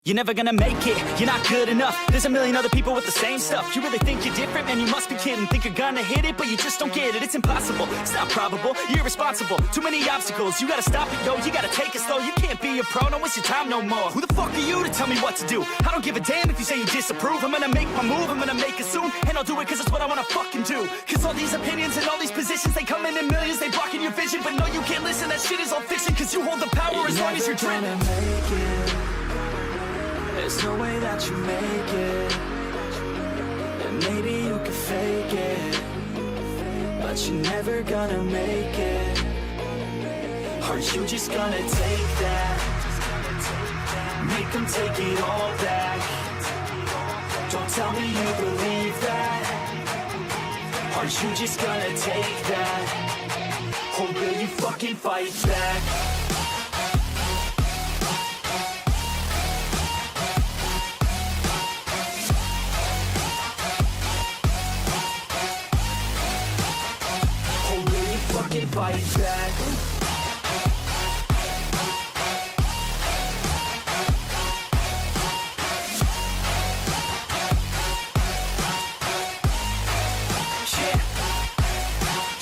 You're never gonna make it, you're not good enough. There's a million other people with the same stuff. You really think you're different? Man, you must be kidding. Think you're gonna hit it, but you just don't get it. It's impossible, it's not probable, you're irresponsible. Too many obstacles, you gotta stop it, yo. You gotta take it slow, you can't be a pro. Don't waste your time no more. Who the fuck are you to tell me what to do? I don't give a damn if you say you disapprove. I'm gonna make my move, I'm gonna make it soon. And I'll do it cause it's what I wanna fucking do. Cause all these opinions and all these positions, they come in millions, they blocking your vision. But no, you can't listen, that shit is all fiction. Cause you hold the power as long as you're dreaming. There's no way that you make it, and maybe you can fake it, but you're never gonna make it. Are you just gonna take that? Make them take it all back. Don't tell me you believe that. Are you just gonna take that? Or will you fucking fight back? Fight back.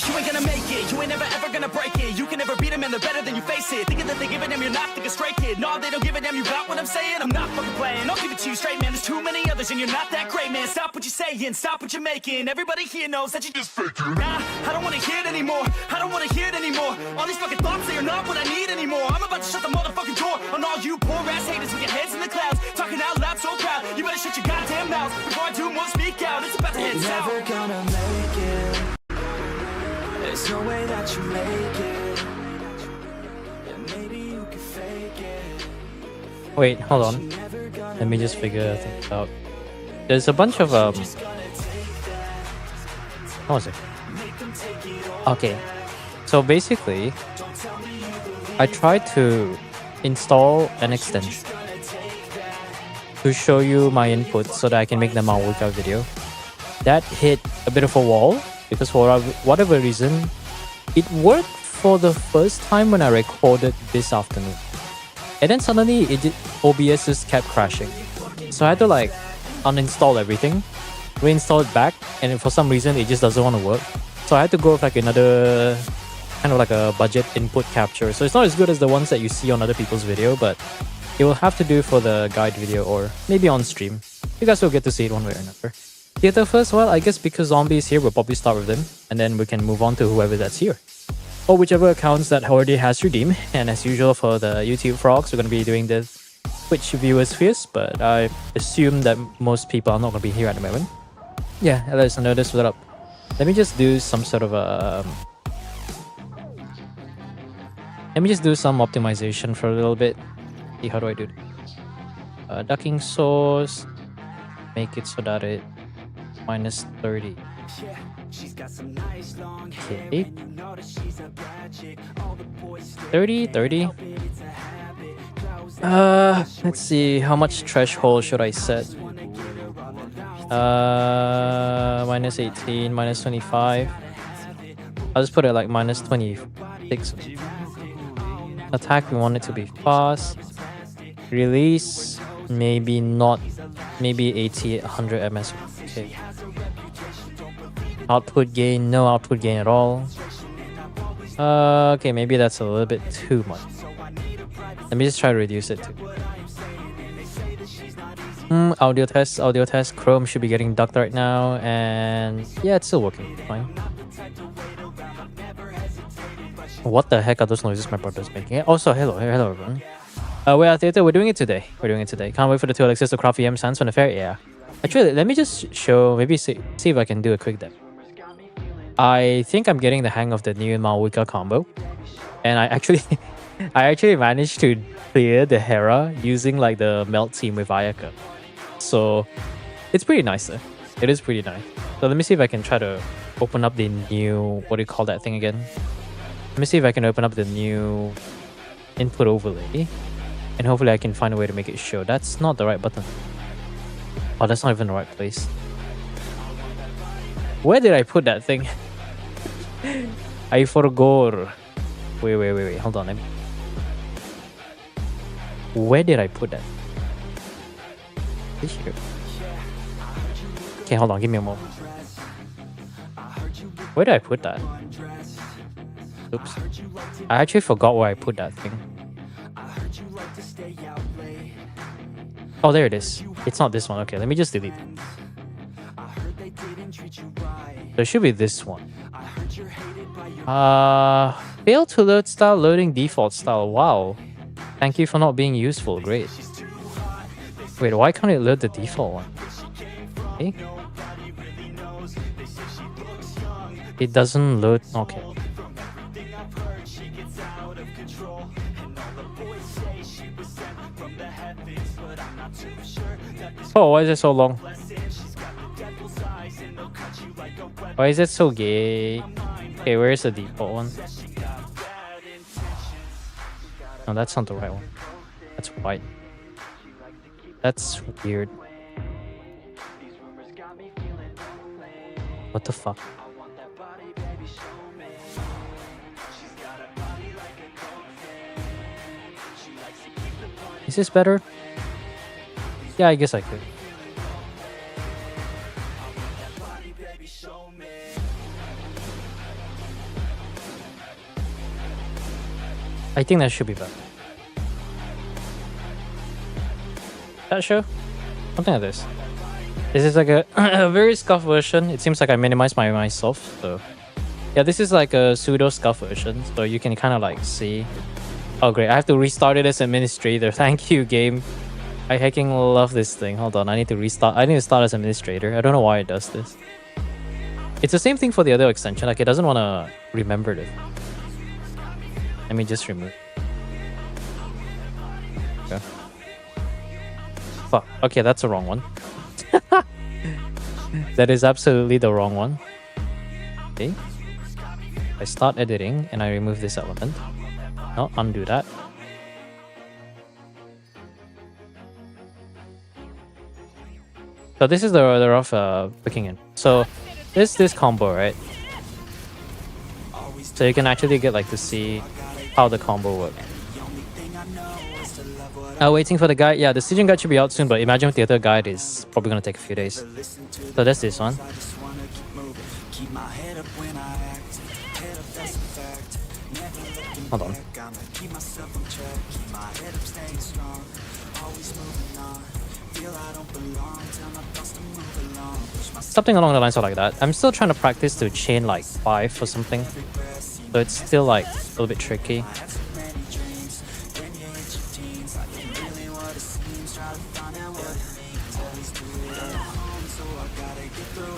You ain't gonna make it, you ain't never ever gonna break it. You can never beat them and they're better than you face it. Thinking that they give a damn, you're not, think a straight kid. No, they don't give a damn, you got what I'm saying? I'm not fucking playing, I'll give it to you straight, man. There's too many others and you're not that great, man. Stop what you're saying, stop what you're making. Everybody here knows that you just faking. Nah, I don't wanna hear it anymore, I don't wanna hear it anymore. All these fucking thoughts, they are not what I need anymore. I'm about to shut the motherfucking door on all you poor ass haters with your heads in the clouds, talking out loud so proud. You better shut your goddamn mouth before I do more, speak out. It's about to head south. You're never gonna make it. There's no way that you make it, and maybe you can fake it. Wait, hold on. Let me just figure things out. There's a bunch of what was it? Okay, so basically, I tried to install an extension to show you my inputs so that I can make the Mount workout video. That hit a bit of a wall because for whatever reason, it worked for the first time when I recorded this afternoon. And then suddenly OBS just kept crashing. So I had to like uninstall everything, reinstall it back, and for some reason it just doesn't want to work. So I had to go with like another kind of like a budget input capture. So it's not as good as the ones that you see on other people's video, but it will have to do for the guide video or maybe on stream. You guys will get to see it one way or another. Theater first, well, I guess because Zombie is here, we'll probably start with him, and then we can move on to whoever that's here. Or whichever accounts that already has redeemed. And as usual for the YouTube frogs, we're going to be doing the Twitch viewers first, but I assume that most people are not going to be here at the moment. Yeah, let's know this what's up. Let me just do some sort of a... Let me just do some optimization for a little bit. See, how do I do it? Ducking source. Make it so that it minus 30. Okay. 30. Let's see, how much threshold should I set? Minus 18, minus 25. I'll just put it like minus 26. Attack, we want it to be fast. Release, maybe not, maybe 80, 100 ms. Okay. Output gain, no output gain at all. Okay, maybe that's a little bit too much. Let me just try to reduce it too. Audio test. Chrome should be getting ducked right now, and yeah, it's still working fine. What the heck are those noises my brother's making? Also, hello everyone. We are Theater, we're doing it today. Can't wait for the two Alexis to craft EM Sans on the fair, yeah. Actually, let me just show, maybe see if I can do a quick demo. I think I'm getting the hang of the new Malwika combo. And I actually managed to clear the Hera using like the melt team with Ayaka. So it's pretty nice though. It is pretty nice. So let me see if I can try to open up the new, what do you call that thing again? Let me see if I can open up the new input overlay. And hopefully I can find a way to make it show. That's not the right button. Oh, that's not even the right place. Where did I put that thing? I forgot. Wait. Hold on. Where did I put that? Here. Okay, hold on, give me a moment. Where did I put that? Oops. I actually forgot where I put that thing. Oh, there it is. It's not this one. Okay, let me just delete it. There should be this one. Fail to load style, loading default style. Wow. Thank you for not being useful. Great. Wait, why can't it load the default one? Okay. It doesn't load. Okay. Oh, why is it so long? Why is it so gay? Okay, where's the default one? No, that's not the right one. That's white. That's weird. What the fuck? Is this better? Yeah, I guess I could. I think that should be better. That show? Something like this. This is like a, a very scuffed version. It seems like I minimized myself, so... Yeah, this is like a pseudo scuffed version, so you can kind of like see... Oh great, I have to restart it as administrator. Thank you, game. I hecking love this thing. Hold on, I need to restart. I need to start as administrator. I don't know why it does this. It's the same thing for the other extension. Like, it doesn't want to remember it. Let me just remove. Okay. Fuck. Okay, that's the wrong one. That is absolutely the wrong one. Okay. I start editing and I remove this element. No, undo that. So this is the rough picking in. So this combo, right? So you can actually get like to see how the combo works. Waiting for the guide. Yeah, the Stygian guide should be out soon, but Imagine Theater guide is probably gonna take a few days. So that's this one. Hold on. Something along the lines of like that. I'm still trying to practice to chain like 5 or something. So it's still like a little bit tricky.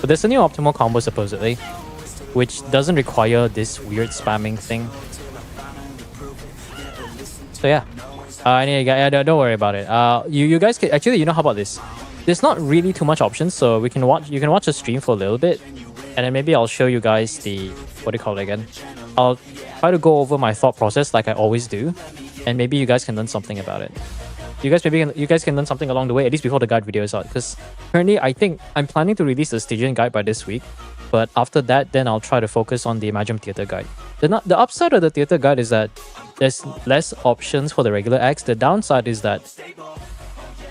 So there's a new optimal combo supposedly, which doesn't require this weird spamming thing. So yeah, don't worry about it. You guys can actually, how about this? There's not really too much options, so you can watch a stream for a little bit, and then maybe I'll show you guys the what do you call it again? I'll try to go over my thought process like I always do, and maybe you guys can learn something about it. You guys can learn something along the way, at least before the guide video is out. Because currently, I think I'm planning to release the Stygian guide by this week, but after that, then I'll try to focus on the Imagine Theater guide. The upside of the theater guide is that there's less options for the regular acts. The downside is that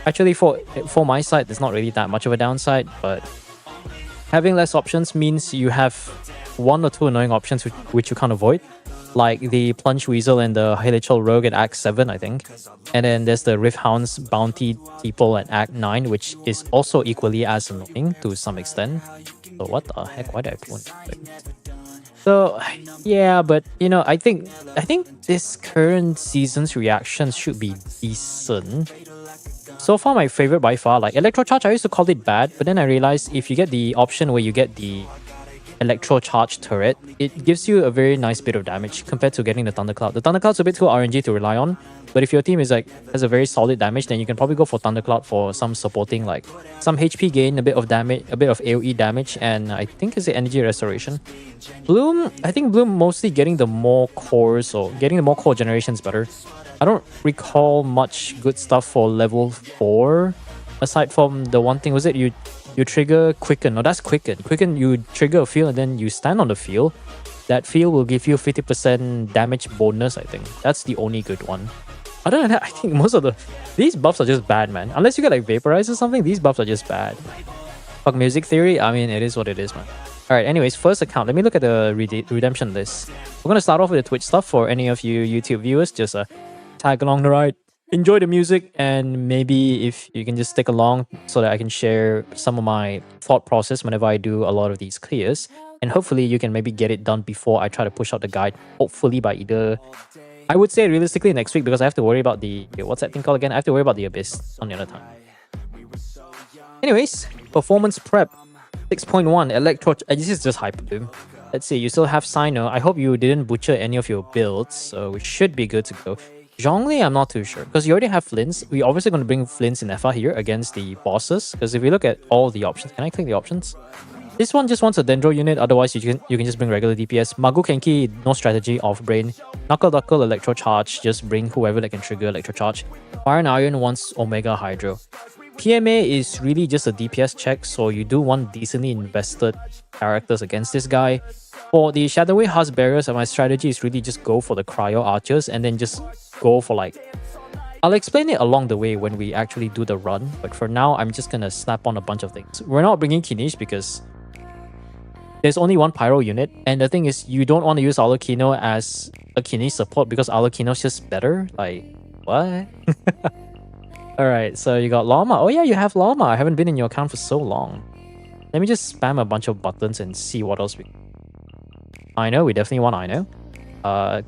actually for my side, there's not really that much of a downside, but having less options means you have 1 or 2 annoying options which you can't avoid, like the Plunge Weasel and the Hilichal Rogue at Act 7, I think. And then there's the Rift Hound's Bounty People at Act 9, which is also equally as annoying to some extent. So what the heck? Why did I put it? So yeah, but I think this current season's reactions should be decent. So far, my favorite by far, like Electro Charge, I used to call it bad, but then I realized if you get the option where you get the Electro Charge turret, it gives you a very nice bit of damage compared to getting the Thundercloud. The Thundercloud's a bit too RNG to rely on, but if your team is has a very solid damage, then you can probably go for Thundercloud for some supporting, like some HP gain, a bit of damage, a bit of AoE damage, and I think it's the energy restoration. I think Bloom mostly getting the more cores or getting the more core generations better. I don't recall much good stuff for level 4 aside from the one thing, was it you trigger Quicken? No, that's Quicken. Quicken, you trigger a field and then you stand on the field. That field will give you 50% damage bonus, I think. That's the only good one. Other than that, I think most of these buffs are just bad, man. Unless you get like Vaporize or something, these buffs are just bad. Fuck music theory, I mean, it is what it is, man. Alright, anyways, first account. Let me look at the redemption list. We're gonna start off with the Twitch stuff for any of you YouTube viewers. Just tag along the ride. Enjoy the music, and maybe if you can just stick along so that I can share some of my thought process whenever I do a lot of these clears. And hopefully you can maybe get it done before I try to push out the guide. Hopefully by either... I would say realistically next week, because I have to worry about the... What's that thing called again? I have to worry about the Abyss on the other time. Anyways, performance prep. 6.1 Electro... This is just Hyperloom. Let's see, you still have Sino. I hope you didn't butcher any of your builds, so we should be good to go. Zhongli, I'm not too sure, because you already have Flints. We're obviously going to bring Flints in FA here against the bosses, because if we look at all the options... Can I click the options? This one just wants a Dendro unit, otherwise you can just bring regular DPS. Magu Kenki, no strategy, off-brain. Knuckle Duckle, Electro Charge, just bring whoever that can trigger Electro Charge. Fire and Iron wants Omega Hydro. PMA is really just a DPS check, so you do want decently invested characters against this guy. For the Shadowway Husk Barriers, my strategy is really just go for the Cryo Archers and then just go for like... I'll explain it along the way when we actually do the run, but for now, I'm just gonna snap on a bunch of things. We're not bringing Kinish because there's only one Pyro unit, and the thing is, you don't want to use Alucino as a Kinish support because Alucino's just better. Like, what? Alright, so you got Llama. Oh yeah, you have Llama. I haven't been in your account for so long. Let me just spam a bunch of buttons and see what else we... I know, we definitely want I know.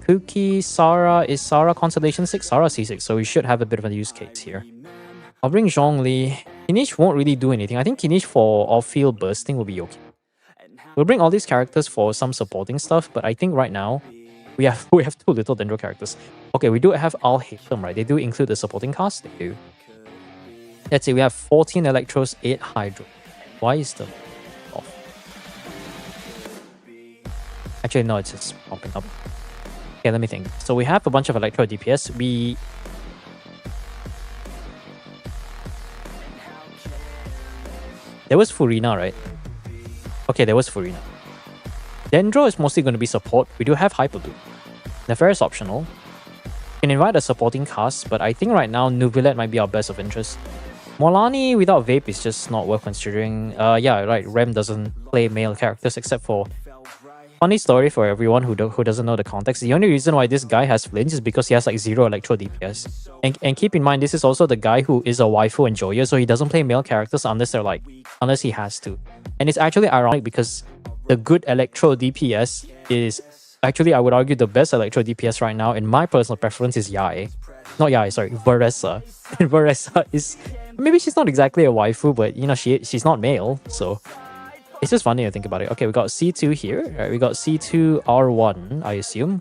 Kuki, Sarah. Is Sarah Constellation 6? Sarah C6, so we should have a bit of a use case here. I'll bring Zhongli. Kinish won't really do anything. I think Kinish for off-field bursting will be okay. We'll bring all these characters for some supporting stuff, but I think right now we have too little Dendro characters. Okay, we do have Al Hatem, right? They do include the supporting cast. They do. Let's see, we have 14 Electros, 8 Hydro. Why is the off? Actually, no, it's just popping up. Okay, let me think. So we have a bunch of Electro DPS. There was Furina, right? Okay, there was Furina. Dendro is mostly going to be support. We do have Hyperloop. Nefair is optional. You can invite a supporting cast, but I think right now Nubilet might be our best of interest. Molani without Vape is just not worth considering. Yeah, right, Rem doesn't play male characters except for... Funny story for everyone who doesn't know the context. The only reason why this guy has flinch is because he has like 0 Electro DPS. And keep in mind, this is also the guy who is a waifu enjoyer, so he doesn't play male characters unless he has to. And it's actually ironic because the good Electro DPS is actually, I would argue, the best Electro DPS right now, in my personal preference, is Yae. Not Yae, sorry, Veressa. And Veressa is... Maybe she's not exactly a waifu, but you know, she's not male, so... It's just funny to think about it. Okay, we got C2 here. Right, we got C2 R1, I assume.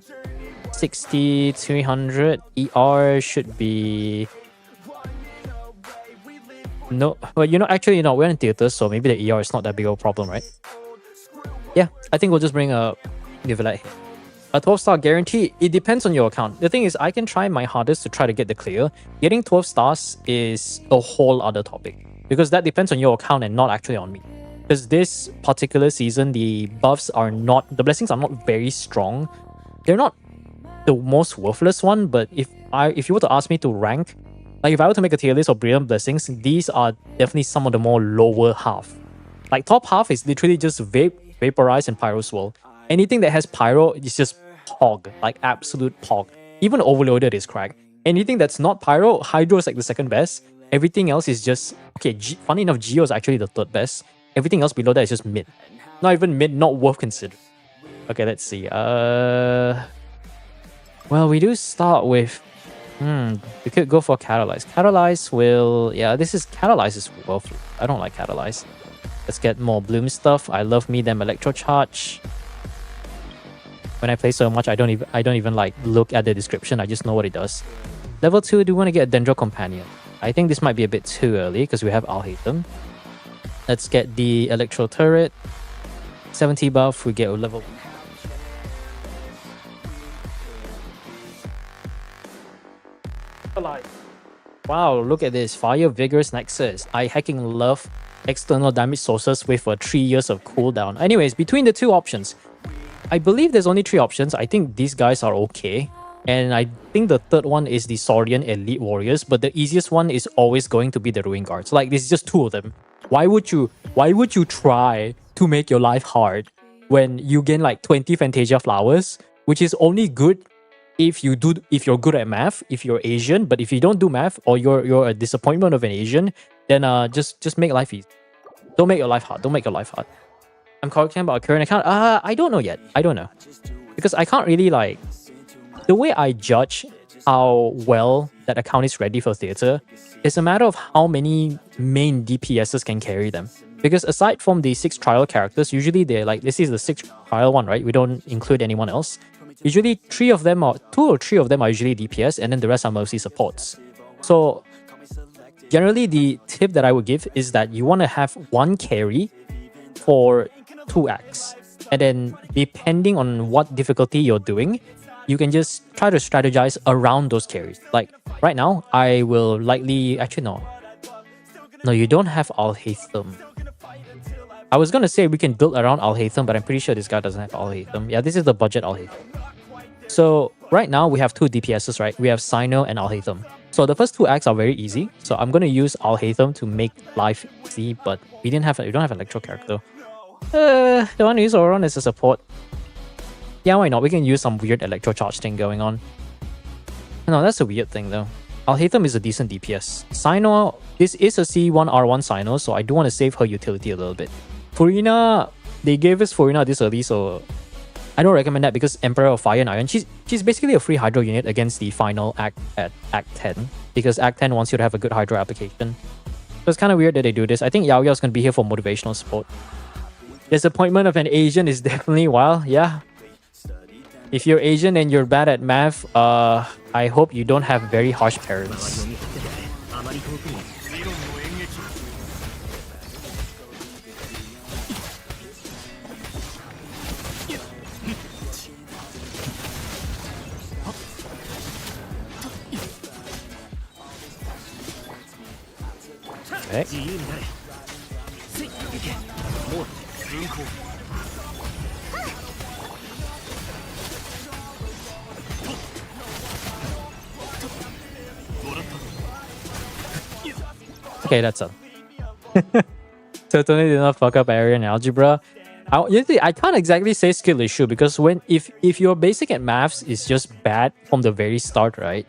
60, 300. ER should be... No, well, you know, actually, you know, we're in theaters, so maybe the ER is not that big of a problem, right? Yeah, I think we'll just bring a Nivelite. A 12-star guarantee, it depends on your account. The thing is, I can try my hardest to try to get the clear. Getting 12 stars is a whole other topic, because that depends on your account and not actually on me. Because this particular season, the buffs are not... The blessings are not very strong. They're not the most worthless one, but if you were to ask me to rank, like if I were to make a tier list of brilliant blessings, these are definitely some of the more lower half. Like top half is literally just Vaporize and Pyro Swirl. Anything that has Pyro is just Pog, like absolute Pog. Even Overloaded is crack. Anything that's not Pyro, Hydro is like the second best. Everything else is just... Okay, funny enough, Geo is actually the third best. Everything else below that is just mid. Not even mid, not worth considering. Okay, let's see. Well, we do start with... we could go for Catalyze. Catalyze will... Yeah, Catalyze is worthless. I don't like Catalyze. Let's get more Bloom stuff. I love me them Electro Charge. When I play so much, I don't even like look at the description. I just know what it does. Level 2, do we want to get a Dendro Companion? I think this might be a bit too early because we have Alhaitham. Let's get the Electro Turret. 70 buff, we get a level. Wow, look at this. Fire Vigorous Nexus. I hecking love external damage sources with 3 years of cooldown. Anyways, between the two options, I believe there's only 3 options. I think these guys are okay. And I think the third one is the Saurian Elite Warriors, but the easiest one is always going to be the Ruin Guards. Like, there's just two of them. Why would you try to make your life hard when you gain like 20 Fantasia flowers, which is only good if you're good at math, if you're Asian, but if you don't do math or you're a disappointment of an Asian, then just make life easy. Don't make your life hard. Don't make your life hard. I'm talking about a current account. I don't know yet. I don't know. Because I can't really like the way I judge how well that account is ready for theater is a matter of how many main DPSs can carry them. Because aside from the 6 trial characters, usually they're like, this is the 6th trial one, right? We don't include anyone else. Usually 2 or 3 of them are usually DPS, and then the rest are mostly supports. So generally the tip that I would give is that you want to have 1 carry for 2 acts. And then depending on what difficulty you're doing, you can just try to strategize around those carries. Like right now, I will likely no, you don't have Al-Haytham. I was gonna say we can build around Al-Haytham, but I'm pretty sure this guy doesn't have Al-Haytham. Yeah, this is the budget Al-Haytham. So right now we have 2 DPSs, right? We have Sino and Al-Haytham. So the first 2 acts are very easy. So I'm gonna use Al-Haytham to make life easy, but we don't have an electro character. The one to use Auron is a support. Yeah, why not? We can use some weird electro charge thing going on. No, that's a weird thing though. Al-Haytham is a decent DPS. Sino, this is a C1R1 Sino, so I do want to save her utility a little bit. Furina, they gave us Furina this early, so I don't recommend that because Emperor of Fire and Iron, she's basically a free Hydro unit against the final act at Act 10, because Act 10 wants you to have a good Hydro application. So it's kind of weird that they do this. I think Yao Yao's going to be here for motivational support. Disappointment of an Asian is definitely wild, yeah. If you're Asian and you're bad at math, I hope you don't have very harsh parents. Okay. Okay, that's all. Totally did not fuck up area in algebra. I can't exactly say skill issue because if your basic at maths is just bad from the very start, right?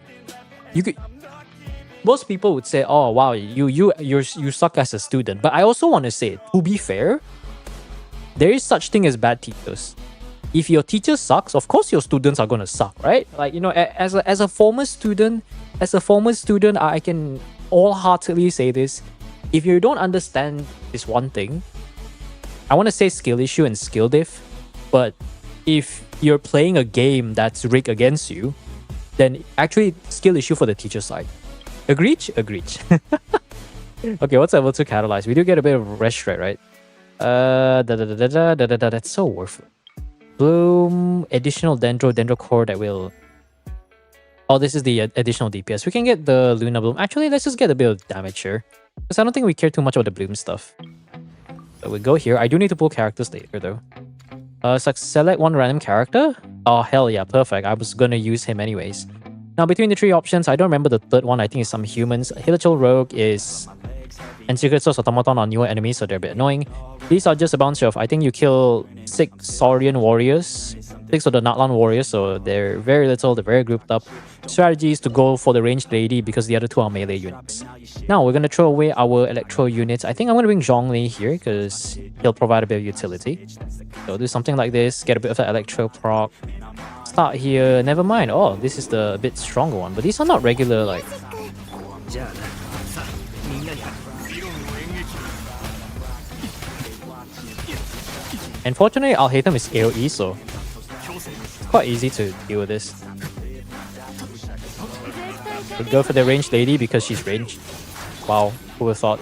Most people would say, "Oh wow, you suck as a student." But I also want to say, to be fair, there is such thing as bad teachers. If your teacher sucks, of course your students are gonna suck, right? Like, you know, as a former student, I can wholeheartedly say this. If you don't understand this one thing, I want to say skill issue and skill diff, but if you're playing a game that's rigged against you, then actually skill issue for the teacher side. Agreed? Okay, what's level 2 catalyze? We do get a bit of rest rate, right? That's so worth it. Bloom, additional Dendro core that will... Oh, this is the additional DPS. We can get the Luna Bloom. Actually, let's just get a bit of damage here, because I don't think we care too much about the Bloom stuff. So we go here. I do need to pull characters later though. Select 1 random character. Oh, hell yeah, perfect. I was gonna use him anyways. Now, between the 3 options, I don't remember the third one. I think it's some humans. Hilichurl Rogue is... And Secret Source Automaton are newer enemies, so they're a bit annoying. These are just a bunch of... I think you kill 6 Saurian warriors. 6 of the Natlan warriors, so they're very little, they're very grouped up. Strategy is to go for the ranged lady because the other 2 are melee units. Now, we're going to throw away our electro units. I think I'm going to bring Zhongli here because he'll provide a bit of utility. So do something like this, get a bit of the electro proc. Start here, never mind. Oh, this is the bit stronger one, but these are not regular, like... Unfortunately, Al-Haytham is AoE, so it's quite easy to deal with this. We'll go for the ranged lady because she's ranged. Wow, who would have thought?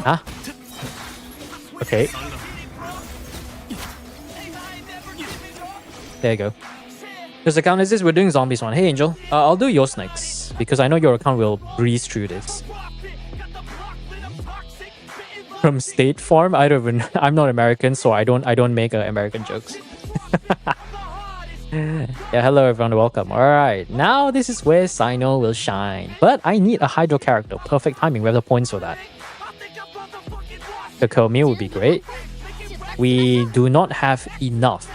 Huh? Okay. There you go. This account is this, we're doing zombies one. Hey Angel, I'll do yours next because I know your account will breeze through this. from State Farm. I don't even. I'm not American, so I don't make American jokes. Yeah, hello everyone, welcome. Alright, now this is where Sino will shine. But I need a Hydro character. Perfect timing, we have the points for that. Kokomi would be great. We do not have enough.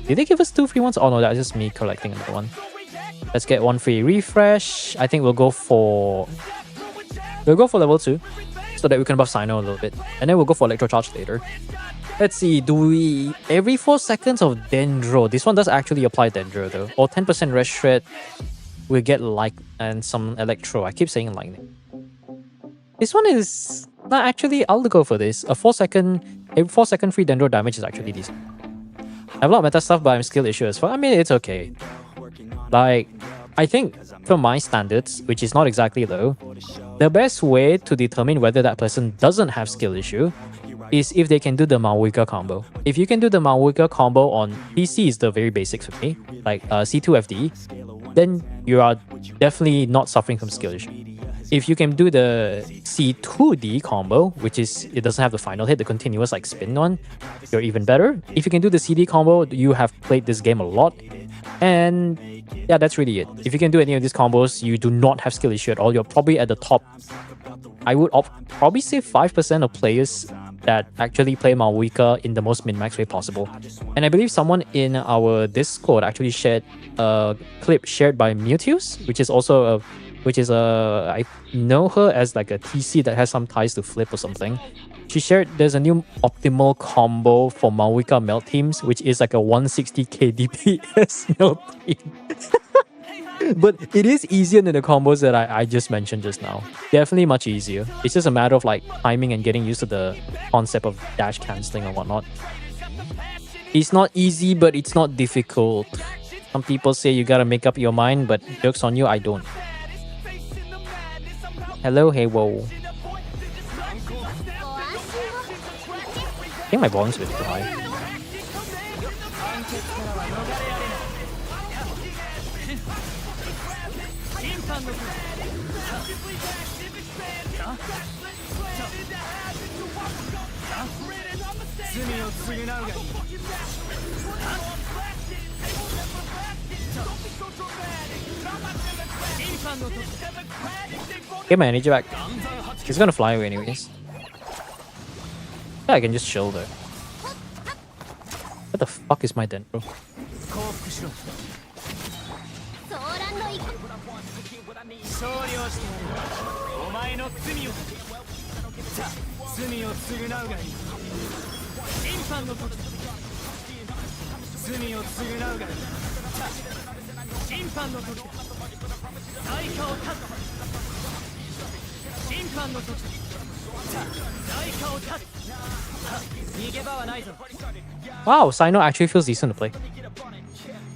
Did they give us 2 free ones? Oh no, that's just me collecting another one. Let's get 1 free refresh. I think we'll go for level 2. So that we can buff Sino a little bit. And then we'll go for Electro Charge later. Let's see, do we... Every 4 seconds of Dendro. This one does actually apply Dendro though. Or 10% Rest Shred. We get Light and some Electro. I keep saying Lightning. This one is... No, actually, I'll go for this. Every 4 second free Dendro damage is actually decent. I have a lot of meta stuff, but I'm skill issue as well. I mean, it's okay. Like, I think for my standards, which is not exactly low, the best way to determine whether that person doesn't have skill issue is if they can do the Maoika combo. If you can do the Maoika combo on PC is the very basics for me, like C2FD, then you are definitely not suffering from skill issue. If you can do the C2D combo, which is it doesn't have the final hit, the continuous like spin one, you're even better. If you can do the CD combo, you have played this game a lot. And yeah, that's really it. If you can do any of these combos, you do not have skill issue at all. You're probably at the top. I would probably say 5% of players that actually play Maoika in the most min-max way possible. And I believe someone in our Discord actually shared a clip shared by Mewtwo's, which is also I know her as like a TC that has some ties to Flip or something. She shared there's a new optimal combo for Maoika melt teams, which is like a 160k DPS melt team. But it is easier than the combos that I just mentioned just now. Definitely much easier. It's just a matter of like timing and getting used to the concept of dash cancelling and whatnot. It's not easy, but it's not difficult. Some people say you gotta make up your mind, but joke's on you, I don't. Hello, hey, whoa. I think my volume's a bit too high. Get my energy back. He's gonna fly away anyways. Yeah, I can just chill there. What the fuck is my Dendro? Wow, Sino actually feels decent to play.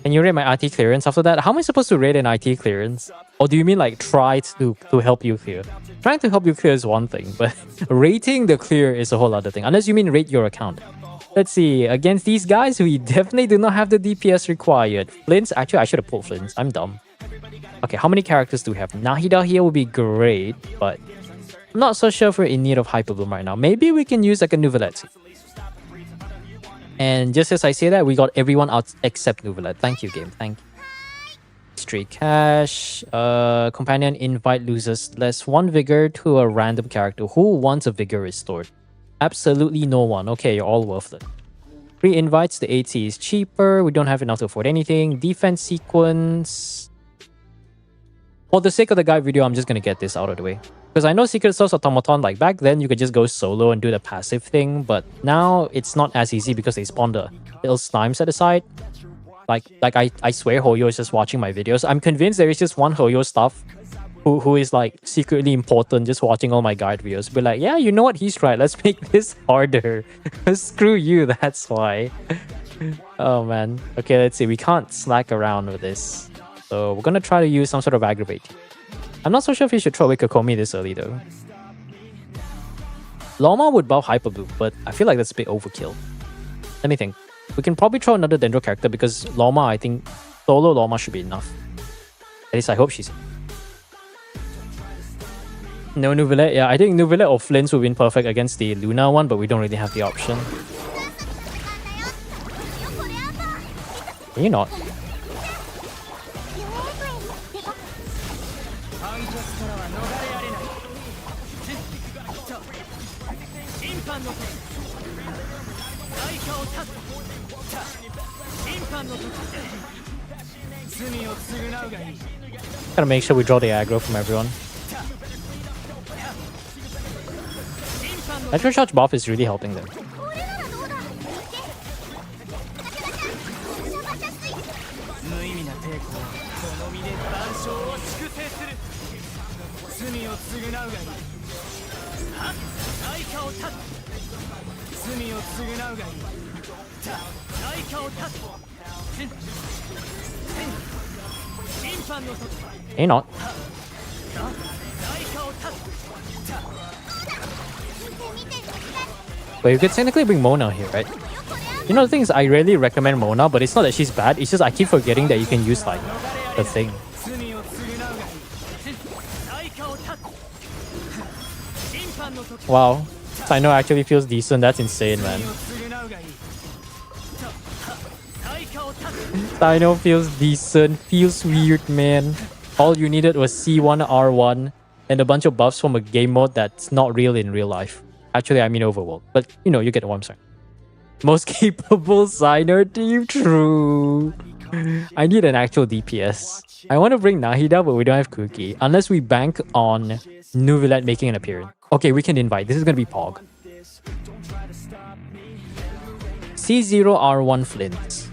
Can you rate my IT clearance after that? How am I supposed to rate an IT clearance? Or do you mean like try to help you clear? Trying to help you clear is one thing, but rating the clear is a whole other thing. Unless you mean rate your account. Let's see, against these guys, we definitely do not have the DPS required. Flints, actually I should have pulled Flints, I'm dumb. Okay, how many characters do we have? Nahida here would be great, but I'm not so sure if we're in need of Hyper Bloom right now. Maybe we can use like a Nuvolette. And just as I say that, we got everyone out except Nuvolette. Thank you, game. Thank you. Straight cash. Companion invite loses less 1 vigor to a random character. Who wants a vigor restored? Absolutely no one. Okay, you're all worthless. Free invites. The AT is cheaper. We don't have enough to afford anything. Defense sequence. For the sake of the guide video, I'm just gonna get this out of the way. Because I know Secret Source Automaton, like back then, you could just go solo and do the passive thing. But now, it's not as easy because they spawned the little slimes at the side. Like I swear Hoyo is just watching my videos. I'm convinced there is just one Hoyo stuff who is like secretly important just watching all my guide videos. Be like, yeah, you know what? He's right. Let's make this harder. Screw you, that's why. Oh man. Okay, let's see. We can't slack around with this. So we're gonna try to use some sort of aggravate. I'm not so sure if we should throw away Kokomi this early though. Loma would buff Hyper Bloom, but I feel like that's a bit overkill. Let me think. We can probably throw another Dendro character because Loma, I think solo Loma should be enough. At least I hope she's. No Nouvellette. Yeah, I think Nouvellette or Flints would win perfect against the Luna one, but we don't really have the option. Can you not? Gotta make sure we draw the aggro from everyone. Electrocharge buff is really helping them. Hey, not. But you could technically bring Mona here, right? You know, the thing is, I rarely recommend Mona, but it's not that she's bad. It's just I keep forgetting that you can use, like, the thing. Wow. Sino actually feels decent. That's insane, man. Sino feels decent. Feels weird, man. All you needed was C1, R1, and a bunch of buffs from a game mode that's not real in real life. Actually, I mean Overworld. But, you know, you get what I'm saying. Most capable Sino team? True. I need an actual DPS. I want to bring Nahida, but we don't have Cookie. Unless we bank on Nouvellette making an appearance. Okay, we can invite. This is going to be Pog. C0R1 Flint.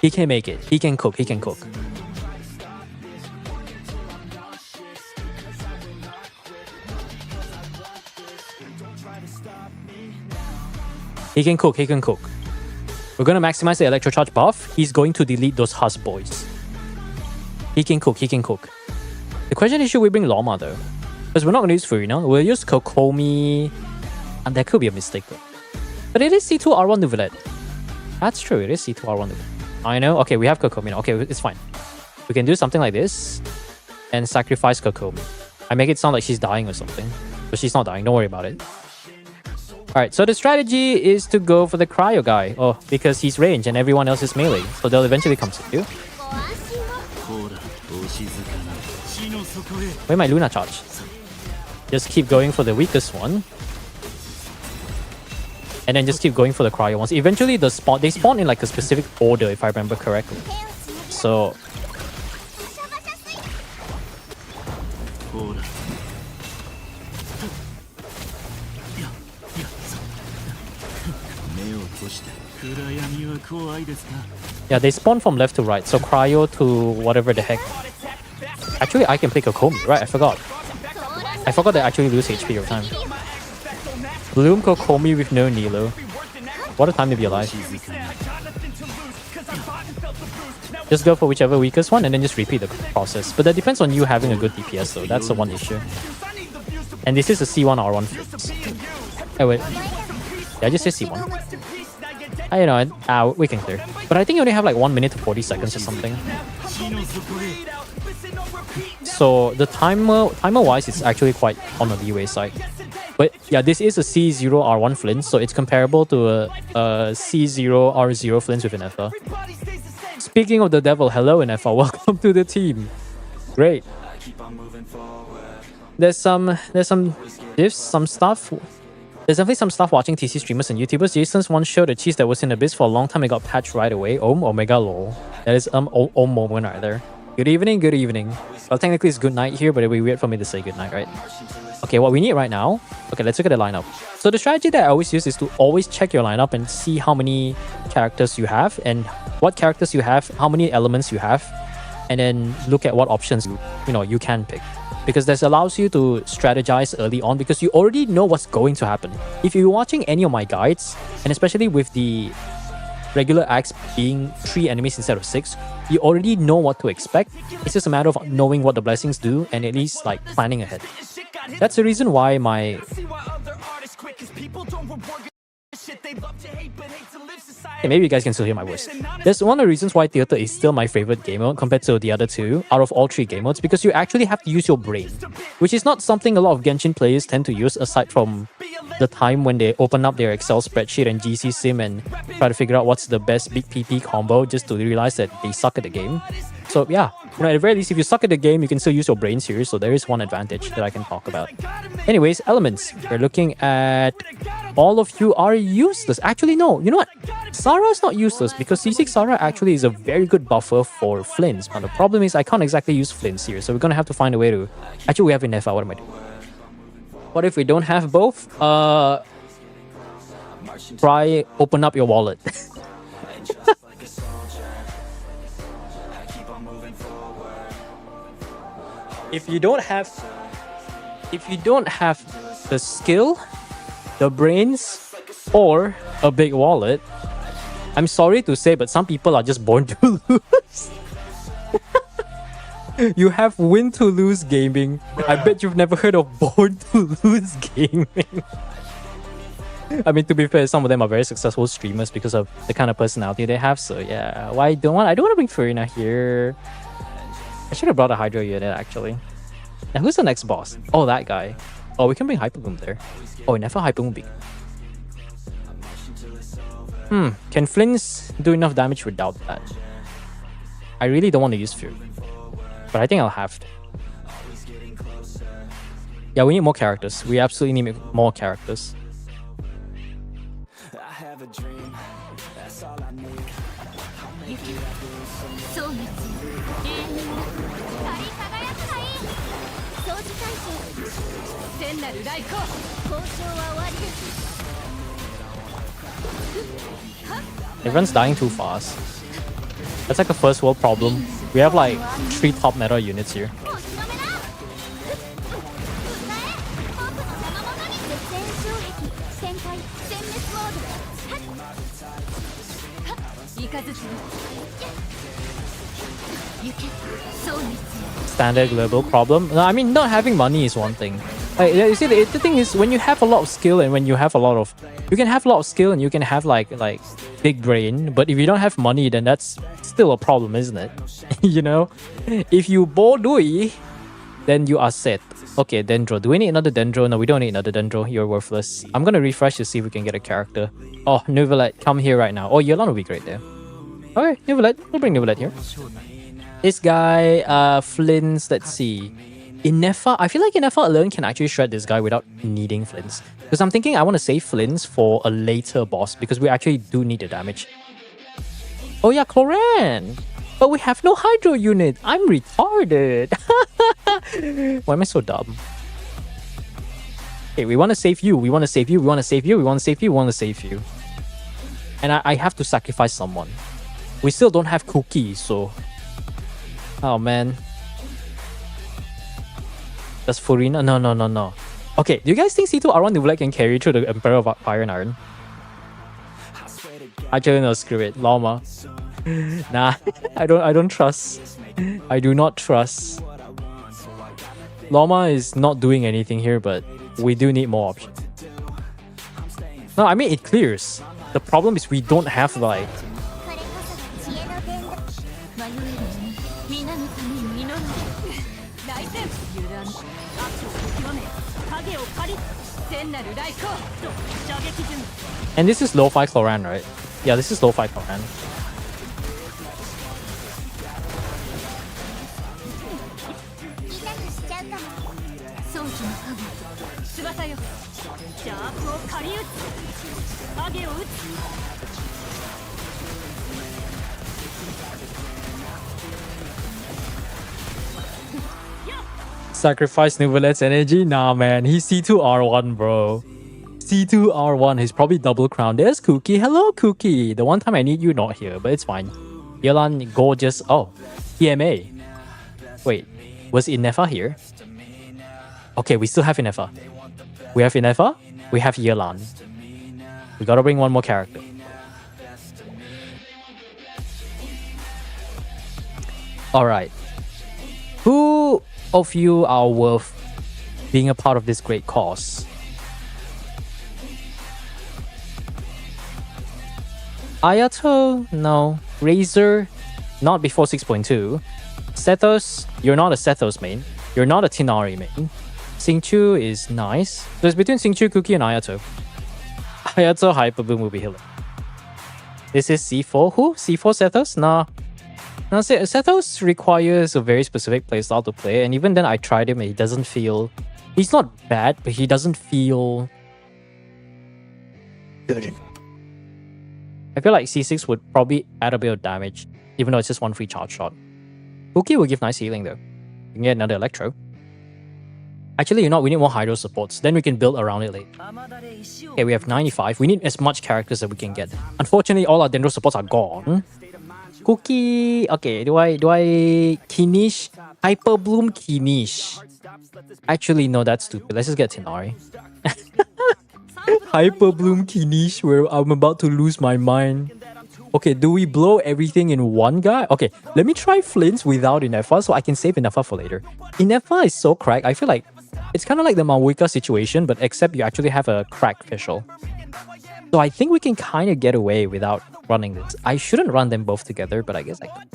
He can make it. He can cook. He can cook. He can cook. He can cook. We're going to maximize the Electrocharge buff. He's going to delete those Husk boys. He can cook. He can cook. The question is, should we bring Loma though? Because we're not going to use Furina. We'll use Kokomi. And that could be a mistake though. But it is C2 R1 Nouvellette. That's true. It is C2 R1 Nouvellette. I know. Okay, we have Kokomi now. Okay, it's fine. We can do something like this. And sacrifice Kokomi. I make it sound like she's dying or something. But she's not dying. Don't worry about it. Alright, so the strategy is to go for the Cryo guy. Oh, because he's range and everyone else is melee. So they'll eventually come to you. Where my Luna charge? Just keep going for the weakest one. And then just keep going for the Cryo ones. Eventually they spawn in like a specific order if I remember correctly. So... yeah, they spawn from left to right. So Cryo to whatever the heck. Actually, I can play Kokomi, right? I forgot. I forgot they actually lose HP over time. Bloom Kokomi with no Nilo. What a time to be alive. Just go for whichever weakest one and then just repeat the process. But that depends on you having a good DPS though. That's the one issue. And this is a C1 R1 flip. Oh wait. Yeah, just say C1. I know, we can clear. But I think you only have like 1 minute to 40 seconds or something. So the timer wise, it's actually quite on the leeway side. But yeah, this is a C0 R1 Flint, so it's comparable to a C0 R0 Flint with an FR. Speaking of the devil, hello NFR, welcome to the team. Great. There's some diffs, some stuff. There's definitely some stuff watching TC streamers and YouTubers. Jason's one showed a cheese that was in Abyss for a long time. It got patched right away. Omega lol. That is moment right there. Good evening, good evening. Well, technically it's good night here, but it'd be weird for me to say good night, right? Okay, what we need right now... Okay, let's look at the lineup. So the strategy that I always use is to always check your lineup and see how many characters you have and what characters you have, how many elements you have, and then look at what options you can pick. Because this allows you to strategize early on because you already know what's going to happen. If you're watching any of my guides, and especially with the regular acts being 3 enemies instead of 6, you already know what to expect. It's just a matter of knowing what the blessings do and at least like planning Okay, maybe you guys can still hear my voice. That's one of the reasons why theater is still my favorite game mode compared to the other two out of all three game modes, because you actually have to use your brain, which is not something a lot of Genshin players tend to use aside from the time when they open up their Excel spreadsheet and GC sim and try to figure out what's the best big PP combo just to realize that they suck at the game. So yeah, at the very least, if you suck at the game, you can still use your brains here, so there is one advantage that I can talk about. Anyways, elements. We're looking at all of you are useless. Actually, no. You know what? Sarah is not useless because C6 Sarah actually is a very good buffer for flints. But the problem is I can't exactly use flints here, so we're gonna have to find a way to... Actually, we have Inefa. What am I doing? What if we don't have both? Try open up your wallet. If you don't have the skill, the brains, or a big wallet, I'm sorry to say, but some people are just born to lose. You have win to lose gaming. I bet you've never heard of born to lose gaming. I mean, to be fair, some of them are very successful streamers because of the kind of personality they have. So yeah, I don't want to bring Farina here. I should have brought a Hydro unit actually. Now who's the next boss? Oh, that guy. Oh, we can bring Hyperboom there. Oh, never Hyperboom big. Can Flints do enough damage without that? I really don't want to use Fury, but I think I'll have to. Yeah, we need more characters. We absolutely need more characters. I have a dream, that's all I need. Everyone's dying too fast. That's like a first world problem. We have like 3 top meta units here. Standard global problem. No, I mean, not having money is one thing. Like, you see, the thing is, when you have a lot of skill and when you have a lot of... You can have a lot of skill and you can have like big brain, but if you don't have money, then that's still a problem, isn't it? You know? If you Bodui, then you are set. Okay, Dendro. Do we need another Dendro? No, we don't need another Dendro. You're worthless. I'm gonna refresh to see if we can get a character. Oh, Nuvelet, come here right now. Oh, Yelan will be great there. Okay, Nuvelet. We'll bring Nuvelet here. This guy, Flints, let's see. Inefa, I feel like Inefa alone can actually shred this guy without needing Flints. Because I'm thinking I want to save Flints for a later boss because we actually do need the damage. Oh yeah, Cloran! But we have no Hydro unit! I'm retarded! Why am I so dumb? Okay, we want to save you, we want to save you, we want to save you, we want to save you, we want to save you. And I have to sacrifice someone. We still don't have Cookie, so... Oh man. Does Furina? No. Okay, do you guys think C2R1 Nuvelet can carry through the Emperor of Fire and Iron? Actually, no, screw it. Llama. Nah, I don't trust. I do not trust. Llama is not doing anything here, but we do need more options. No, I mean, it clears. The problem is we don't have like... And this is Lo-Fi Cloran, right? Yeah, this is Lo-Fi Cloran. Sacrifice Nuvelet's energy? Nah, man. He's C2R1, bro. C2R1. He's probably double crown. There's Cookie. Hello, Cookie. The one time I need you, not here, but it's fine. Yelan, gorgeous. Oh, EMA. Wait, was Inefa here? Okay, we still have Inefa. We have Inefa. We have Yelan. We gotta bring one more character. Alright. Who of you are worth being a part of this great cause? Ayato, no. Razor, not before 6.2. Sethos, you're not a Sethos main. You're not a Tinari main. Xingqiu is nice. So it's between Xingqiu, Kuki, and Ayato. Ayato Hyper Boom will be healing. This is C4. Who? C4 Sethos? Nah. No, Sethos requires a very specific playstyle to play, and even then I tried him and he doesn't feel... He's not bad, but he doesn't feel... good. I feel like C6 would probably add a bit of damage, even though it's just one free charge shot. Kuki will give nice healing though. You can get another Electro. Actually, you know, we need more Hydro supports. Then we can build around it later. Okay, we have 95. We need as much characters that we can get. Unfortunately, all our Dendro supports are gone. Cookie... Okay, do I Kinish? Hyper Bloom Kinish. Actually, no, that's stupid. Let's just get Tinari. Hyper Bloom Kinish, where I'm about to lose my mind. Okay, do we blow everything in one guy? Okay, let me try Flints without Inefa so I can save Inefa for later. Inefa is so cracked. I feel like it's kind of like the Mawika situation, but except you actually have a cracked Fischl. So I think we can kind of get away without running this. I shouldn't run them both together, but I guess I could.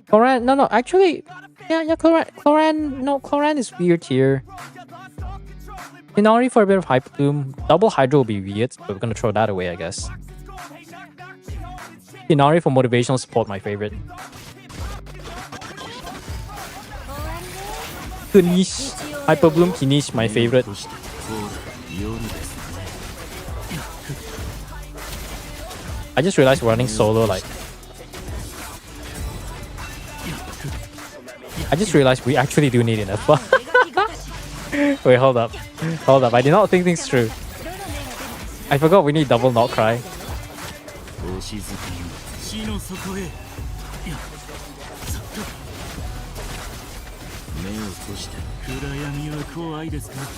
Cloran, no, actually, yeah, Cloran is weird here. Inari for a bit of Hyper Bloom. Double Hydro will be weird, but we're gonna throw that away, I guess. Inari for motivational support, my favorite. Kinish. Hyper Bloom Kinish, my favorite. I just realized we're running solo, like... I just realized we actually do need enough. Wait, hold up. Hold up, I did not think things through. I forgot we need double Not Cry.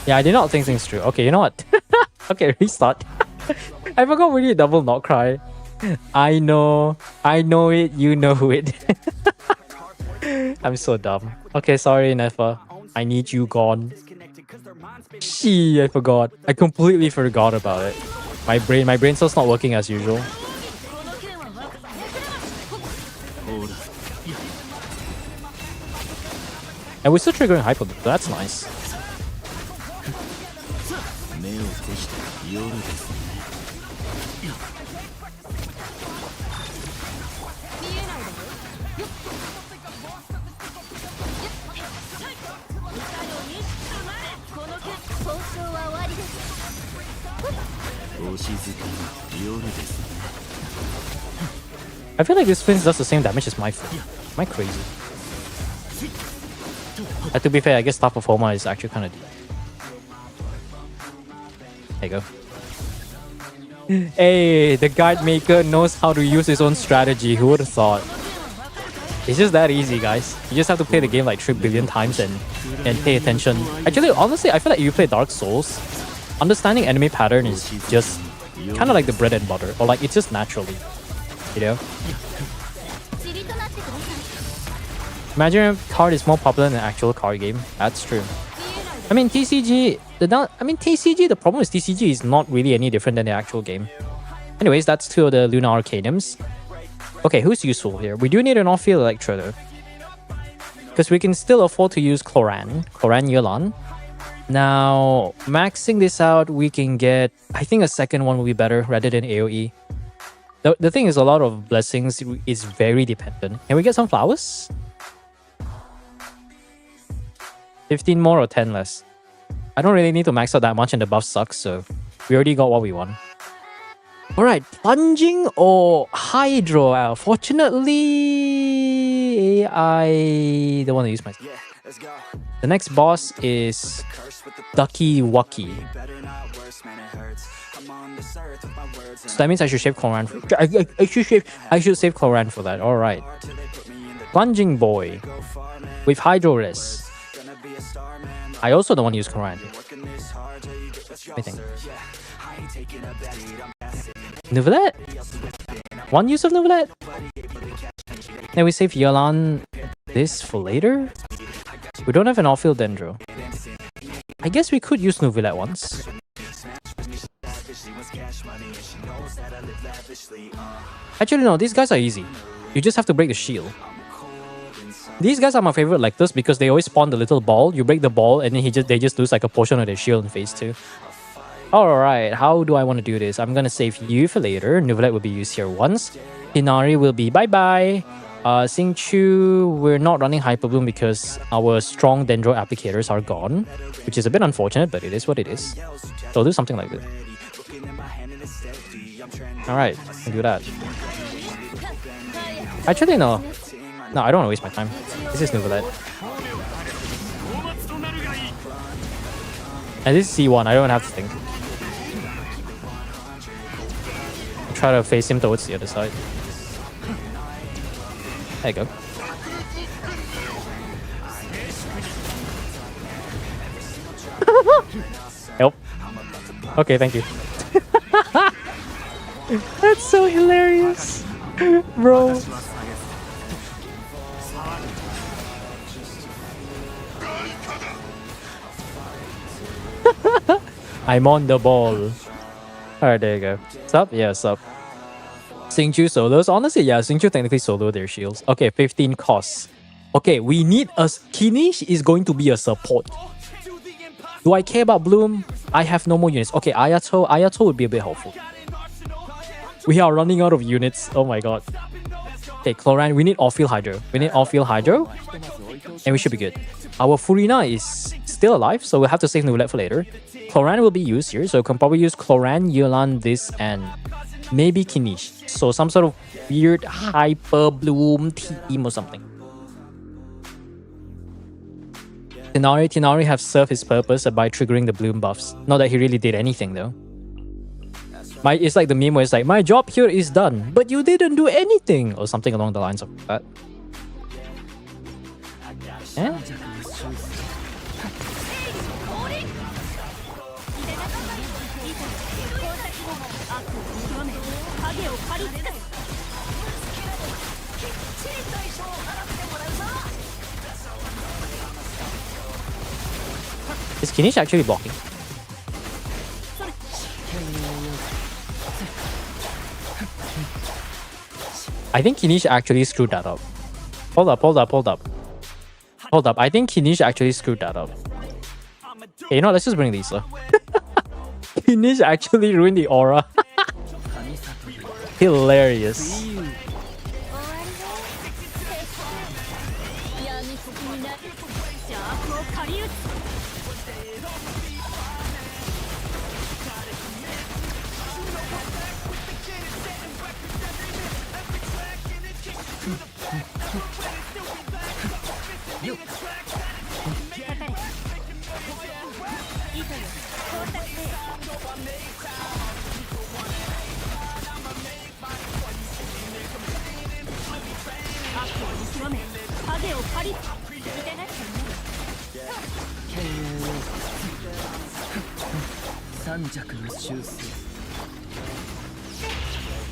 Yeah, I did not think things through. Okay, you know what? Okay, restart. I forgot we need double Not Cry. I know it, you know it. I'm so dumb. Okay, sorry, Nefa. I need you gone. Shee, I forgot. I completely forgot about it. My brain cell's not working as usual. And we're still triggering Hyper, so that's nice. I feel like this Flint does the same damage as my Flint. Am I crazy? To be fair, I guess Staff of Homa is actually kind of deep. There you go. Hey, the guide maker knows how to use his own strategy. Who would have thought? It's just that easy, guys. You just have to play the game like 3 billion times and pay attention. Actually, honestly, I feel like if you play Dark Souls, understanding enemy pattern is just kind of like the bread and butter, or like it's just naturally, you know? Imagine if card is more popular than an actual card game. That's true. I mean, TCG, the problem with TCG is not really any different than the actual game. Anyways, that's two of the Lunar Arcanums. Okay, who's useful here? We do need an off-field Electro though, because we can still afford to use Cloran Yelan. Now, maxing this out, we can get... I think a second one will be better rather than AoE. The thing is, a lot of blessings is very dependent. Can we get some flowers? 15 more or 10 less? I don't really need to max out that much and the buff sucks, so we already got what we want. Alright, plunging or hydro? Fortunately, I don't want to use my... The next boss is Ducky Wucky. So that means I should save Cloran for... I should save Cloran for that. Alright. Plunging Boy with Hydro Res. I also don't want to use Cloran. Let me think. Neuvillette? One use of Neuvillette? Then we save Yelan this for later? We don't have an off-field Dendro. I guess we could use Neuvillette once. Actually, no, these guys are easy. You just have to break the shield. These guys are my favorite lectors because they always spawn the little ball. You break the ball and then they just lose like a portion of their shield in phase 2. Alright, how do I want to do this? I'm gonna save you for later. Nuvolette will be used here once. Hinari will be bye-bye. Xingqiu, we're not running Hyper Bloom because our strong Dendro applicators are gone, which is a bit unfortunate, but it is what it is. So I'll do something like this. Alright, do that. Actually, no. No, I don't want to waste my time. This is Nuvolette. And this is C1, I don't have to think. I'll try to face him towards the other side. There you go. Help. Okay, thank you. That's so hilarious. Bro. I'm on the ball. Alright, there you go. Sup? Yeah, sup. Xingqiu solos. Honestly, yeah, Xingqiu technically solo their shields. Okay, 15 costs. Okay, we need a... Kinish is going to be a support. Do I care about Bloom? I have no more units. Okay, Ayato. Ayato would be a bit helpful. We are running out of units. Oh my god. Okay, Chlorine. We need off-field Hydro. We need off-field Hydro. And we should be good. Our Furina is still alive, so we'll have to save Nuvolette for later. Chlorine will be used here, so we can probably use Chlorine, Yelan, this, and maybe Kinish. So some sort of weird Hyper Bloom team or something. Tinari have served his purpose by triggering the Bloom buffs. Not that he really did anything though. It's like the meme where it's like, my job here is done, but you didn't do anything, or something along the lines of that. Eh? Is Kinish actually blocking? I think Kinish actually screwed that up. Hold up. I think Kinish actually screwed that up. Okay, you know, let's just bring Lisa. Kinish actually ruined the aura. Hilarious.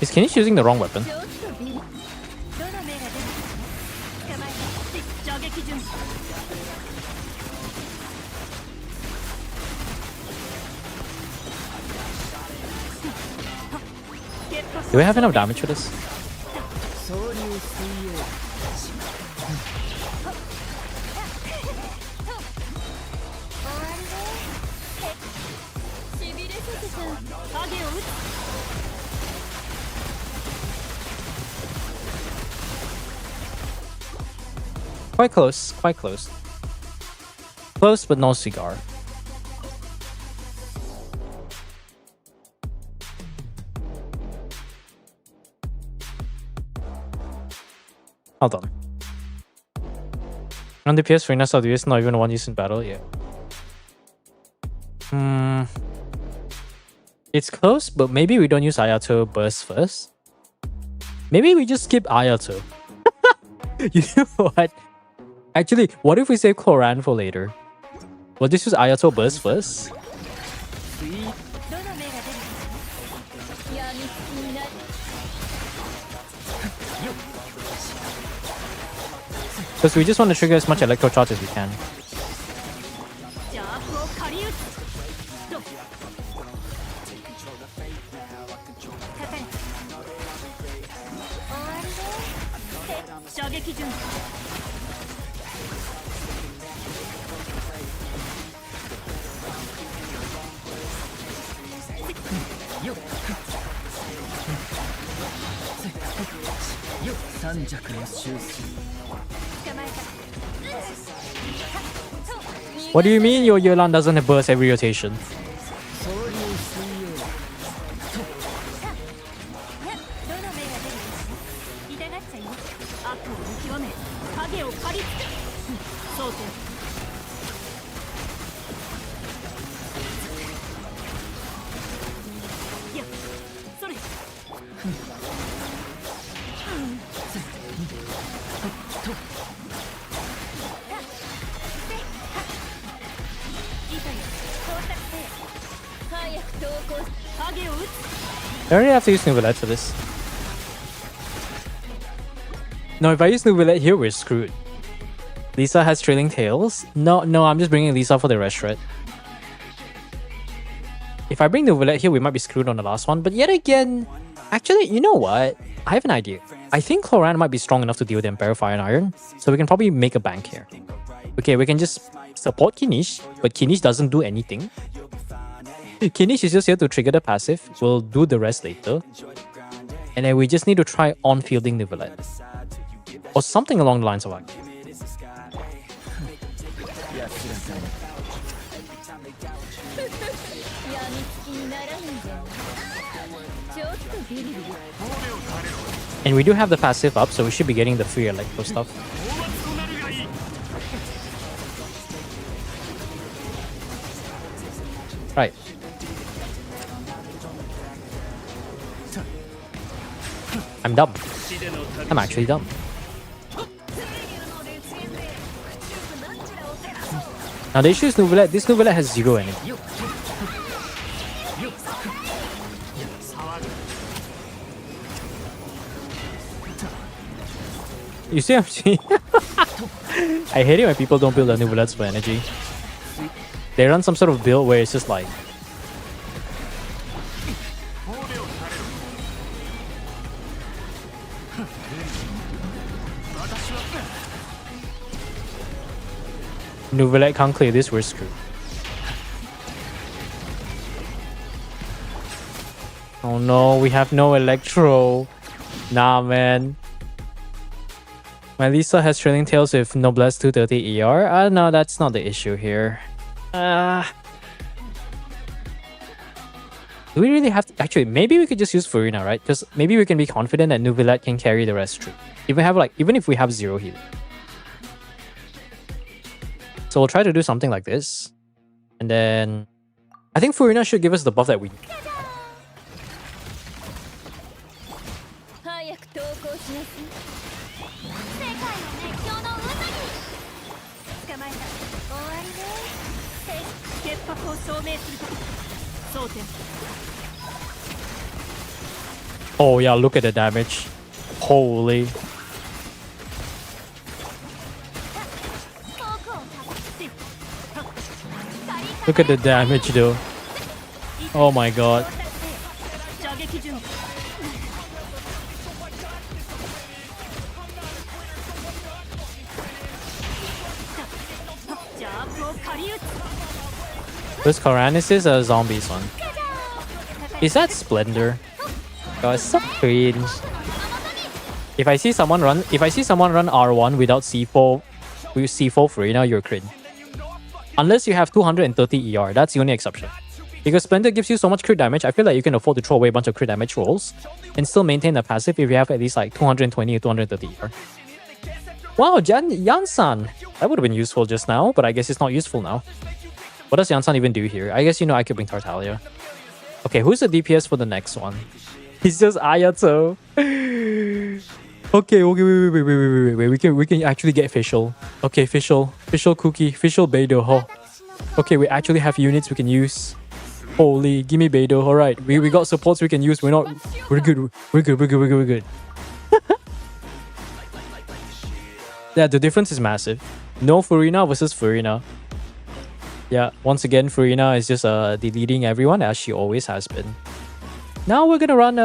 Is Kinish using the wrong weapon? Do we have enough damage for this? Quite close, quite close. Close, but no cigar. Hold on. On the PS Reina Southwest, not even one use in battle yet. It's close, but maybe we don't use Ayato burst first. Maybe we just skip Ayato. You know what? Actually, what if we save Chlorine for later? We'll just use Ayato burst first. Because we just want to trigger as much electro charge as we can. What do you mean your Yelan doesn't burst every rotation? I already have to use Nouvellette for this. No, if I use Nouvellette here, we're screwed. Lisa has trailing tails. No, I'm just bringing Lisa for the restaurant. If I bring Nouvellette here, we might be screwed on the last one. But yet again, actually, you know what? I have an idea. I think Cloran might be strong enough to deal with Emperor Fire and Iron. So we can probably make a bank here. Okay, we can just support Kinish, but Kinish doesn't do anything. Kinish is just here to trigger the passive. We'll do the rest later. And then we just need to try on-fielding Nouvellette. Or something along the lines of that. And we do have the passive up, so we should be getting the free electro stuff. Right. I'm dumb. I'm actually dumb. Now the issue is Nouvellette. This Nouvellette has 0 energy. You see what I'm saying? I hate it when people don't build their Nouvellettes for energy. They run some sort of build where it's just like... Nouvellette can't clear this, we're screwed. Oh no, we have no Electro. Nah, man. My Lisa has trailing tails with Noblesse 230 ER. No, that's not the issue here. Do we really have to... Actually, maybe we could just use Furina, right? Because maybe we can be confident that Nouvellette can carry the rest through. Even if we have 0 healing. So we'll try to do something like this. And then... I think Furina should give us the buff that we need. Oh yeah, look at the damage. Holy. Look at the damage though. Oh my god. This Koranis is a zombies one. Is that Splendor? God, it's so cringe. If I see someone run R1 without C4 with C4 Furina, you're cringe. Unless you have 230 ER, that's the only exception. Because Splendor gives you so much crit damage, I feel like you can afford to throw away a bunch of crit damage rolls and still maintain the passive if you have at least like 220 or 230 ER. Wow, Yansan! That would have been useful just now, but I guess it's not useful now. What does Yansan even do here? I guess, you know, I could bring Tartaglia. Okay, who's the DPS for the next one? He's just Ayato. Okay, wait. We can actually get Fischl. Okay, Fischl Cookie, Fischl Beidou. Oh. Okay, we actually have units we can use. Holy, give me Beidou. Alright, we got supports we can use. We're good. Yeah, the difference is massive. No Furina versus Furina. Yeah, once again, Furina is just deleting everyone as she always has been. Now we're gonna run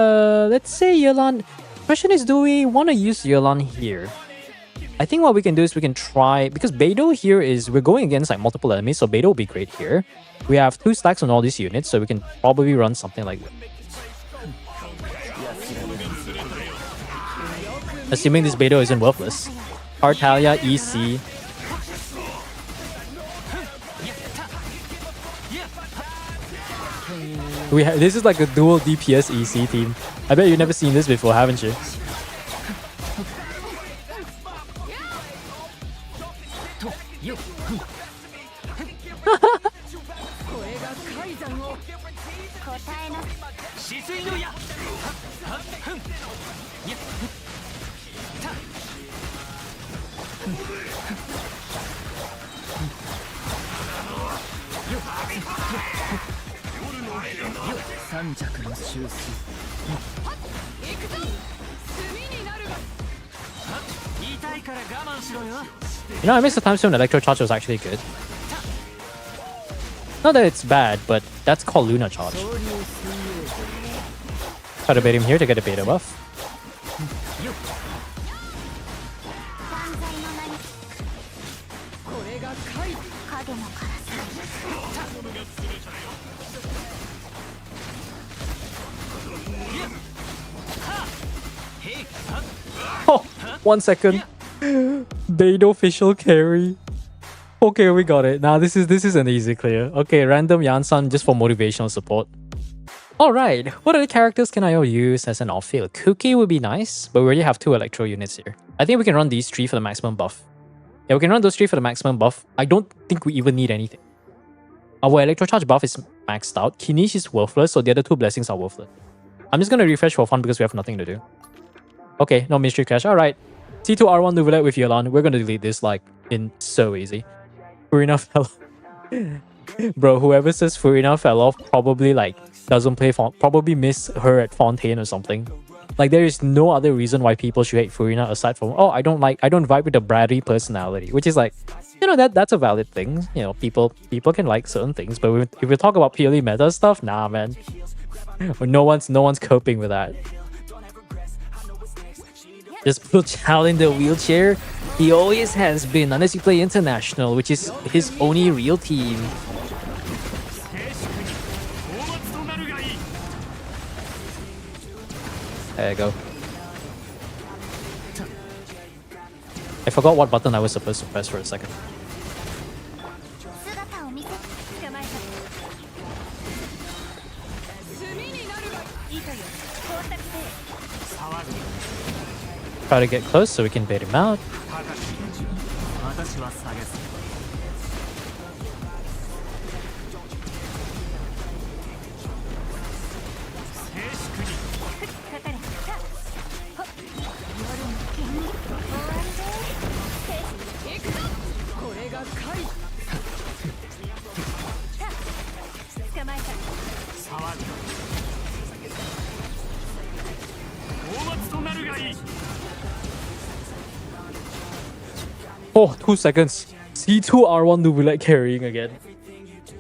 let's say Yelan. Question is, do we want to use Yelan here? I think what we can do is we can try, because Beidou here is, we're going against like multiple enemies, so Beidou will be great here. We have 2 stacks on all these units, so we can probably run something like that. Assuming this Beidou isn't worthless. Tartaglia, EC. This is like a dual DPS EC team. I bet you've never seen this before, haven't you? You know, I miss the time when Electro Charge was actually good. Not that it's bad, but that's called Luna Charge. Try to bait him here to get a beta buff. Oh, 1 second. Beidou official carry. Okay, we got it. Now this is an easy clear. Okay, random Yansan just for motivational support. Alright, what other characters can I use as an off-field? Kuki would be nice, but we already have 2 Electro units here. I think we can run these 3 for the maximum buff. Yeah, we can run those 3 for the maximum buff. I don't think we even need anything. Our Electro Charge buff is maxed out. Kinish is worthless, so the other 2 blessings are worthless. I'm just gonna refresh for fun because we have nothing to do. Okay, no Mystery Clash. Alright. C2R1 Nouvellette with Yelan. We're gonna delete this like in so easy. Furina fell off. Bro, whoever says Furina fell off probably like doesn't play probably miss her at Fontaine or something. Like there is no other reason why people should hate Furina aside from, oh, I don't vibe with the bratty personality, which is like, you know, that's a valid thing. You know, people can like certain things, but if we talk about purely meta stuff, nah, man. No one's coping with that. Just put Chow in the wheelchair. He always has been, unless you play international, which is his only real team. There you go. I forgot what button I was supposed to press for a second. Try to get close so we can bait him out. Oh, 2 seconds. C2R1 Nouvellette carrying again.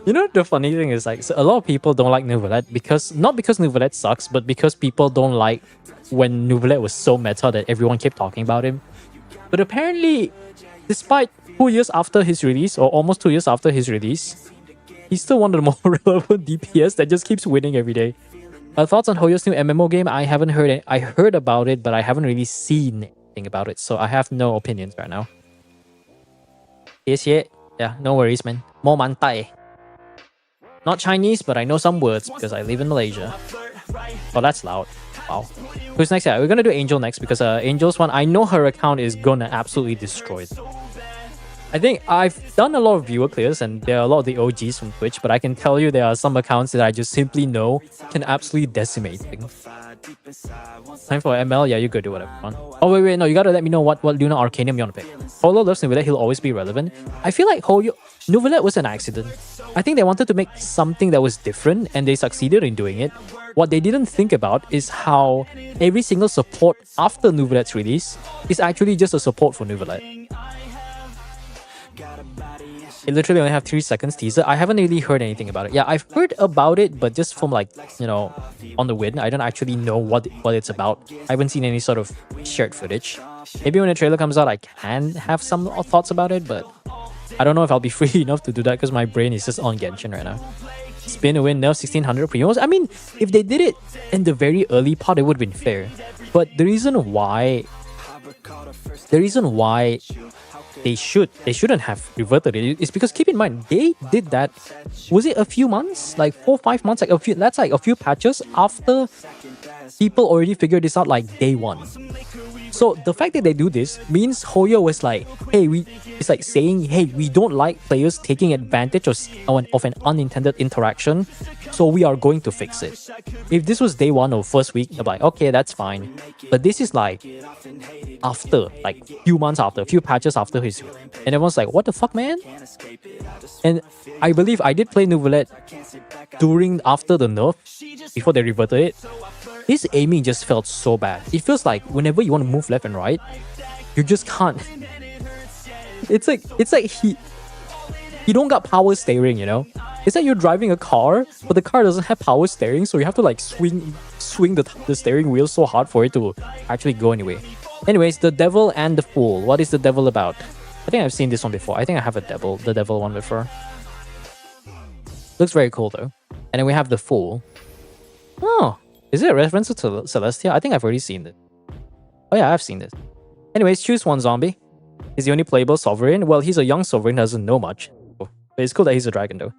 You know, the funny thing is like, so a lot of people don't like Nouvellette because, not because Nouvellette sucks, but because people don't like when Nouvellette was so meta that everyone kept talking about him. But apparently, despite 2 years after his release, or almost 2 years after his release, he's still one of the more relevant DPS that just keeps winning every day. Thoughts on Hoyo's new MMO game? I haven't heard it. I heard about it, but I haven't really seen anything about it, so I have no opinions right now. Yeah, no worries, man. Mo mantai. Not Chinese, but I know some words because I live in Malaysia. Oh, that's loud. Wow. Who's next? Yeah, we're gonna do Angel next because Angel's one, I know her account is gonna absolutely destroy it. I think I've done a lot of viewer clears and there are a lot of the OGs from Twitch, but I can tell you there are some accounts that I just simply know can absolutely decimate things. Time for ML? Yeah, you go do whatever you want. Oh, wait, no, you gotta let me know what Luna Arcanium you wanna pick. Holo loves Nouvellette, he'll always be relevant. I feel like Nouvellette was an accident. I think they wanted to make something that was different and they succeeded in doing it. What they didn't think about is how every single support after Nouvellette's release is actually just a support for Nouvellette. It literally only have 3 seconds teaser. I haven't really heard anything about it. Yeah, I've heard about it, but just from like, you know, on the whim. I don't actually know what it's about. I haven't seen any sort of shared footage. Maybe when the trailer comes out, I can have some thoughts about it, but I don't know if I'll be free enough to do that because my brain is just on Genshin right now. Spin to win nerf 1600 promos. I mean, if they did it in the very early part, it would have been fair. But the reason why they shouldn't have reverted it is because keep in mind they did that. Was it a few months, like 4-5 months, like a few? That's like a few patches after people already figured this out, like day one. So the fact that they do this means Hoyo was like, hey, it's like saying, hey, we don't like players taking advantage of an unintended interaction, so we are going to fix it. If this was day one or first week, they're like, okay, that's fine. But this is like after, like few months after, a few patches after his, and everyone's like, what the fuck, man? And I believe I did play Nouvellette after the nerf, before they reverted it. This aiming just felt so bad. It feels like whenever you want to move left and right, you just can't. It's like he don't got power steering, you know? It's like you're driving a car, but the car doesn't have power steering, so you have to like swing the steering wheel so hard for it to actually go anyway. Anyways, the Devil and the Fool. What is the Devil about? I think I've seen this one before. I think I have the Devil one before. Looks very cool though. And then we have the Fool. Oh, is it a reference to Celestia? I think I've already seen it. Oh yeah, I've seen this. Anyways, choose one zombie. He's the only playable sovereign. Well, he's a young sovereign, doesn't know much. But it's cool that he's a dragon though.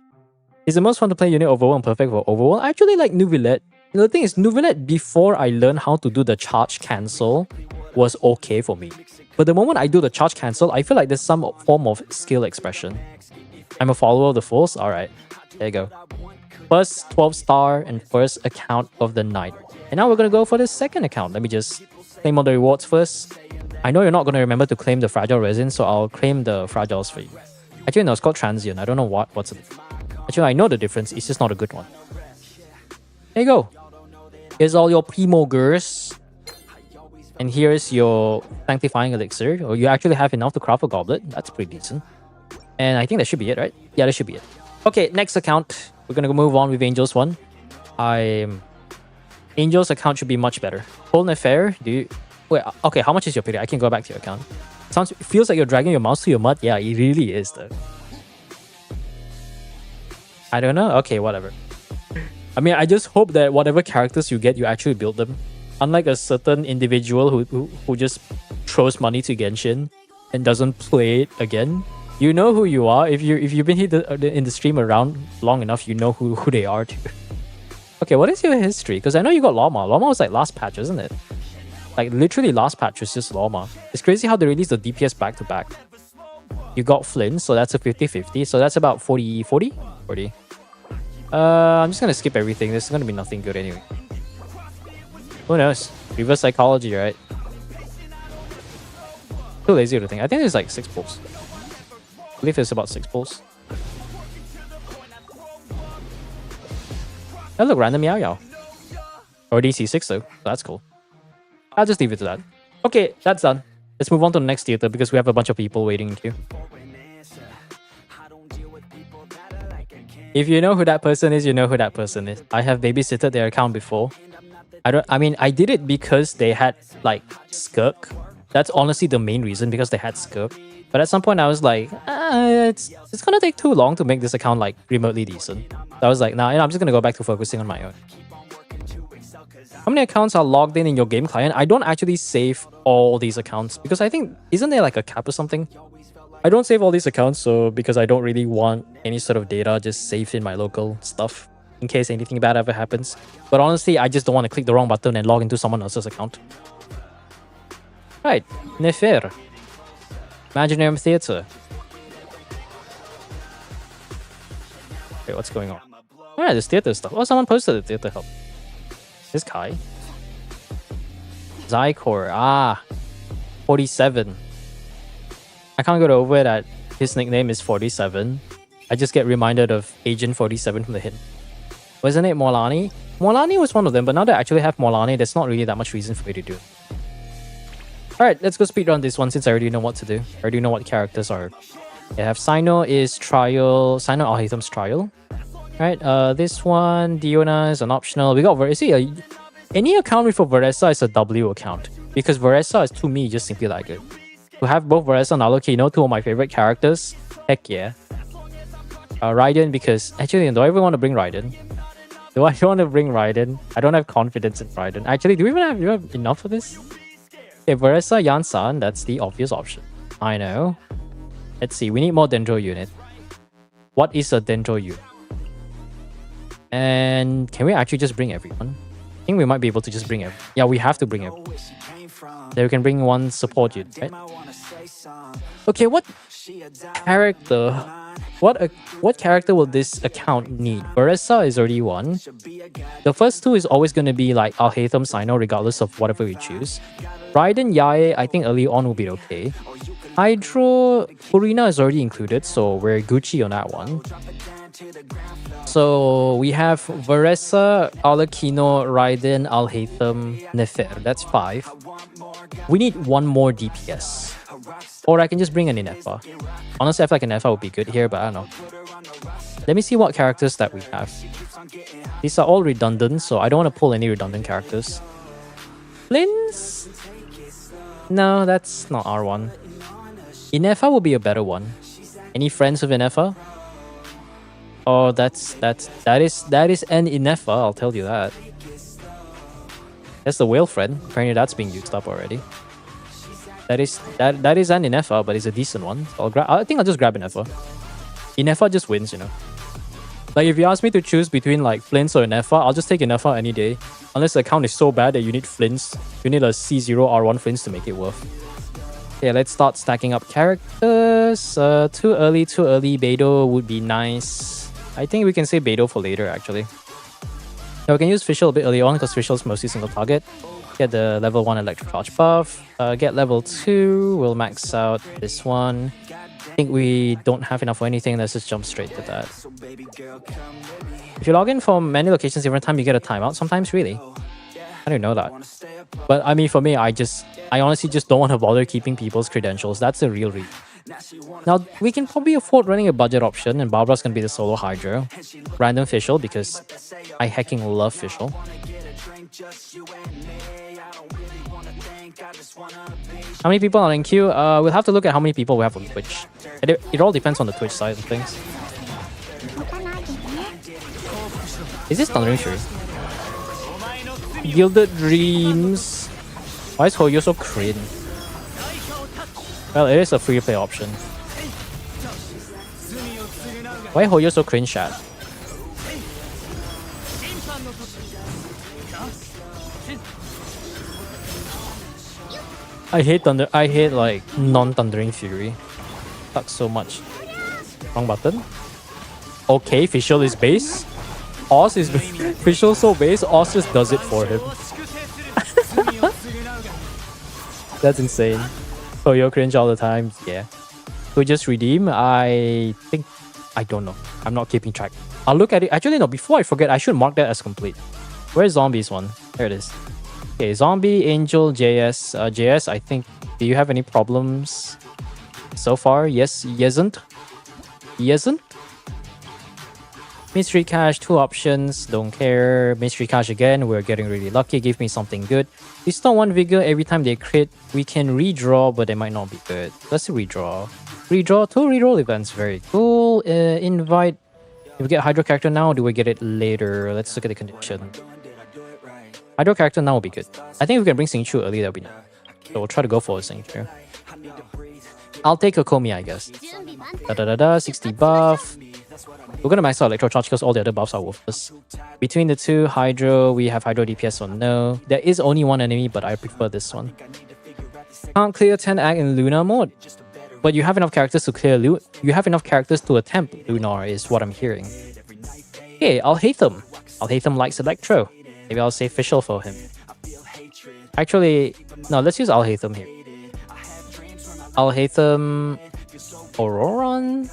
He's the most fun to play unit overall and perfect for overall. I actually like Nouvellette. The thing is, Nouvellette, before I learned how to do the charge cancel, was okay for me. But the moment I do the charge cancel, I feel like there's some form of skill expression. I'm a follower of the Force. Alright, there you go. First 12-star and first account of the night. And now we're going to go for the second account. Let me just claim all the rewards first. I know you're not going to remember to claim the fragile resin, so I'll claim the fragiles for you. Actually, no, it's called transient. I don't know what's it. Actually, I know the difference. It's just not a good one. There you go. Here's all your Primogers. And here's your Sanctifying Elixir. Or you actually have enough to craft a goblet. That's pretty decent. And I think that should be it, right? Yeah, that should be it. Okay, next account. We're gonna move on with Angel's one. Angel's account should be much better. Whole Affair, wait, okay, how much is your pity? I can go back to your account. It feels like you're dragging your mouse to your mud. Yeah, it really is though. I don't know. Okay, whatever. I mean, I just hope that whatever characters you get, you actually build them. Unlike a certain individual who just throws money to Genshin and doesn't play it again. You know who you are. If you've been here in the stream around long enough, you know who they are too. Okay, what is your history? Because I know you got Llama. Llama was like last patch, isn't it? Like literally last patch was just Llama. It's crazy how they released the DPS back to back. You got Flynn, so that's a 50-50. So that's about 40. I'm just gonna skip everything. This is gonna be nothing good anyway. Who knows? Reverse psychology, right? Too lazy to think. I think there's like 6 pulls. I believe there's about 6 pulls. That look random Yao. Or DC6 though. So that's cool. I'll just leave it to that. Okay, that's done. Let's move on to the next theater because we have a bunch of people waiting in queue. If you know who that person is, you know who that person is. I have babysitted their account before. I did it because they had like Skirk. That's honestly the main reason, because they had Skirk. But at some point I was like, it's gonna take too long to make this account like remotely decent. So I was like, nah, I'm just gonna go back to focusing on my own. How many accounts are logged in your game client? I don't actually save all these accounts because I think, isn't there like a cap or something? I don't save all these accounts because I don't really want any sort of data just saved in my local stuff in case anything bad ever happens. But honestly, I just don't want to click the wrong button and log into someone else's account. Right, Nefer. Imaginarium Theatre. Wait, what's going on? Alright, there's theatre stuff. Oh, someone posted the theatre help. This Kai. Zykor. 47. I can't get over that his nickname is 47. I just get reminded of Agent 47 from the hit. Wasn't it Morlani? Morlani was one of them, but now that I actually have Morlani, there's not really that much reason for me to do it. Alright, let's go speedrun this one since I already know what to do. I already know what characters are. I have Sino is Trial. Sino Alhaitham's Trial. Alright, this one, Diona is an optional. We got any account with a Veressa is a W account. Because Veressa is, to me, just simply that good. To have both Veressa and Alucino, two of my favorite characters, heck yeah. Raiden, because actually, do I even want to bring Raiden? Do I want to bring Raiden? I don't have confidence in Raiden. Actually, do we even have enough of this? Okay, Veressa Yansan, that's the obvious option. I know. Let's see, we need more Dendro unit. What is a Dendro unit? And can we actually just bring everyone? I think we might be able to just bring everyone. Yeah, we have to bring everyone. Then we can bring one support unit, right? Okay, what character? What character will this account need? Veressa is already one. The first two is always going to be like Alhaitham, Sino, regardless of whatever we choose. Raiden, Yae, I think early on will be okay. Hydro, Purina is already included, so we're Gucci on that one. So we have Veressa, Alucino, Raiden, Alhaitham, Nefer. That's 5. We need one more DPS. Or I can just bring an Inefa. Honestly, I feel like an Inefa would be good here, but I don't know. Let me see what characters that we have. These are all redundant, so I don't want to pull any redundant characters. Flins? No, that's not our one. Inefa will be a better one. Any friends with Inefa? Oh, that is an Inefa, I'll tell you that. That's the whale friend. Apparently that's being used up already. That is an Inefa, but it's a decent one. So I think I'll just grab Inefa. Inefa just wins, you know. Like if you ask me to choose between like Flints or Inefa, I'll just take Inefa any day. Unless the account is so bad that you need Flints. You need a C0 R1 Flints to make it worth. Okay, let's start stacking up characters. Too early. Beidou would be nice. I think we can save Beidou for later, actually. Now we can use Fischl a bit early on because Fischl is mostly single target. Get the level 1 electric charge buff. Get level 2. We'll max out this one. I think we don't have enough for anything. Let's just jump straight to that. If you log in from many locations every time, you get a timeout sometimes, really. I didn't know that. But I mean, for me, I honestly just don't want to bother keeping people's credentials. That's the real reason. Now, we can probably afford running a budget option, and Barbara's gonna be the solo Hydra. Random Fischl, because I hecking love Fischl. How many people are in queue? We'll have to look at how many people we have on Twitch. It all depends on the Twitch side of things. Is this Thundering Fury? Gilded Dreams. Why is Hoyo so cringe? Well, it is a free play option. Why Hoyo so cringe chat? I hate like non-Thundering Fury. Sucks so much. Wrong button. Okay, Fischl is base. Oz is Fischl so base, Oz just does it for him. That's insane. Oh, you're cringe all the time. Yeah. We just redeem. I don't know. I'm not keeping track. I'll look at it. Actually, no. Before I forget, I should mark that as complete. Where's Zombies one? There it is. Okay, Zombie, Angel, JS. JS, I think. Do you have any problems so far? Yes, Yesn't. Mystery Cash, 2 options, don't care. Mystery Cash again, we're getting really lucky. Give me something good. We still want Vigor every time they crit. We can redraw, but they might not be good. Let's redraw. Redraw, 2 reroll events, very cool. Invite. Do we get Hydro character now or do we get it later? Let's look at the condition. Hydro character now will be good. I think if we can bring Xingqiu early, that'll be nice. So we'll try to go for a Xingqiu. I'll take a Komi, I guess. 60 buff. We're gonna max out Electro Charge because all the other buffs are worthless. Between the two, Hydro, we have Hydro DPS or no. There is only one enemy, but I prefer this one. Can't clear 10 Ag in Lunar mode. But you have enough characters to clear loot. You have enough characters to attempt Lunar, is what I'm hearing. Okay, Alhaitham. Alhaitham likes Electro. Maybe I'll save Fischl for him. Actually, no, let's use Alhaitham here. Alhaitham, Auroran,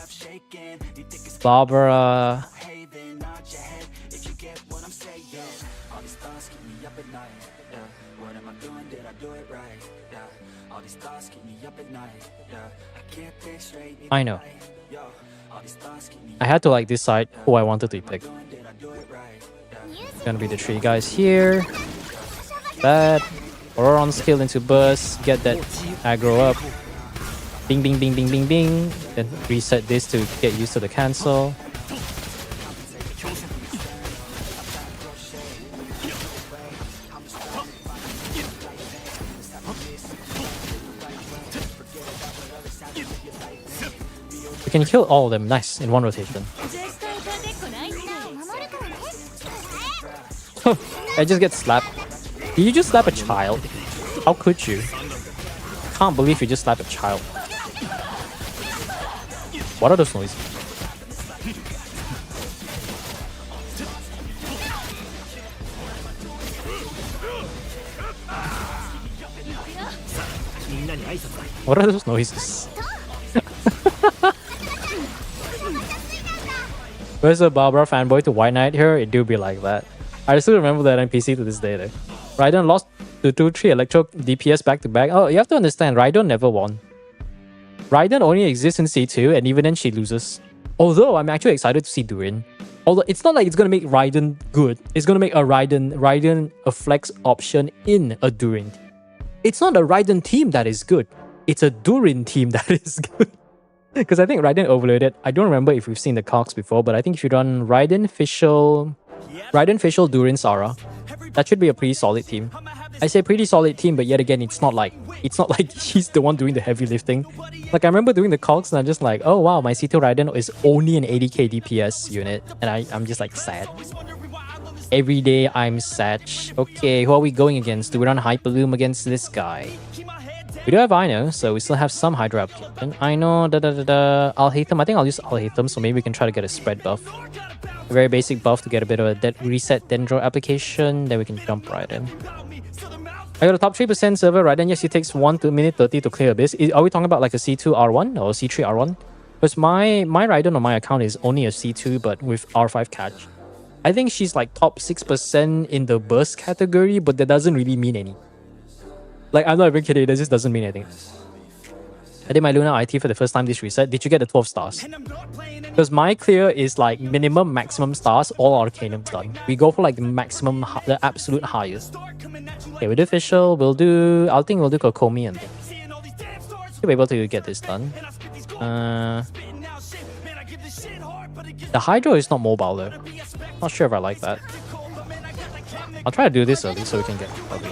Barbara. I know. I had to like decide who I wanted to pick. It's gonna be the 3 guys here. That. Auroron skill into burst, get that aggro up. Bing, bing, bing, bing, bing, bing. Then reset this to get used to the cancel. We can kill all of them, nice, in one rotation. I just get slapped. Did you just slap a child? How could you? Can't believe you just slapped a child. What are those noises? What are those noises? Where's the Barbara fanboy to White Knight here? It do be like that. I still remember that NPC to this day though. Raiden lost to 2-3 Electro DPS back to back. Oh, you have to understand, Raiden never won. Raiden only exists in C2 and even then she loses. Although I'm actually excited to see Durin. Although it's not like it's gonna make Raiden good. It's gonna make a Raiden a flex option in a Durin. It's not a Raiden team that is good. It's a Durin team that is good. Because I think Raiden overloaded. I don't remember if we've seen the cogs before, but I think if you run Raiden, Fischl, Durin, Sara, that should be a pretty solid team. I say pretty solid team, but yet again, it's not like he's the one doing the heavy lifting. Like I remember doing the cogs and I'm just like, oh wow, my C2 Raiden is only an 80k DPS unit, and I'm just like sad. Every day I'm sad. Okay, who are we going against? Do we run Hyperloom against this guy? We do have Ino, so we still have some Hydra application. Ino, Alhaitham. I think I'll use Alhaitham, so maybe we can try to get a spread buff. A very basic buff to get a bit of a reset Dendro application, then we can jump right in. I got a top 3% server, Raiden. Yes, it takes 1 minute 30 to clear Abyss. Are we talking about like a C2 R1 or C3 R1? Because my Raiden on my account is only a C2, but with R5 catch. I think she's like top 6% in the burst category, but that doesn't really mean any. Like, I'm not even kidding, that just doesn't mean anything. I did my Luna IT for the first time this reset. Did you get the 12 stars? Because my clear is like minimum, maximum stars, all Arcanum's done. We go for like the maximum, the absolute highest. Okay, we do Fischl, I think we'll do Kokomi and then should be able to get this done. The Hydro is not mobile though. Not sure if I like that. I'll try to do this early so we can get early.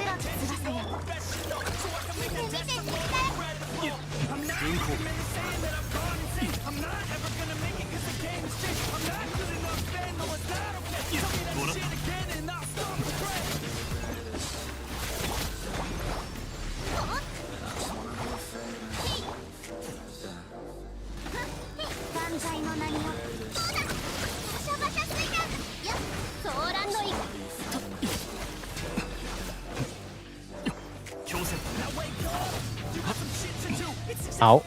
Ow.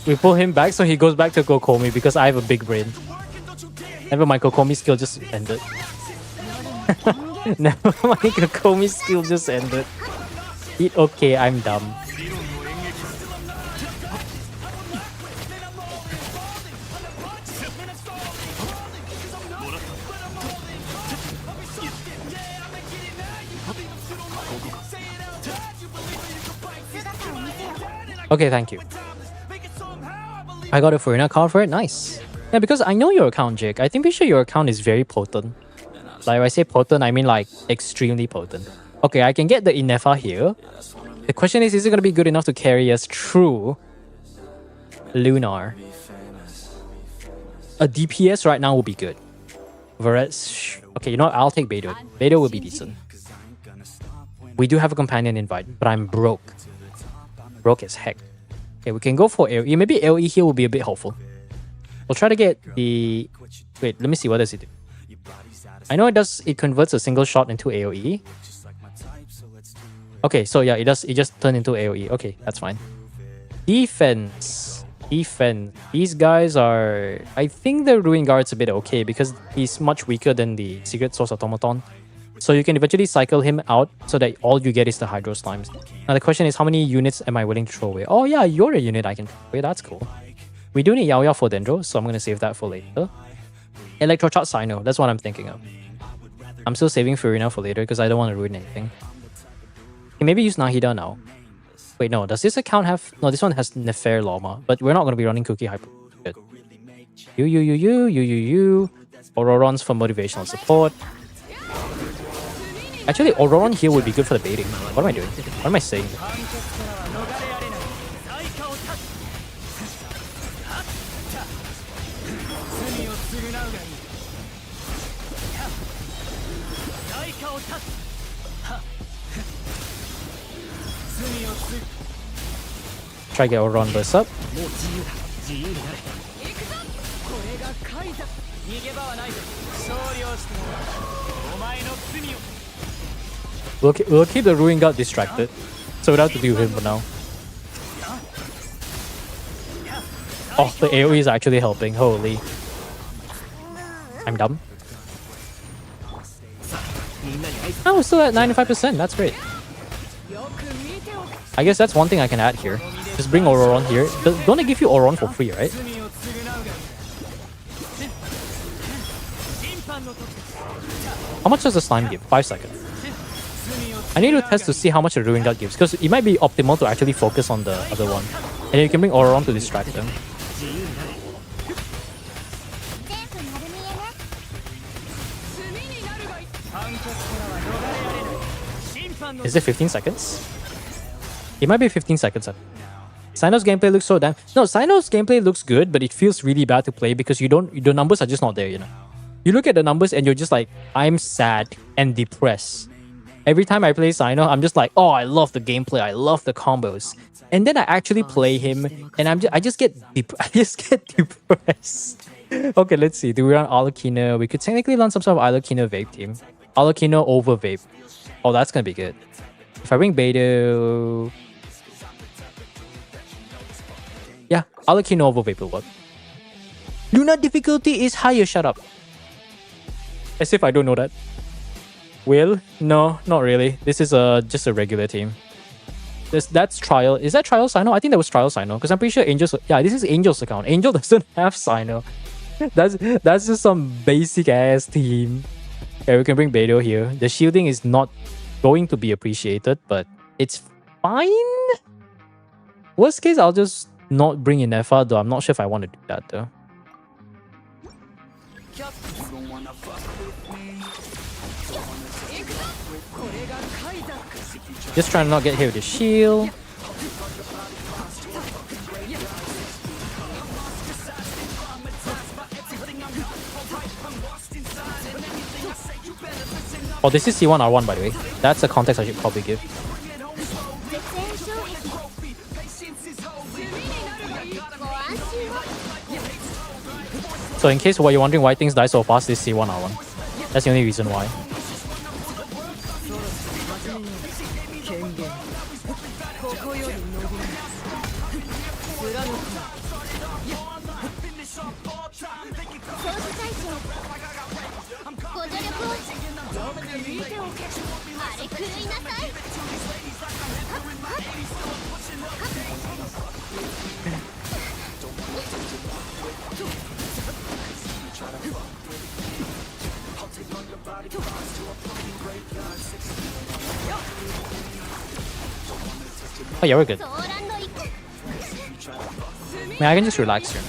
We pull him back so he goes back to Kokomi because I have a big brain. Never mind, Kokomi's skill just ended. Never mind, Kokomi's skill just ended. Okay, I'm dumb. Okay, thank you. I got a Furina card for it. Nice. Yeah, because I know your account, Jake. I think sure your account is very potent. Like, when I say potent, I mean like extremely potent. Okay, I can get the Inefa here. The question is it going to be good enough to carry us through Lunar? A DPS right now will be good. Whereas, okay, you know what? I'll take Beidou. Beidou will be decent. We do have a companion invite, but I'm broke. Broke as heck. Okay, we can go for AoE. Maybe AoE here will be a bit helpful. We'll try to get the... Wait, let me see. What does it do? I know it converts a single shot into AoE. Okay, so yeah, it just turned into AoE. Okay, that's fine. Defense. These guys are... I think the Ruin Guard's a bit okay because he's much weaker than the Secret Source Automaton. So you can eventually cycle him out so that all you get is the Hydro Slimes. Now the question is, how many units am I willing to throw away? Oh yeah, you're a unit I can throw away. That's cool. We do need Yao Yao for Dendro, so I'm going to save that for later. Electrocharge Sino, that's what I'm thinking of. I'm still saving Furina for later because I don't want to ruin anything. Can maybe use Nahida now. Wait, no. Does this account have... No, this one has Nefer Loma. But we're not going to be running Cookie Hyper. Good. You. Auroron's for motivational support. Actually, Auroron here would be good for the baiting. What am I doing? What am I saying? Try to get Auroron burst up. We'll keep the Ruin Guard distracted, so we don't have to deal with him for now. Oh, the AoE is actually helping. Holy. I'm dumb. Oh, we're still at 95%. That's great. I guess that's one thing I can add here. Just bring Auroron here. Don't they give you Auroron for free, right? How much does the slime give? 5 seconds. I need to test to see how much the Ruin Guard gives, because it might be optimal to actually focus on the other one. And you can bring Auroron to distract them. Is it 15 seconds? It might be 15 seconds. Sino's gameplay looks so damn... No, Sino's gameplay looks good, but it feels really bad to play because the numbers are just not there, you know. You look at the numbers and you're just like, I'm sad and depressed. Every time I play Sino, I'm just like, oh, I love the gameplay, I love the combos. And then I actually play him and I just get depressed. Okay, let's see. Do we run Alucina? We could technically run some sort of Alucina Vape team. Alucina over Vape. Oh, that's gonna be good. If I bring Beidou... Yeah, Alucina over Vape will work. Luna difficulty is higher, shut up. As if I don't know that. Will? No, not really. This is just a regular team. That's Trial. Is that Trial Sino? I think that was Trial Sino. Because I'm pretty sure Angel's... Yeah, this is Angel's account. Angel doesn't have Sino. That's just some basic ass team. Okay, we can bring Beidou here. The shielding is not going to be appreciated, but it's fine. Worst case, I'll just not bring in Nefa, though I'm not sure if I want to do that though. Just trying to not get hit with the shield. Oh, this is C1 R1 by the way. That's the context I should probably give. So in case you're wondering why things die so fast, this C1 R1. That's the only reason why. Oh yeah, we're good. I mean, I can just relax here.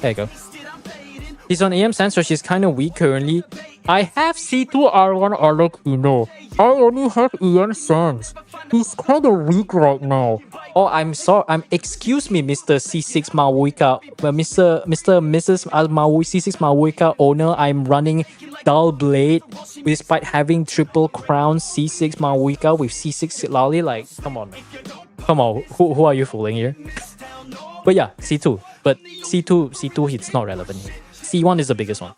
There you go. He's on AM Sense, so she's kind of weak currently. I have C2 R1 Alucina. I only have EM Sense. He's kind of weak right now. Oh, I'm sorry. Excuse me, Mr. C6 Mawuika. Mrs. C6 Mawuika owner. I'm running Dull Blade despite having triple crown C6 Mawuika with C6 Lali. Like, come on, man. Come on. Who are you fooling here? But yeah, C2. But C2, it's not relevant here. C1 is the biggest one.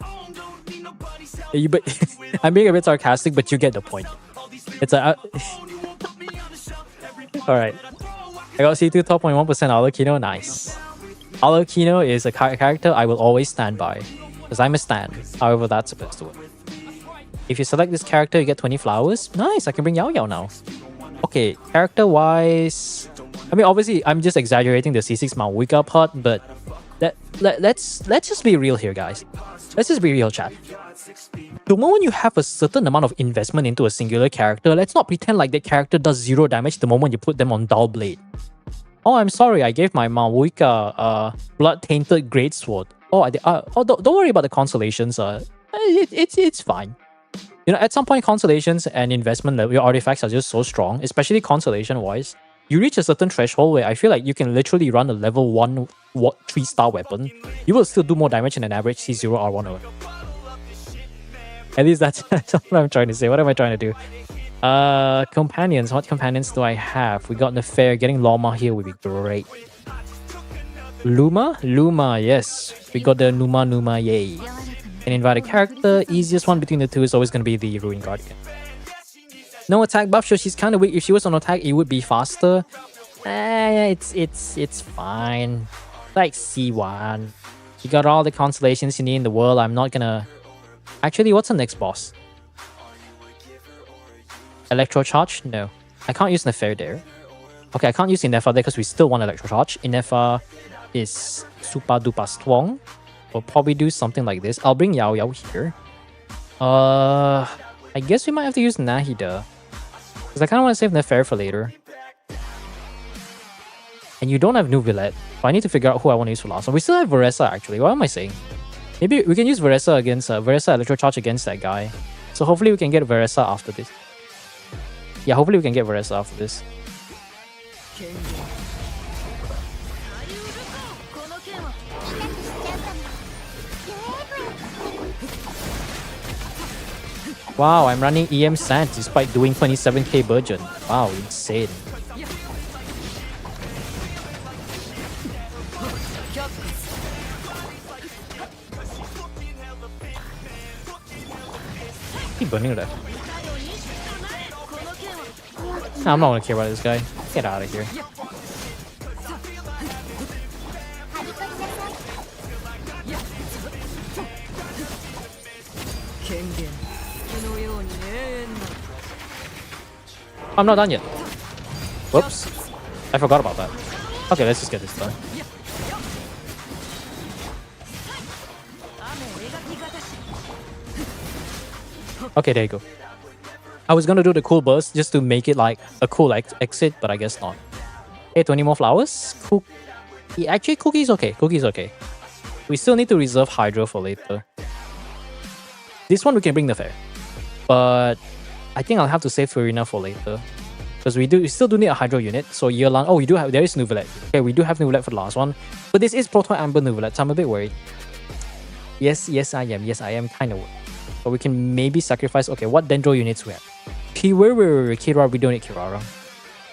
But I'm being a bit sarcastic, but you get the point. It's a... Alright. I got C2 top 0.1% Alucina. Nice. Alucina is a character I will always stand by. Because I'm a stan. However, that's supposed to work. If you select this character, you get 20 flowers. Nice, I can bring Yao Yao now. Okay, character-wise... I mean, obviously, I'm just exaggerating the C6 Mawuika part, but... Let's just be real here, guys. Let's just be real, chat. The moment you have a certain amount of investment into a singular character, let's not pretend like that character does 0 damage the moment you put them on Dull Blade. Oh, I'm sorry, I gave my Mavuika blood-tainted greatsword. Don't worry about the constellations. It's fine. You know, at some point, constellations and investment level artifacts are just so strong, especially constellation-wise. You reach a certain threshold where I feel like you can literally run a level 1 3-star weapon. You will still do more damage than an average C0 R1 weapon. At least that's what I'm trying to say. What am I trying to do? Companions. What companions do I have? We got Nefair. Getting Loma here would be great. Luma? Luma, yes. We got the Numa, yay. An invited character. Easiest one between the two is always going to be the Ruin Guardian. No attack buff, so she's kind of weak. If she was on attack, it would be faster. It's fine. Like C1. You got all the constellations you need in the world. I'm not gonna... Actually, what's the next boss? Electro Charge? No. I can't use Nefair there. Okay, I can't use Inefa there because we still want Electro Charge. Inefa is super duper strong. We'll probably do something like this. I'll bring Yao Yao here. I guess we might have to use Nahida. Because I kind of want to save Nefair for later. And you don't have Nuvilette. So I need to figure out who I want to use for last one. We still have Veressa actually. What am I saying? Maybe we can use Veressa against Veressa Electro Charge against that guy. So hopefully we can get Veressa after this. Yeah, hopefully we can get Veressa after this. Wow, I'm running EM Sands despite doing 27k Burgeon. Wow, insane. Keep burning that. Nah, I'm not gonna care about this guy. Get out of here. I'm not done yet. Whoops. I forgot about that. Okay, let's just get this done. Okay, there you go. I was gonna do the cool burst just to make it like a cool exit, but I guess not. Hey, 20 more flowers? Cool. Yeah, actually, Cookie's okay. Cookie's okay. We still need to reserve Hydra for later. This one we can bring the fair. But I think I'll have to save Farina for later. Because we still do need a Hydro unit. So year long. Oh, there is Nuvilette. Okay, we do have Nuvilette for the last one. But this is Proto Amber Nuvilette, so I'm a bit worried. Yes, I am. Yes, I am kind of worried. But we can maybe sacrifice. Okay, what Dendro units we have? Kirara, we don't need Kirara.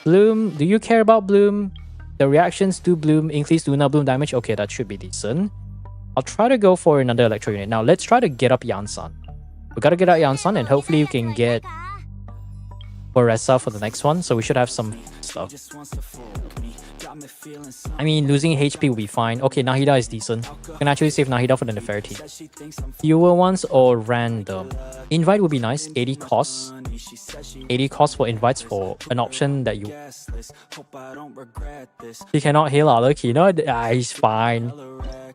Bloom, do you care about Bloom? The reactions to Bloom increase Luna Bloom damage. Okay, that should be decent. I'll try to go for another Electro unit. Now, let's try to get up Yansan. We gotta get out Yansan and hopefully we can get Veressa for the next one. So we should have some stuff. I mean, losing HP will be fine. Okay, Nahida is decent. You can actually save Nahida for the Nefertiti. Fewer ones or random? Invite would be nice. 80 costs. 80 costs for invites for an option that you... He cannot heal Alucino? He's fine.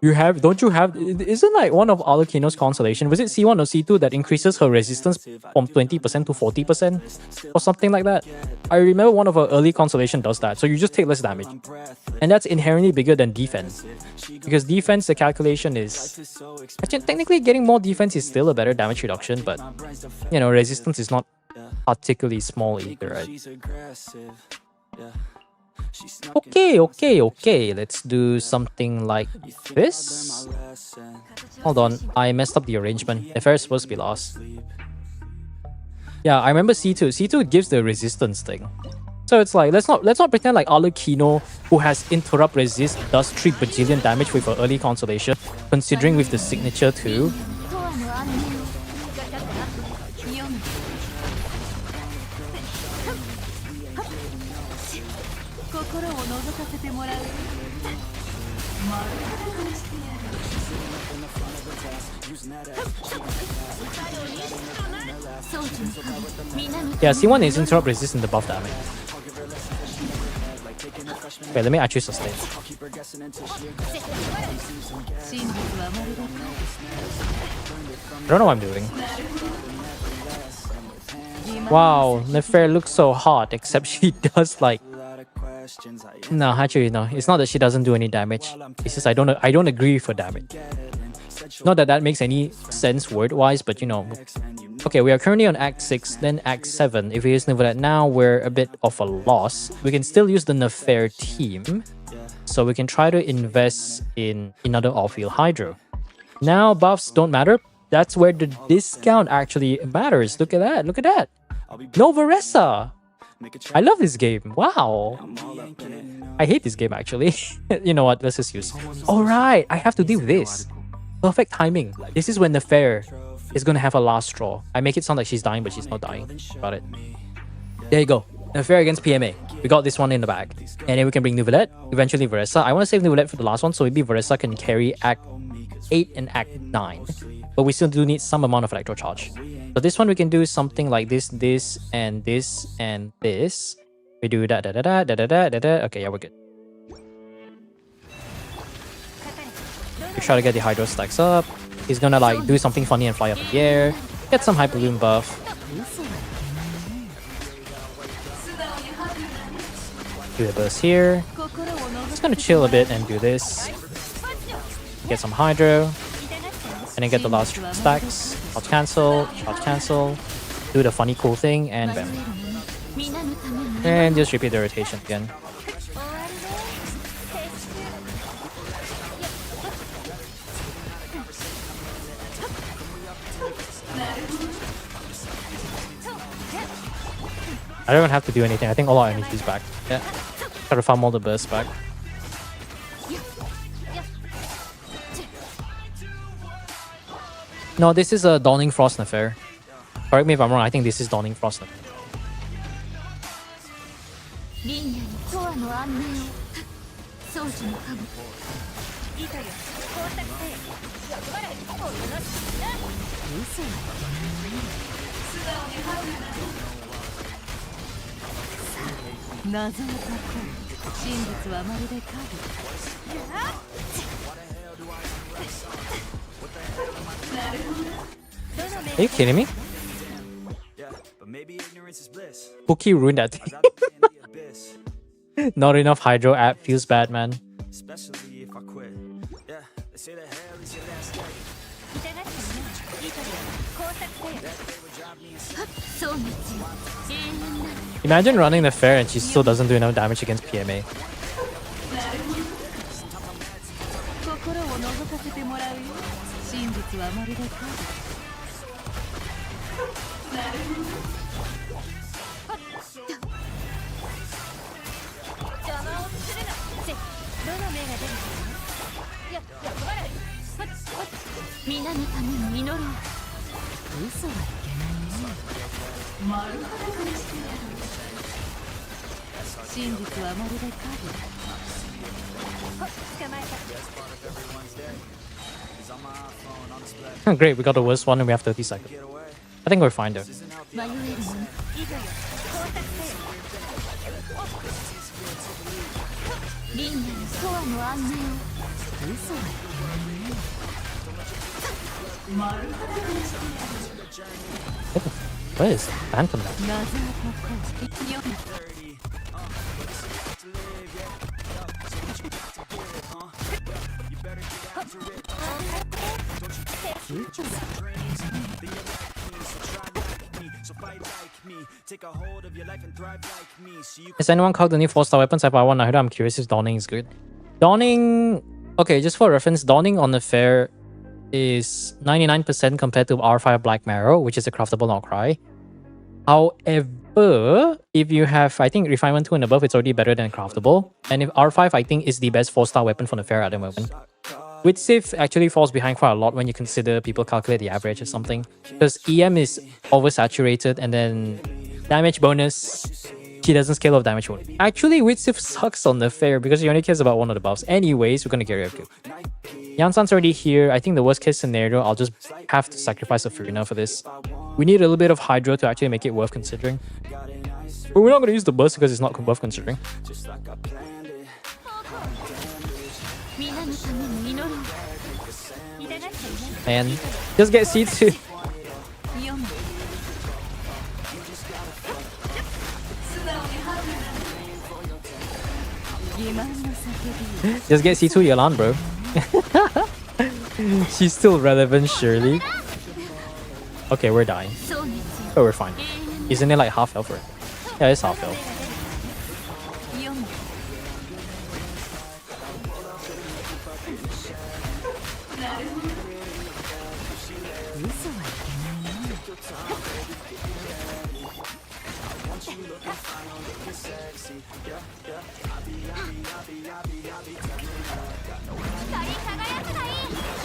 Don't you have... Isn't like one of Alucino's constellation? Was it C1 or C2 that increases her resistance from 20% to 40%? Or something like that? I remember one of her early constellation does that. So you just take less damage. And that's inherently bigger than defense. Because defense, the calculation is... Actually, technically getting more defense is still a better damage reduction. But, you know, resistance is not particularly small either, right? Okay. Let's do something like this. Hold on, I messed up the arrangement. The fair is supposed to be last. Yeah, I remember C2. C2 gives the resistance thing. So it's like, let's not pretend like Alucino, who has interrupt resist, does 3 bajillion damage with her early constellation, considering with the signature too. Yeah, C1 is interrupt resist and the buff damage. Wait, let me actually sustain. I don't know what I'm doing. Wow, Nefer looks so hot, except she does like... No, actually no. It's not that she doesn't do any damage. It's just I don't agree for damage. Not that that makes any sense word-wise, but you know. Okay, we are currently on Act 6, then Act 7. If we use Nefer now, we're a bit of a loss. We can still use the Nefer team. So we can try to invest in another off-field Hydro. Now buffs don't matter. That's where the discount actually matters. Look at that. Look at that. No Varessa. I love this game. Wow. I hate this game actually. You know what? Let's just use. Alright, I have to deal with this. Perfect timing. This is when the fair is gonna have a last straw. I make it sound like she's dying, but she's not dying. Got it. There you go. The fair against PMA. We got this one in the bag. And then we can bring Neuvillette, eventually Varessa. I want to save Neuvillette for the last one, so maybe Varessa can carry Act 8 and Act 9. But we still do need some amount of electro charge. So this one we can do something like this, this, and this, and this. We do da da da da da da da da da. Okay, yeah, we're good. We try to get the Hydro stacks up. He's gonna like do something funny and fly up in the air. Get some Hyper Bloom buff. Do a burst here. Just gonna chill a bit and do this. Get some Hydro. And then get the last stacks. Charge cancel. Do the funny cool thing and bam. And just repeat the rotation again. I don't even have to do anything. I think all our energy is back. Yeah. Try to farm all the bursts back. No, this is a Dawning Frost Nefer. Correct me if I'm wrong, I think this is Dawning Frost Nefer. Are you kidding me? Pookie ruined that thing. Not enough Hydro app feels bad, man. Imagine running the fair and she still doesn't do enough damage against PMA. Great, we got the worst one and we have 30 seconds. I think we're fine though. What is Phantom now? Has anyone called the new 4-star weapons? I buy one. I'm curious if Dawning is good. Dawning... Okay, just for reference, Dawning on the fair is 99% compared to R5 Black Marrow, which is a craftable outcry. However, if you have, I think, Refinement 2 and above, it's already better than craftable. And if R5, I think, is the best 4-star weapon for the fair at the moment. Witsif actually falls behind quite a lot when you consider people calculate the average or something. Because EM is oversaturated and then damage bonus, she doesn't scale off damage bonus. Actually, Witsif sucks on the fair because he only cares about one of the buffs. Anyways, we're gonna get rid of it. Yansan's already here. I think the worst case scenario, I'll just have to sacrifice a Furina for this. We need a little bit of Hydro to actually make it worth considering. But we're not gonna use the burst because it's not worth considering. And just get C2. Just get C2 Yelan, bro. She's still relevant, surely. Okay, we're dying. Oh, we're fine. Isn't it like half health, right? Yeah, it's half health.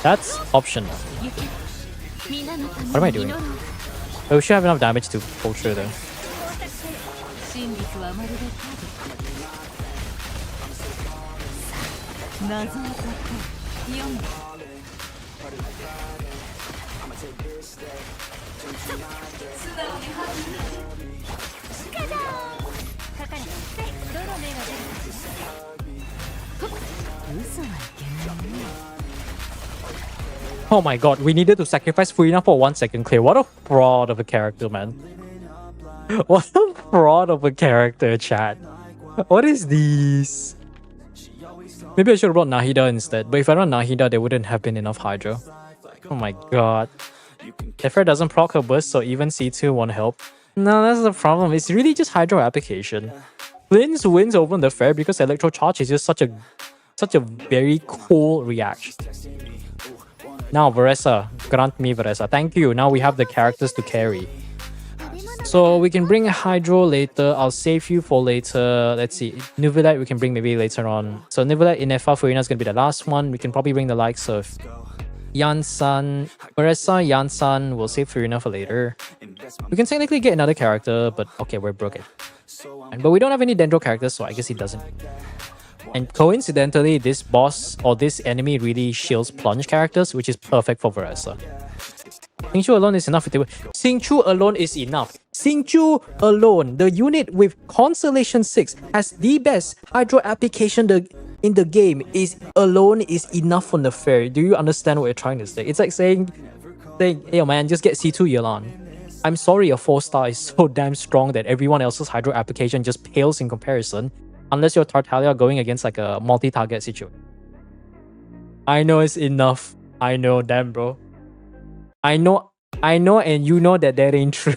That's optional. What am I doing? Oh, we should have enough damage to pull through though. Oh my god, we needed to sacrifice Furina for 1 second clear. What a fraud of a character, man. What a fraud of a character, chat. What is this? Maybe I should have brought Nahida instead, but if I run Nahida, there wouldn't have been enough Hydro. Oh my god. Tefra doesn't proc her burst, so even C2 won't help. No, that's the problem. It's really just Hydro application. Flins wins over the Fair because Electro Charge is just such a very cool reaction. Now Veressa, grant me Veressa. Thank you. Now we have the characters to carry. So we can bring Hydro later. I'll save you for later. Let's see. Nuvilite we can bring maybe later on. So Nuvilite, Inefa, Furina is going to be the last one. We can probably bring the likes of Yansan, Veressa, Yansan. We'll save Furina for later. We can technically get another character, but okay, we're broken. But we don't have any Dendro characters, so I guess he doesn't. And coincidentally, this boss or this enemy really shields plunge characters, which is perfect for Veressa. Xingqiu alone is enough. Xingqiu alone is enough. Xingqiu alone, the unit with Constellation 6, has the best Hydro application in the game. Alone is enough on the fair. Do you understand what you're trying to say? It's like saying, hey man, just get C2 Yelan. I'm sorry your 4-star is so damn strong that everyone else's Hydro application just pales in comparison. Unless you're Tartaglia going against like a multi-target situation. I know it's enough. I know, damn bro. I know and you know that ain't true.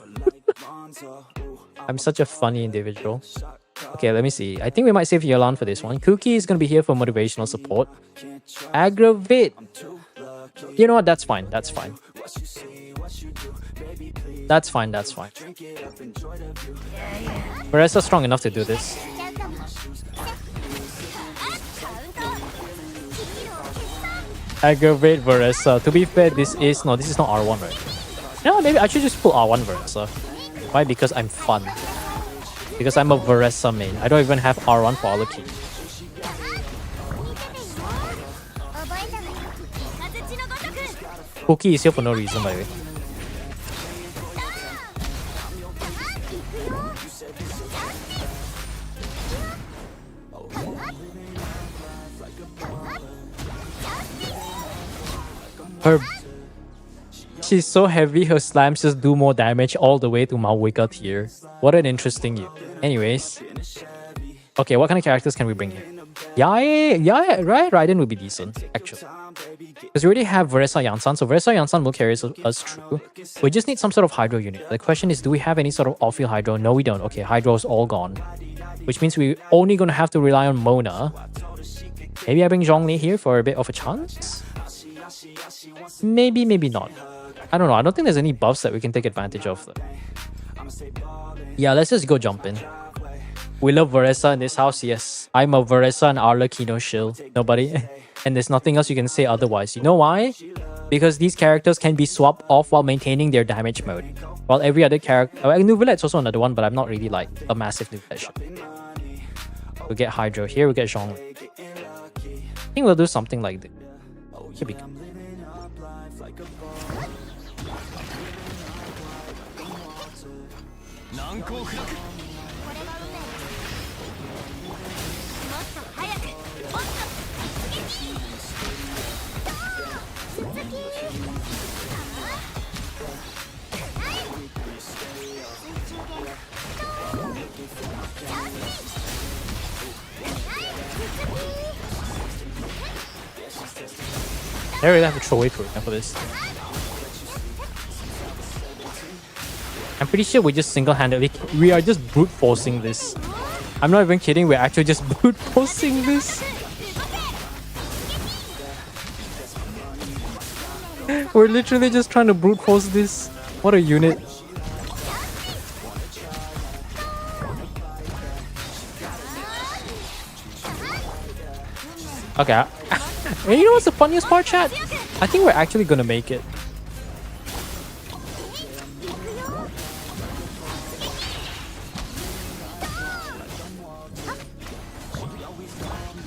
I'm such a funny individual. Okay, let me see. I think we might save Yelan for this one. Cookie is going to be here for motivational support. Aggravate. You know what? That's fine. That's fine. That's fine. That's fine. Veressa's strong enough to do this. Aggravate Veressa. To be fair, this is not R1, right? No, maybe I should just pull R1 Veressa. Why? Because I'm fun. Because I'm a Veressa main. I don't even have R1 for Aluki. Cookie is here for no reason, by the way. She's so heavy, her slams just do more damage all the way to Malwika tier. What an interesting unit. Anyways. Okay, what kind of characters can we bring in? Yeah, right? Raiden would be decent, actually. Because we already have Veressa Yansan, so Veressa Yansan will carry us through. We just need some sort of Hydro unit. The question is, do we have any sort of off-field Hydro? No, we don't. Okay, Hydro's all gone. Which means we're only going to have to rely on Mona. Maybe I bring Zhongli here for a bit of a chance? Maybe, maybe not. I don't know. I don't think there's any buffs that we can take advantage of though. Yeah, let's just go jump in. We love Veressa in this house, yes. I'm a Veressa and Arlecchino shill. Nobody. And there's nothing else you can say otherwise. You know why? Because these characters can be swapped off while maintaining their damage mode. While every other character... Nuvilet's also another one, but I'm not really like a massive Nuvilet ship. We'll get Hydro here, we'll get Zhongli. I think we'll do something like this. Should be good. I really have to throw away Purina for this. I'm pretty sure we just single-handedly... We are just brute forcing this. I'm not even kidding, we're actually just brute forcing this. We're literally just trying to brute force this. What a unit. Okay. And you know what's the funniest part, chat? I think we're actually gonna make it.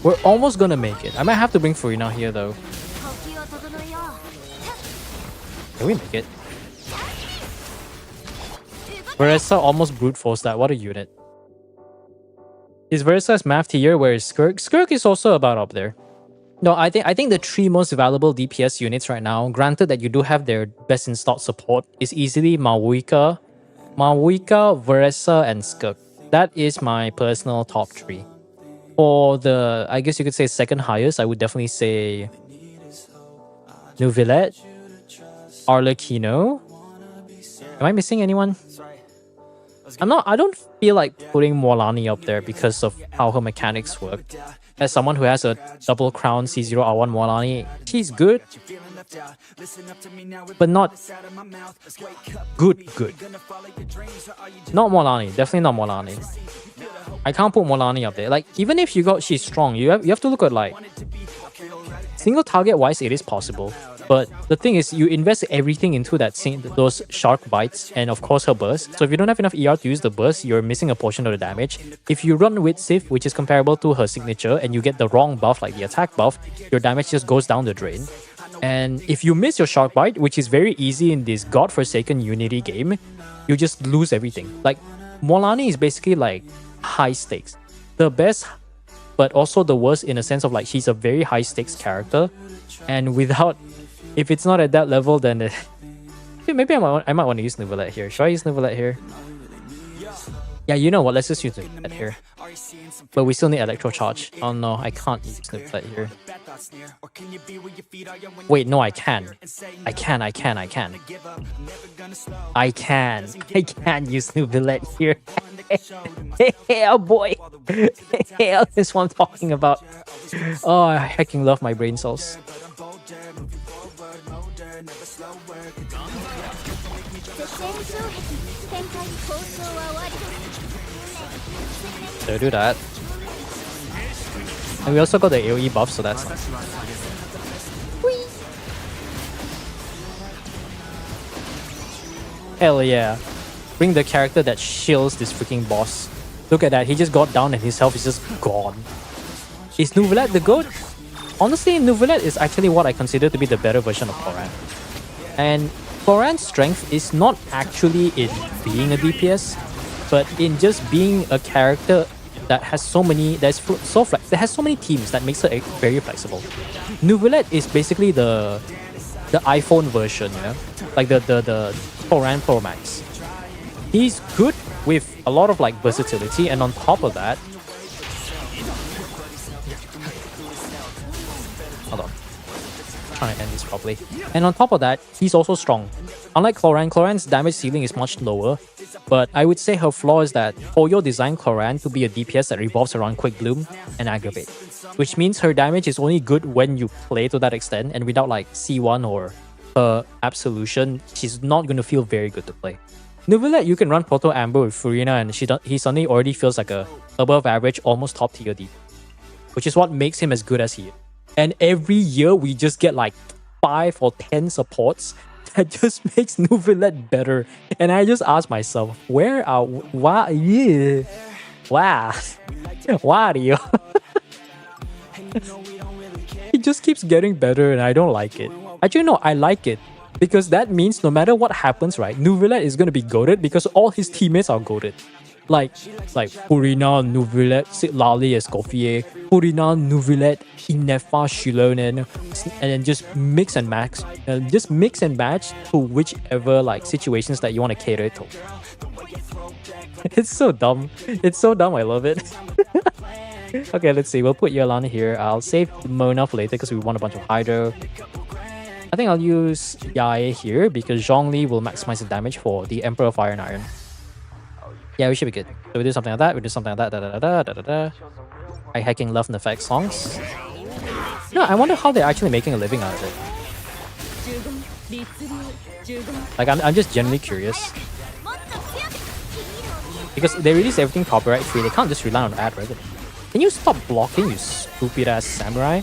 We're almost gonna make it. I might have to bring Furina here though. Can we make it? Veressa almost brute forced that. What a unit. Is Veressa's math tier? Where is Skirk? Skirk is also about up there. No, I think the three most valuable DPS units right now, granted that you do have their best in stock support, is easily Mavuika, Veressa, and Skirk. That is my personal top three. For the, I guess you could say second highest, I would definitely say Neuvillette, Arlecchino. Am I missing anyone? I don't feel like putting Morlani up there because of how her mechanics work. As someone who has a double crown C0R1 Morlani, she's good, but not good. Not Morlani, definitely not Morlani. I can't put Morlani up there. Like, even if she's strong, you have to look at like single target wise, it is possible. But the thing is, you invest everything into those shark bites and of course her burst. So if you don't have enough ER to use the burst, you're missing a portion of the damage. If you run with Sif, which is comparable to her signature, and you get the wrong buff like the attack buff, your damage just goes down the drain. And if you miss your shark bite, which is very easy in this godforsaken Unity game, you just lose everything. Like, Morlani is basically like high stakes. The best, but also the worst in a sense of like she's a very high stakes character. And without... If it's not at that level, then maybe I might want to use Neuvillette here. Should I use Neuvillette here? Yeah, you know what? Let's just use Neuvillette here. But we still need Electro Charge. Oh no, I can't use Neuvillette here. Wait, no, I can. I can use Neuvillette here. Oh boy. That's what I'm talking about. Oh, I fucking love my brain cells. So do that. And we also got the AoE buff, so that's nice. Hell yeah. Bring the character that shields this freaking boss. Look at that, he just got down and his health is just gone. Is Neuvillette the GOAT? Honestly, Neuvillette is actually what I consider to be the better version of Cloran. And Cloran's strength is not actually in being a DPS, but in just being a character that has so many, that has so many teams that makes her very flexible. Neuvillette is basically the iPhone version, you know? Like the Cloran Pro Max. He's good with a lot of like versatility, and on top of that, hold on, I'm trying to end this properly. And on top of that, he's also strong. Unlike Cloran, Cloran's damage ceiling is much lower, but I would say her flaw is that Poyo designed Cloran to be a DPS that revolves around Quick Bloom and Aggravate, which means her damage is only good when you play to that extent, and without like C1 or her Absolution, she's not going to feel very good to play. Neuvillette, you can run Proto Amber with Furina and he suddenly already feels like a above average, almost top tier DPS, which is what makes him as good as he is. And every year we just get like 5 or 10 supports that just makes Neuvillette better. And I just ask myself, why are you? It just keeps getting better and I don't like it. Actually no, I like it. Because that means no matter what happens, right, Neuvillette is going to be goated because all his teammates are goated. like Purina Nouvellette Lali Escoffier, Purina Nouvellette Inefa Shilonen, and then just mix and match, to whichever like situations that you want to cater to. It's so dumb. It's so dumb. I love it. Okay, let's see. We'll put Yolanda here. I'll save Mona for later because we want a bunch of Hydro. I think I'll use Yae here because Zhongli will maximize the damage for the Emperor of Fire and Iron. Yeah, we should be good. So we do something like that. We do something like that. I hacking love and effect songs. No, I wonder how they're actually making a living out of it. Like, I'm just genuinely curious. Because they release everything copyright free. They can't just rely on ad revenue. Can you stop blocking, you stupid ass samurai?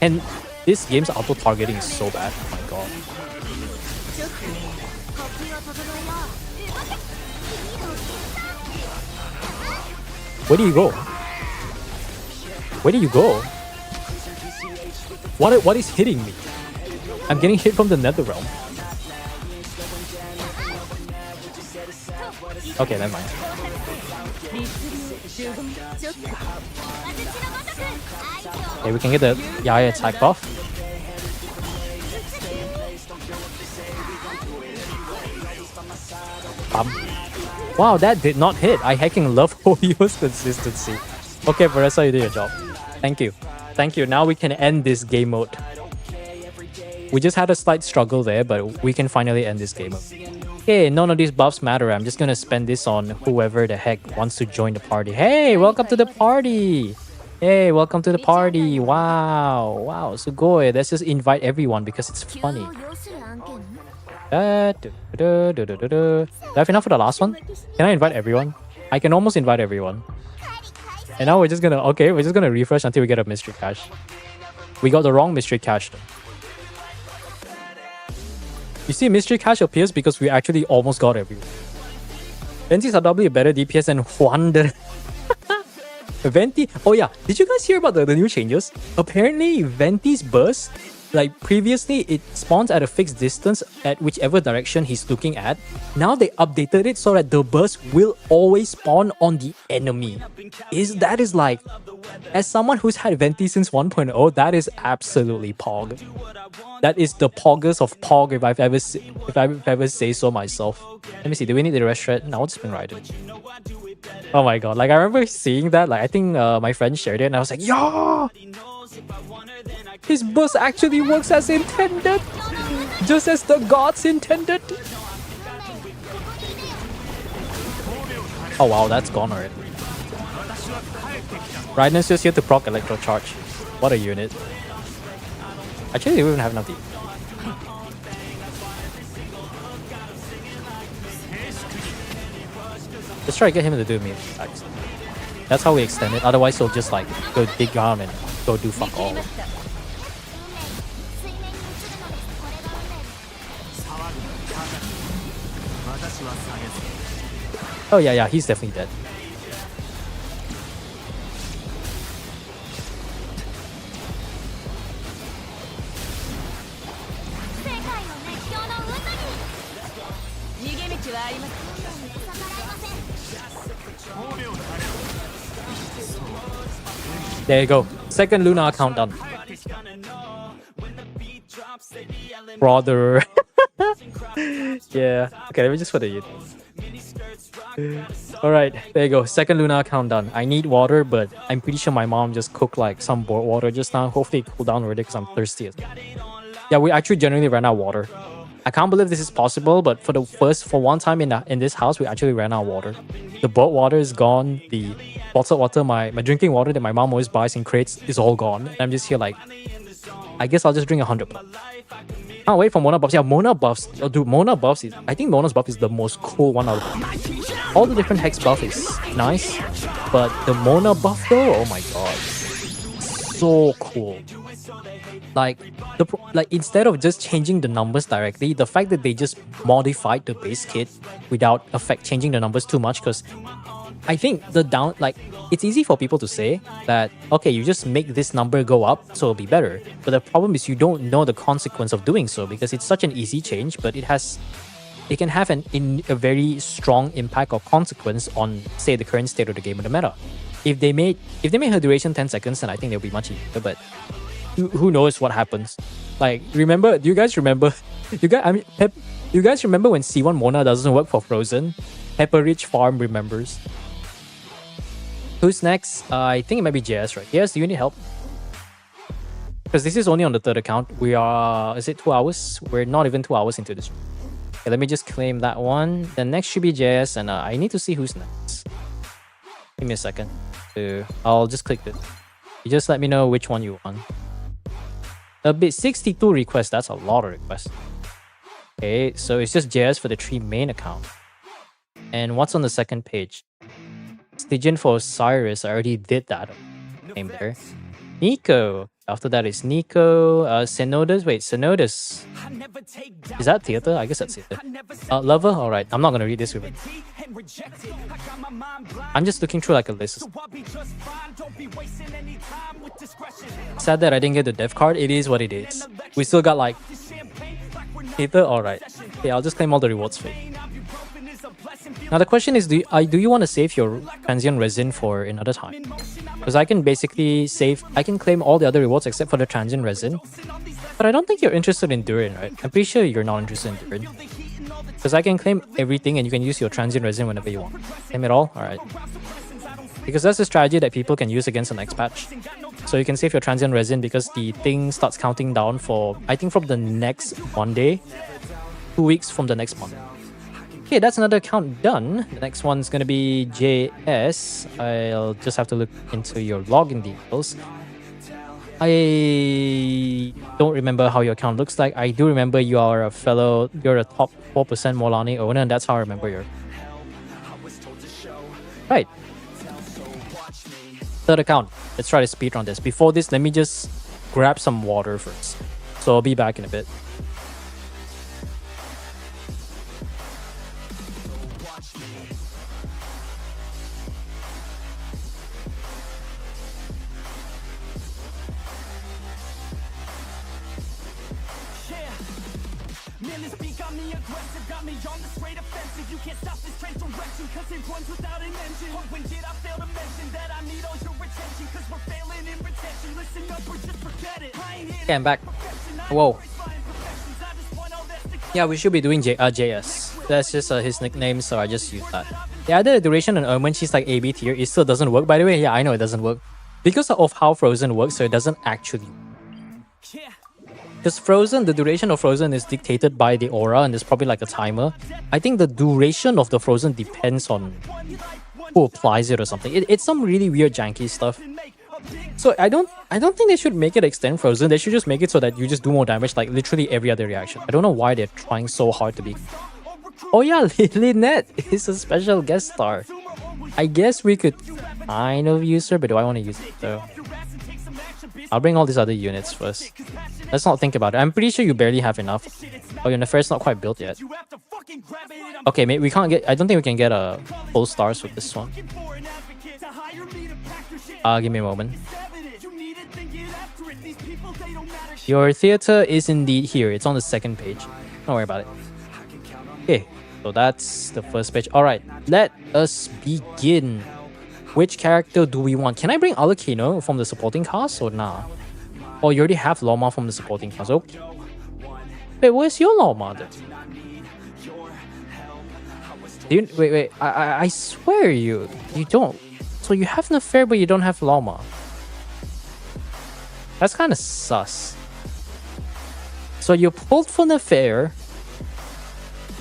And this game's auto-targeting is so bad. Oh my god. Where do you go? Where do you go? What is hitting me? I'm getting hit from the nether realm. Okay, never mind. Okay, we can get the Yaya attack buff. Wow, that did not hit. I hacking love Horio's consistency. Okay, Vanessa, you did your job. Thank you. Thank you. Now we can end this game mode. We just had a slight struggle there, but we can finally end this game mode. Okay, none of these buffs matter. I'm just gonna spend this on whoever the heck wants to join the party. Hey, welcome to the party! Hey, welcome to the party! Wow, wow, sugoi. Let's just invite everyone because it's funny. Do I have enough for the last one? Can I invite everyone? I can almost invite everyone. And now we're just gonna refresh until we get a mystery cache. We got the wrong mystery cache though. You see, mystery cache appears because we actually almost got everyone. Venti's are doubly a better DPS than Wander. Venti. Oh yeah, did you guys hear about the new changes? Apparently, Venti's burst, like previously, it spawns at a fixed distance at whichever direction he's looking at. Now they updated it so that the burst will always spawn on the enemy. That is like, as someone who's had Venti since 1.0, that is absolutely pog. That is the poggers of pog if I've ever say so myself. Let me see, do we need the rest shred? No, I'll just spin rider. Oh my god, like I remember seeing that, like I think my friend shared it and I was like, yo! His burst actually works as intended! Just as the gods intended! Oh wow, that's gone already. Raiden's just here to proc electro charge. What a unit. Actually, they don't even have enough. Let's try to get him to do me attacks. That's how we extend it. Otherwise, he'll just like go dig around and go do fuck all. Oh yeah, he's definitely dead. There you go. Second Luna countdown. Brother. Yeah. Okay, let me just put it in. Alright, there you go. Second Luna countdown. I need water, but I'm pretty sure my mom just cooked like some boiled water just now. Hopefully it cool down already because I'm thirsty. Yeah, we actually generally ran out of water. I can't believe this is possible, but for one time in this house, we actually ran out of water. The boiled water is gone. The bottled water, my drinking water that my mom always buys in crates is all gone. And I'm just here like, I guess I'll just drink 100. Can't wait for Mona buffs. Yeah, Mona buffs. Oh, dude, Mona buffs is... I think Mona's buff is the most cool one out of... All the different hex buff is nice, but the Mona buff though, oh my god. So cool. Like instead of just changing the numbers directly, the fact that they just modified the base kit without changing the numbers too much, because I think it's easy for people to say that, okay, you just make this number go up, so it'll be better. But the problem is you don't know the consequence of doing so, because it's such an easy change, but it can have a very strong impact or consequence on, say, the current state of the game or the meta. If they made her duration 10 seconds, then I think they'll be much easier, but who knows what happens. Like, do you guys remember you guys remember when C1 Mona doesn't work for Frozen? Pepperidge Farm remembers. Who's next? I think it might be JS, right? JS, do you need help? Because this is only on the third account. We are... Is it 2 hours? We're not even 2 hours into this. Okay, let me just claim that one. The next should be JS, and I need to see who's next. Give me a second. I'll just click it. You just let me know which one you want. A bit 62 requests. That's a lot of requests. Okay, so it's just JS for the 3 main account. And what's on the second page? Stygian for Osiris. I already did that. Name there. Nico. After that is Nico. Synodus. Wait, Synodus. Is that theater? I guess that's theater. Lover? Alright, I'm not gonna read this with it. I'm just looking through like a list. Sad that I didn't get the dev card. It is what it is. We still got like... Theater? Alright. Okay, I'll just claim all the rewards for you. Now the question is, do you want to save your transient resin for another time? Because I can basically I can claim all the other rewards except for the transient resin. But I don't think you're interested in Durin, right? I'm pretty sure you're not interested in Durin. Because I can claim everything and you can use your transient resin whenever you want. Claim it all? Alright. Because that's a strategy that people can use against the next patch. So you can save your transient resin because the thing starts counting down for, I think, from the next Monday. 2 weeks from the next Monday. Okay, that's another account done. The next one's gonna be JS. I'll just have to look into your login details. I don't remember how your account looks like. I do remember you're a top 4% Molani owner, and that's how I remember your... Right. Third account. Let's try to speedrun this. Before this, let me just grab some water first. So I'll be back in a bit. Okay, I'm back. Whoa. Yeah, we should be doing JS. That's just his nickname, so I just use that. The other duration on Ermin, she's like AB tier. It still doesn't work, by the way. Yeah, I know it doesn't work. Because of how Frozen works, so it doesn't actually work. Because Frozen, the duration of Frozen is dictated by the aura, and there's probably like a timer. I think the duration of the Frozen depends on who applies it or something. It's some really weird janky stuff. So I don't think they should make it extend Frozen. They should just make it so that you just do more damage like literally every other reaction. I don't know why they're trying so hard to be... Oh yeah, Lynette is a special guest star. I guess we could kind of use her, but do I want to use it though? I'll bring all these other units first. Let's not think about it. I'm pretty sure you barely have enough. Oh, your Nefer's not quite built yet. Okay, mate, we can't get... I don't think we can get a full stars with this one. Give me a moment. Your theater is indeed here. It's on the second page. Don't worry about it. Okay, so that's the first page. Alright, let us begin. Which character do we want? Can I bring Alakino from the supporting cast or nah? Oh, you already have Loma from the supporting cast. Okay. Wait, where's your Loma then? Wait. I swear you don't. So you have Nefer, but you don't have Loma. That's kind of sus. So you pulled for Nefer,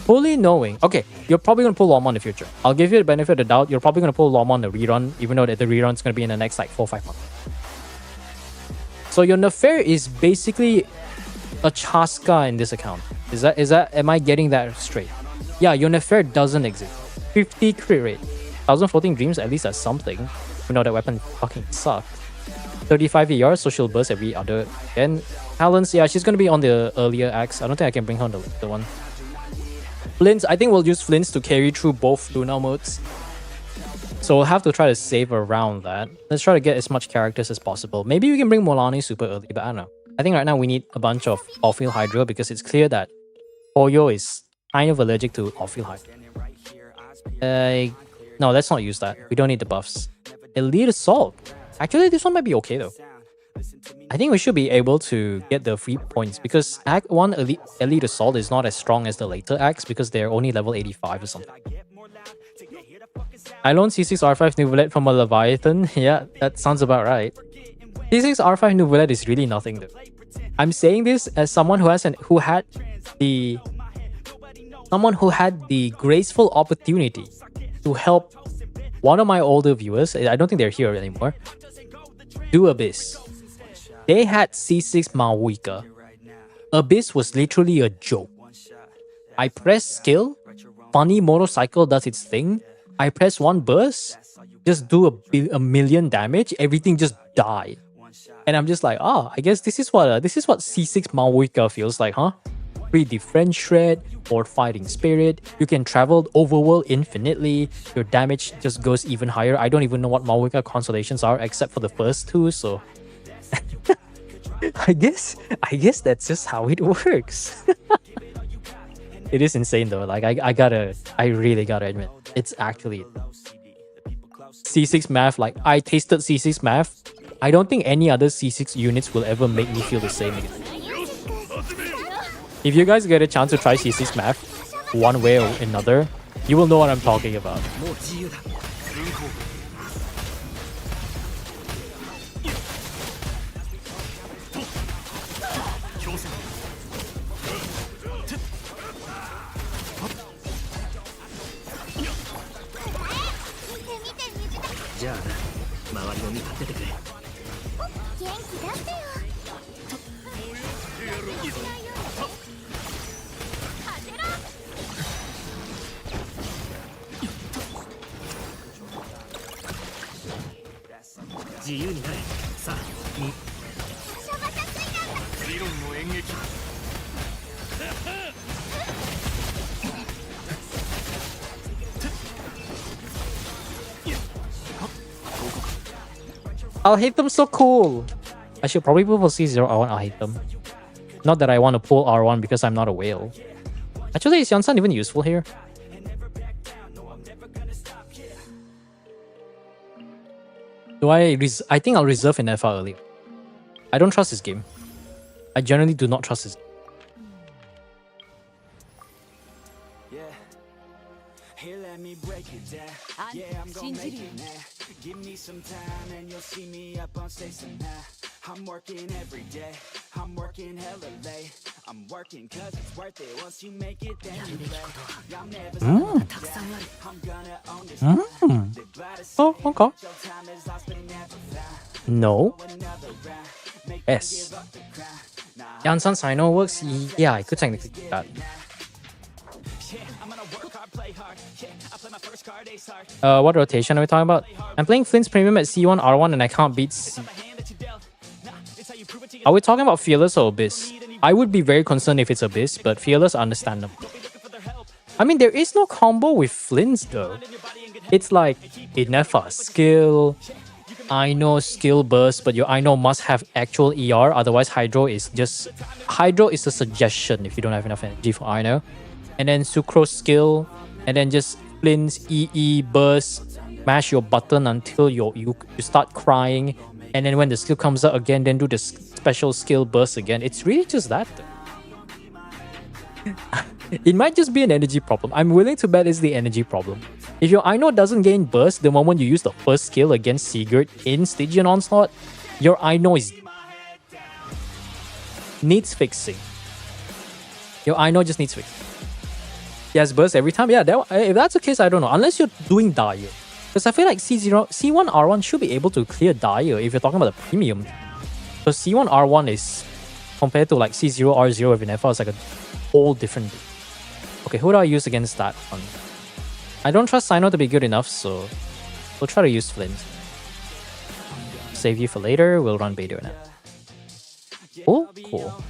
fully knowing... Okay, you're probably going to pull Loma in the future. I'll give you the benefit of the doubt. You're probably going to pull Loma on the rerun, even though the rerun's going to be in the next like 4 or 5 months. So your Nefer is basically a Chaska in this account. Am I getting that straight? Yeah, your Nefer doesn't exist. 50 crit rate. 1014 Dreams, at least that's something. You know that weapon fucking sucks. 35 ER, so she'll burst every other. And Talons, yeah, she's gonna be on the earlier axe. I don't think I can bring her on the later one. Flints, I think we'll use Flints to carry through both Luna modes. So we'll have to try to save around that. Let's try to get as much characters as possible. Maybe we can bring Molani super early, but I don't know. I think right now we need a bunch of off-field Hydra because it's clear that Oyo is kind of allergic to off-field Hydra. No, let's not use that. We don't need the buffs. Elite Assault. Actually, this one might be okay though. I think we should be able to get the free points because Act 1 Elite Assault is not as strong as the later acts because they're only level 85 or something. I loaned C6 R5 Nouvellette from a Leviathan. Yeah, that sounds about right. C6 R5 Nouvellette is really nothing though. I'm saying this as someone who had the graceful opportunity to help one of my older viewers. I don't think they're here anymore. Do Abyss. They had C6 Maoika. Abyss was literally a joke. I press skill, funny motorcycle does its thing. I press one burst, just do a million damage, everything just die. And I'm just like, I guess this is what C6 Maoika feels like, huh? Free defense shred or fighting spirit. You can travel overworld infinitely. Your damage just goes even higher. I don't even know what Maoika constellations are except for the first two, so I guess that's just how it works. It is insane though. Like I really gotta admit, it's actually C6 math. Like I tasted C6 math. I don't think any other C6 units will ever make me feel the same again. If you guys get a chance to try C6 math one way or another, you will know what I'm talking about. I'll hate them so cool. I should probably pull for C0 R1. I'll hate them. Not that I want to pull R1 because I'm not a whale. Actually, is Yansan even useful here? I think I'll reserve an FR early. I don't trust this game. I generally do not trust this game. Here, let me break it down. Yeah, I'm gonna make it now. Give me some time and you'll see me up on stage somehow. I'm working every day. I'm working hella late. I'm working cause it's worth it. Once you make it, then you play. I'm never slowing down. I'm gonna own this. Oh, okay. No. Yes. Yansan Sino works? Yeah, I could technically do that. What rotation are we talking about? I'm playing Flint's Premium at C1 R1 and I can't beat C. Are we talking about Fearless or Abyss? I would be very concerned if it's Abyss, but Fearless understandable. I mean, there is no combo with Flint's though. It's like Inefa skill, Ino skill burst, but your Ino must have actual ER, otherwise Hydro is a suggestion if you don't have enough energy for Ino. And then Sucrose skill, and then just Flint's EE burst, mash your button until you start crying, and then when the skill comes out again, then do the special skill burst again. It's really just that. It might just be an energy problem. I'm willing to bet it's the energy problem. If your Ino doesn't gain burst the moment you use the first skill against Sigurd in Stygian Onslaught, your Ino needs fixing. Your Ino just needs fixing. Yes, burst every time. Yeah, if that's the case, I don't know. Unless you're doing Dire. Because I feel like C1 R1 should be able to clear Dire if you're talking about the premium. So C1 R1 is, compared to like C0 R0 with an FR, is like a whole different... Okay, who do I use against that one? I don't trust Sino to be good enough, so we'll try to use Flint. Save you for later, we'll run Bader now. Oh, cool.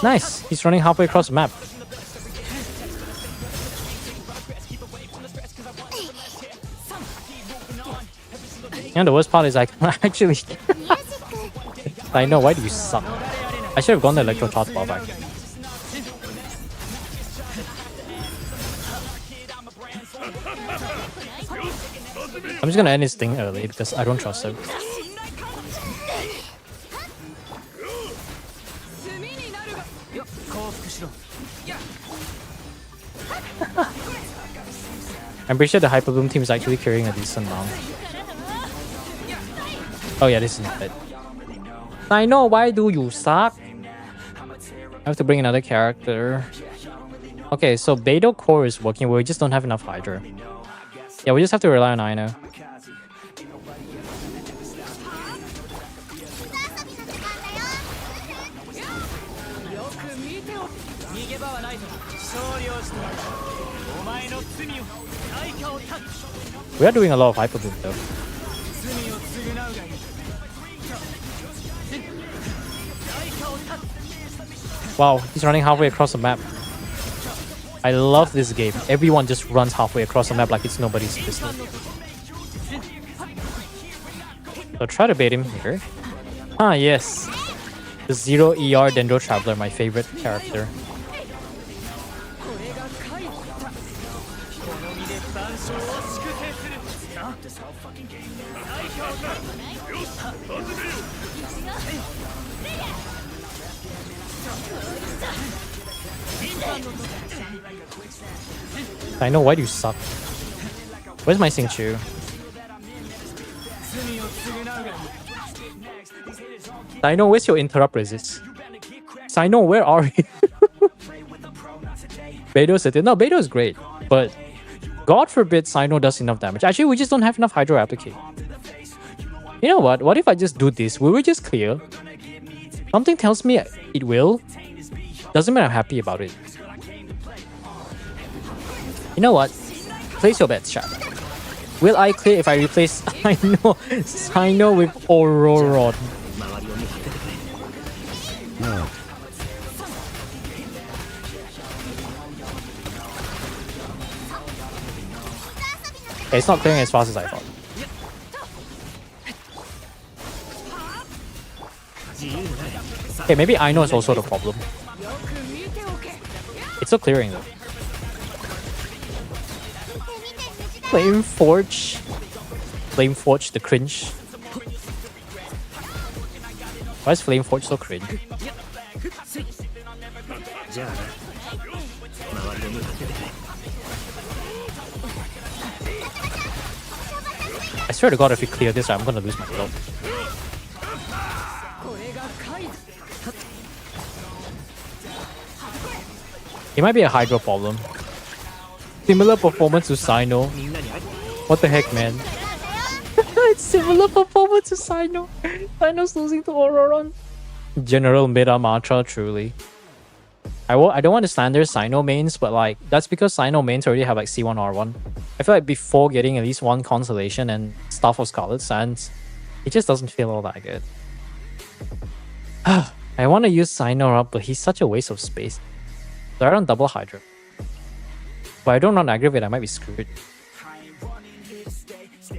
Nice! He's running halfway across the map. And the worst part is I can actually... I know, why do you suck? I should have gone the electro charge buff actually. I'm just gonna end his thing early because I don't trust him. I'm pretty sure the Hyper Boom team is actually carrying a decent amount. Oh yeah, this is not it. I know, why do you suck? I have to bring another character. Okay, so Beidou core is working, but we just don't have enough Hydra. Yeah, we just have to rely on Aino. We are doing a lot of Hyper Boom though. Wow, he's running halfway across the map. I love this game. Everyone just runs halfway across the map like it's nobody's business. So try to bait him here. Ah, yes. The 0 ER Dendro Traveler, my favorite character. I know, why do you suck? Where's my Xingqiu? I know, where's your interrupt resist? I know, where are you? Beidou's it. No, Beidou is great, but God forbid Sino does enough damage. Actually, we just don't have enough Hydro Applicate. You know what? What if I just do this? Will we just clear? Something tells me it will. Doesn't mean I'm happy about it. You know what? Place your bets, chat. Will I clear if I replace Sino with Auroron? Okay, it's not clearing as fast as I thought. Okay, maybe Aino is also the problem. It's still clearing though. Flame Forge. Flame Forge, the cringe. Why is Flame Forge so cringe? I swear to God, if we clear this, I'm gonna lose my belt. It might be a Hydro problem. Similar performance to Sino. What the heck, man? It's similar performance to Sino. Sino's losing to Auroron. General meta mantra, truly. I don't want to slander Sino mains, but like that's because Sino mains already have like C1 R1. I feel like before getting at least one constellation and Staff of Scarlet Sands, it just doesn't feel all that good. I want to use Sino up, but he's such a waste of space. So I run double Hydra. If I don't run Aggravate, I might be screwed.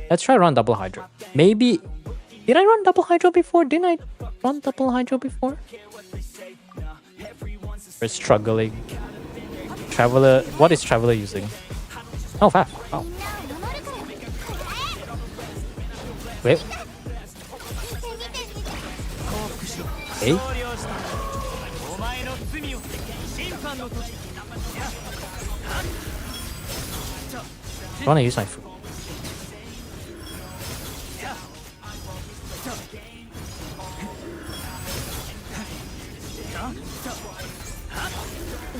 Let's try run double Hydra. Maybe... Did I run double Hydra before? Didn't I run double Hydra before? We're struggling. Traveler... What is Traveler using? Oh, Faf. Wow. Wait. Hey? I want to use my food.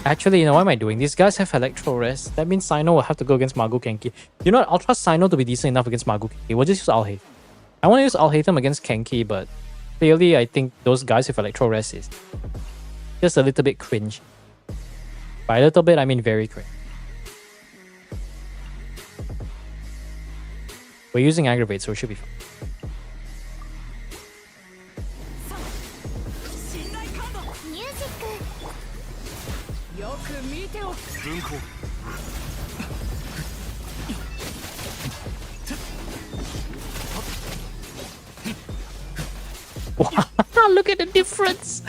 Actually, you know, what am I doing? These guys have Electro Rest. That means Sino will have to go against Magu Kenki. You know what? I'll trust Sino to be decent enough against Magu Kenki. We'll just use Alhaitham. I want to use Alhaitham against Kenki, but clearly I think those guys with Electro Rest is just a little bit cringe. By a little bit, I mean very cringe. We're using Aggravate, so it should be fine. Look at the difference!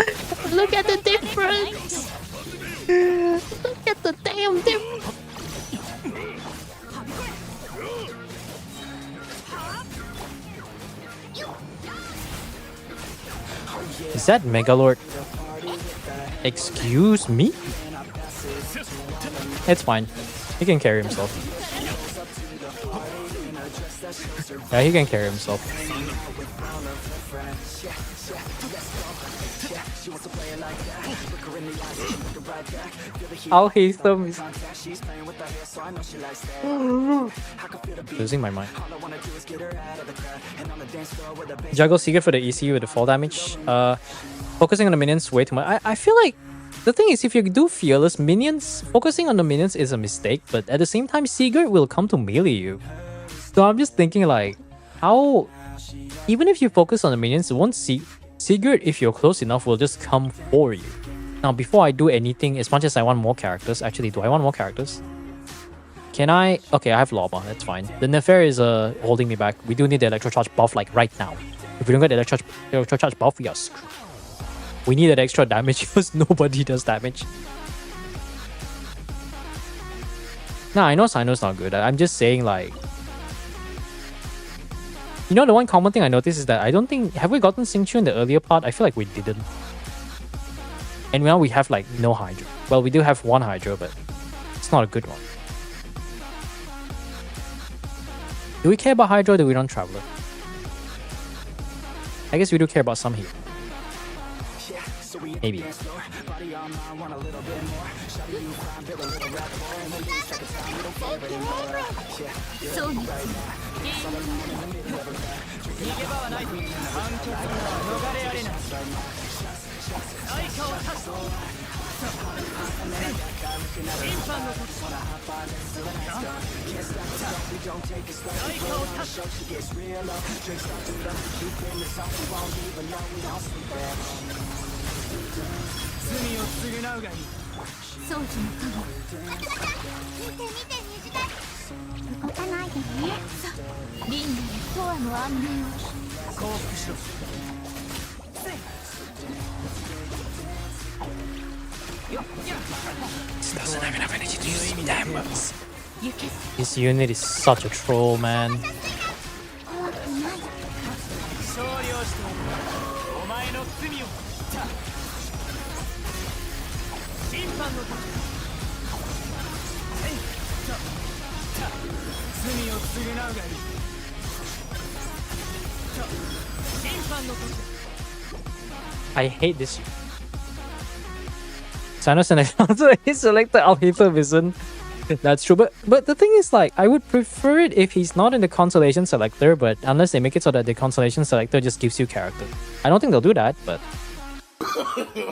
Look at the difference! Look at the damn difference! Is that Megalord? Excuse me? It's fine. He can carry himself. Yeah, he can carry himself. I'll hate them. Losing my mind. Juggle Seeker for the EC with the fall damage. Focusing on the minions way too much. I feel like the thing is, if you do Fearless, minions, focusing on the minions is a mistake, but at the same time, Sigurd will come to melee you. So I'm just thinking like, how, even if you focus on the minions, won't Sigurd, if you're close enough, will just come for you. Now, before I do anything, as much as I want more characters, actually, do I want more characters? Can I? Okay, I have Lava, that's fine. The Nefer is holding me back. We do need the Electro Charge buff like right now. If we don't get the Electro Charge buff, we are screwed. We need that extra damage because nobody does damage. Nah, I know Sino's not good. I'm just saying like... You know, the one common thing I noticed is that I don't think... Have we gotten Xingqiu in the earlier part? I feel like we didn't. And now we have like no Hydra. Well, we do have one Hydra, but it's not a good one. Do we care about Hydra or do we run Traveler? I guess we do care about some here. Maybe. This doesn't have enough energy to use dampers. This unit is such a troll, man. I hate this. Sanos and Alfonso is selected. I'll hate the vision. That's true, but the thing is, like, I would prefer it if he's not in the constellation selector, but unless they make it so that the constellation selector just gives you character. I don't think they'll do that, but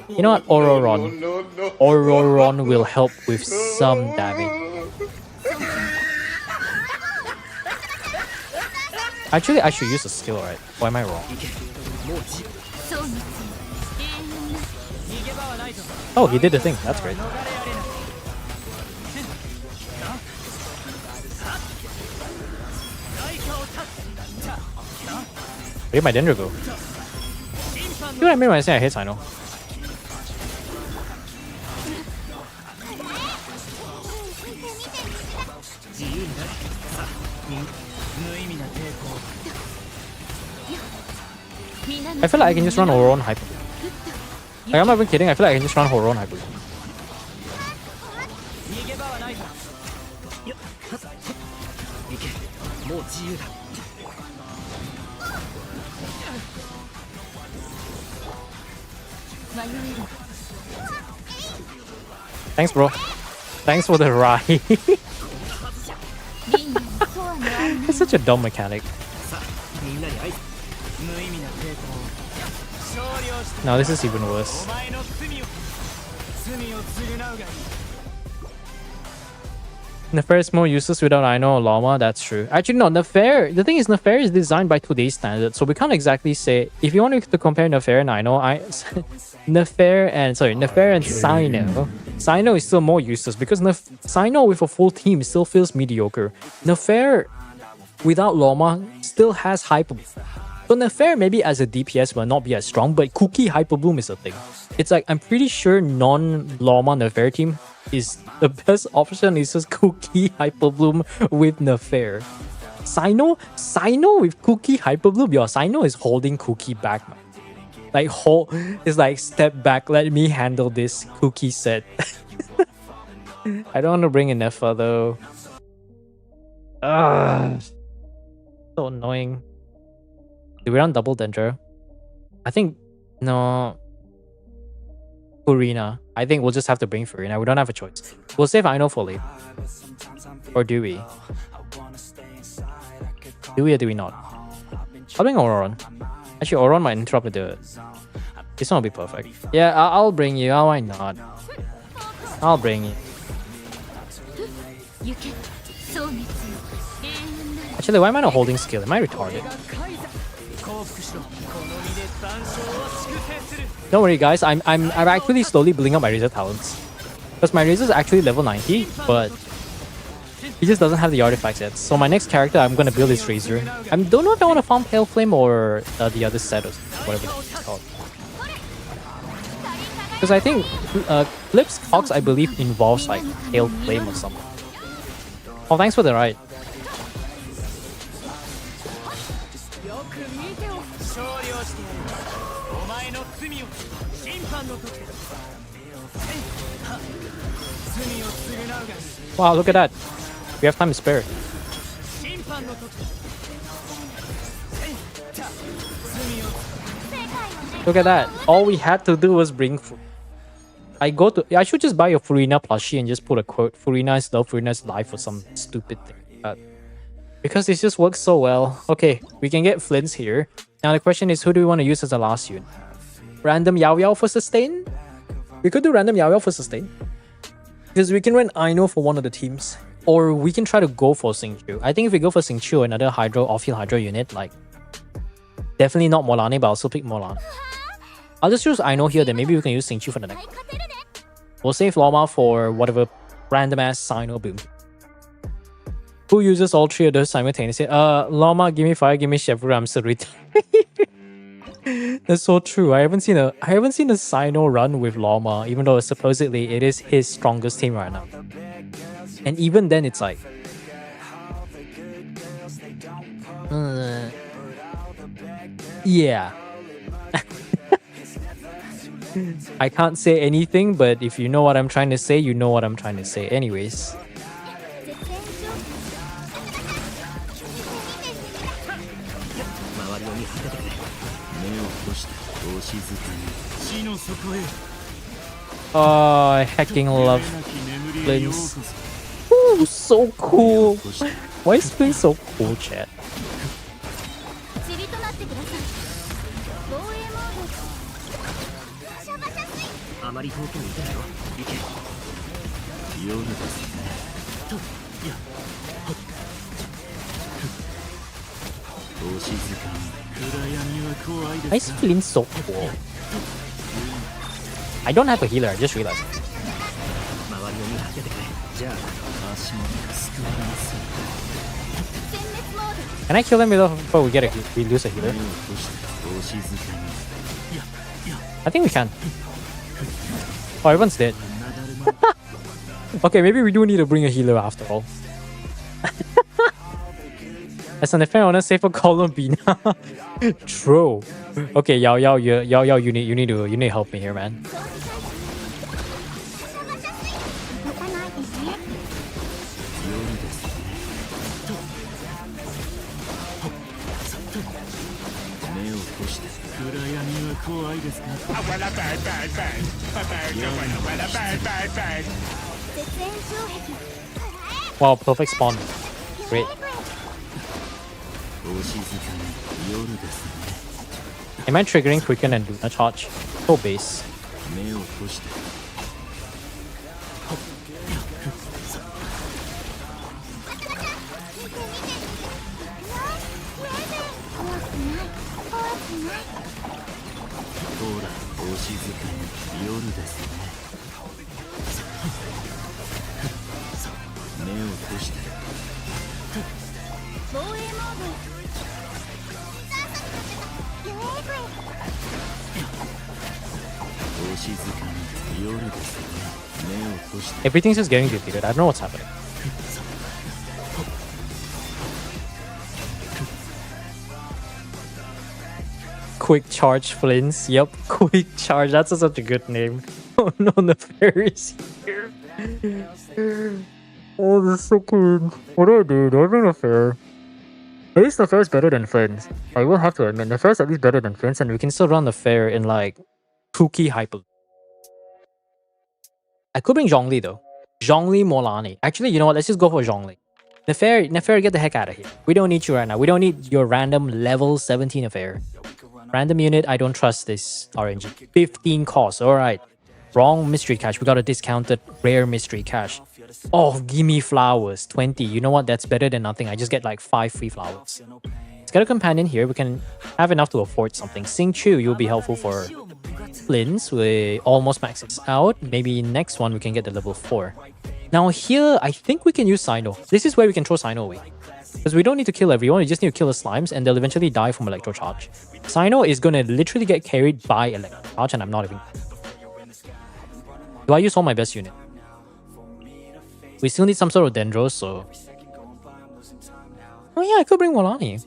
you know what, Auroron. Auroron will help with some damage. Actually, I should use a skill, right? Why am I wrong? Oh, he did the thing. That's great. Where did my Dendro go? See what I mean when I say I hate Sino? I feel like I can just run Auroron Hyper. Like, I'm not even kidding, I feel like I can just run Auroron Hyper. Thanks, bro. Thanks for the ride. It's such a dumb mechanic. No, this is even worse. Nefair is more useless without Aino or Llama, that's true. Actually, no, Nefair, the thing is, Nefair is designed by today's standards, so we can't exactly say, if you want to compare Nefair and Aino, Nefair and Cyno, Cyno is still more useless because Cyno with a full team still feels mediocre. Nefair without Llama still has Hyper Bloom. So Nefair maybe as a DPS will not be as strong, but Cookie Hyper Bloom is a thing. It's like, I'm pretty sure non-Llama Nefair team is the best option is just Cookie Hyper Bloom with Nefair. Cyno with Cookie Hyper Bloom, yo, Cyno is holding Cookie back, man. Like, it's like, step back, let me handle this Cookie set. I don't want to bring in Nefa though. So annoying. Do we run double Dendro? I think, no. Furina. I think we'll just have to bring Furina. We don't have a choice. We'll save Aino fully. Or do we? Do we or do we not? I'll bring Auron. Actually, Auron might interrupt with the... This one will be perfect. Yeah, I'll bring you. Oh, why not? I'll bring you. Actually, why am I not holding skill? Am I retarded? Don't worry, guys. I'm actually slowly building up my Razor talents. Because my Razor is actually level 90, but he just doesn't have the artifacts yet. So my next character I'm gonna build is Razor. I don't know if I want to farm Pale Flame or the other set or whatever it's called. Because I think Flip's Cox, I believe, involves like Pale Flame or something. Oh, thanks for the ride. Wow, look at that. We have time to spare. Look at that. All we had to do was bring... I should just buy a Furina plushie and just put a quote, Furina is love, Furina is life or some stupid thing like that. Because it just works so well. Okay, we can get Flints here. Now the question is, who do we want to use as the last unit? Random Yao Yao for sustain? We could do random Yao Yao for sustain. Because we can run Aino for one of the teams. Or we can try to go for Xingqiu. I think if we go for Xingqiu, another Hydro, off-field Hydro unit, like... Definitely not Molane, but I'll still pick Molane. I'll just choose Aino here, then maybe we can use Xingqiu for the next one. We'll save Llama for whatever random-ass Cyno boom. Who uses all three of those simultaneously? Llama, give me fire, give me Chevrolet, I'm still That's so true. I haven't seen a Cyno run with Llama, even though supposedly it is his strongest team right now. And even then, it's like... yeah. I can't say anything, but if you know what I'm trying to say, you know what I'm trying to say. Anyways. Oh, I hecking love Flints. Ooh, so cool. Why is Flint so cool, chat? Why is Flint so cool? I don't have a healer, I just realized. Can I kill him before we lose a healer? I think we can. Oh, everyone's dead. Okay, maybe we do need to bring a healer after all. As an affair honor, save for Columbina. True. Okay, Yao, you need to help me here, man. Wow, perfect spawn. Great. Am I triggering Quicken and Luna Charge? So base. 目を閉して ほらお静かに夜ですね目を閉して防衛モードお静かに夜ですね目を閉して Everything's just getting defeated. I don't know what's happening. Quick Charge Flints. Yep, Quick Charge. That's such a good name. Oh no, the fairy's here. Oh, this is so cool. What do I do? Do I bring a fair? At least the fair is better than Flint's. I will have to admit, the fair is at least better than Flint's, and we can still run the fair in like kooky hyper. I could bring Zhongli though. Zhongli Molani. Actually, you know what? Let's just go for Zhongli. Nefair, get the heck out of here. We don't need you right now. We don't need your random level 17 affair. Random unit, I don't trust this RNG. 15 cost, alright. Wrong mystery cache. We got a discounted rare mystery cache. Oh, gimme flowers. 20. You know what? That's better than nothing. I just get like 5 free flowers. Let's get a companion here. We can have enough to afford something. Sing Chu, you'll be helpful for Flins. We almost maxes out. Maybe next one we can get the level 4. Now here, I think we can use Sino. This is where we can throw Sino away. Because we don't need to kill everyone, we just need to kill the slimes and they'll eventually die from Electro Charge. Sino is gonna literally get carried by Electro Charge and I'm not even... Do I use all my best unit? We still need some sort of Dendros, so... Oh yeah, I could bring Molani.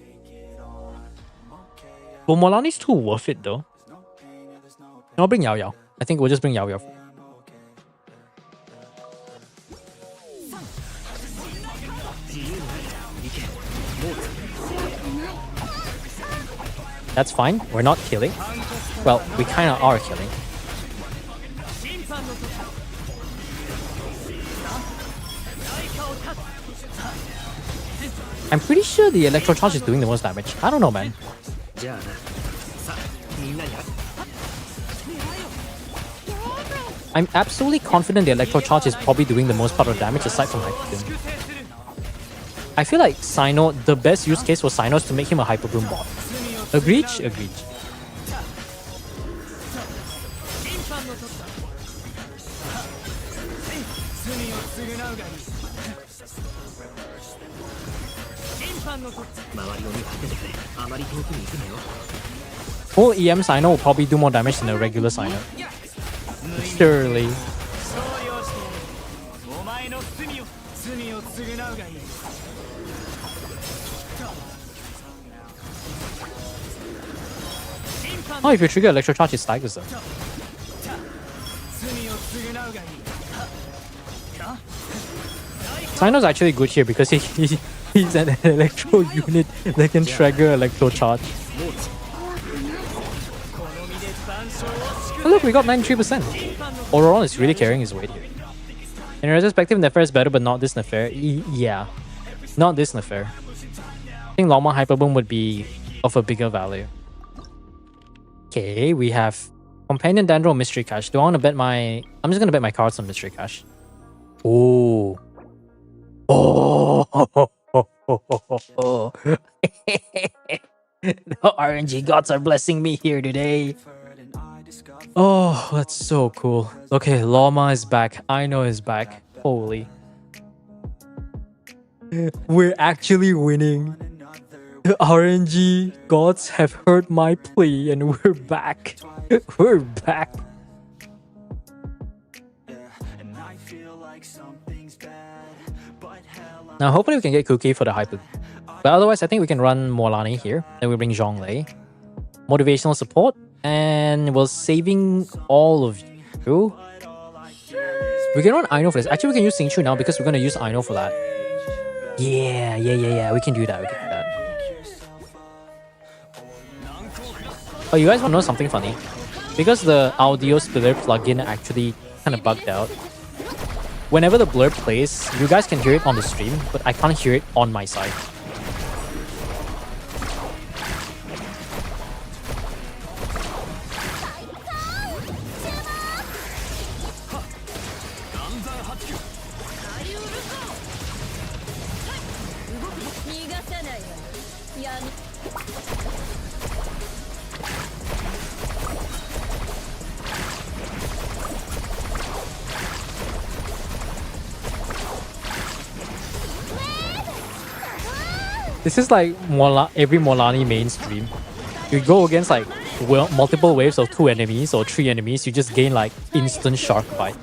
But Molani's too worth it though. I'll bring Yao Yao. I think we'll just bring Yao Yao. That's fine. We're not killing. Well, we kind of are killing. I'm pretty sure the Electro Charge is doing the most damage. I don't know, man. I'm absolutely confident the Electro Charge is probably doing the most part of damage aside from Hyper. I feel like Sino, the best use case for Sino is to make him a Hyper Boom bot. Agreed? Agreed. Full EM Sino will probably do more damage than a regular Sino. Surely. Oh, if you trigger Electro Charge, it staggers though. Sino's actually good here because he's an Electro unit that can trigger Electro Charge. Oh look, we got 93%. Ororon is really carrying his weight here. In retrospective, Nefair is better, but not this Nefair. Yeah, not this Nefair. I think Longmont Hyper Boom would be of a bigger value. Okay, we have Companion Dandro Mystery Cache. Do I want to bet my... I'm just going to bet my cards on Mystery Cache. Oh. Oh. The RNG gods are blessing me here today. Oh, that's so cool. Okay, Loma is back. Aino is back. Holy. We're actually winning. The RNG gods have heard my plea and we're back. We're back. Now hopefully we can get Cookie for the hyper. But otherwise I think we can run Molani here. Then we bring Zhonglei. Motivational support. And we're saving all of you. We can run Aino for this. Actually we can use Xingqiu now because we're going to use Aino for that. Yeah. We can do that. We can do that. Oh, you guys want to know something funny? Because the audio splitter plugin actually kind of bugged out. Whenever the blurb plays, you guys can hear it on the stream, but I can't hear it on my side. This is like every Molani mainstream. You go against like multiple waves of 2 enemies or 3 enemies, you just gain like instant shark bite.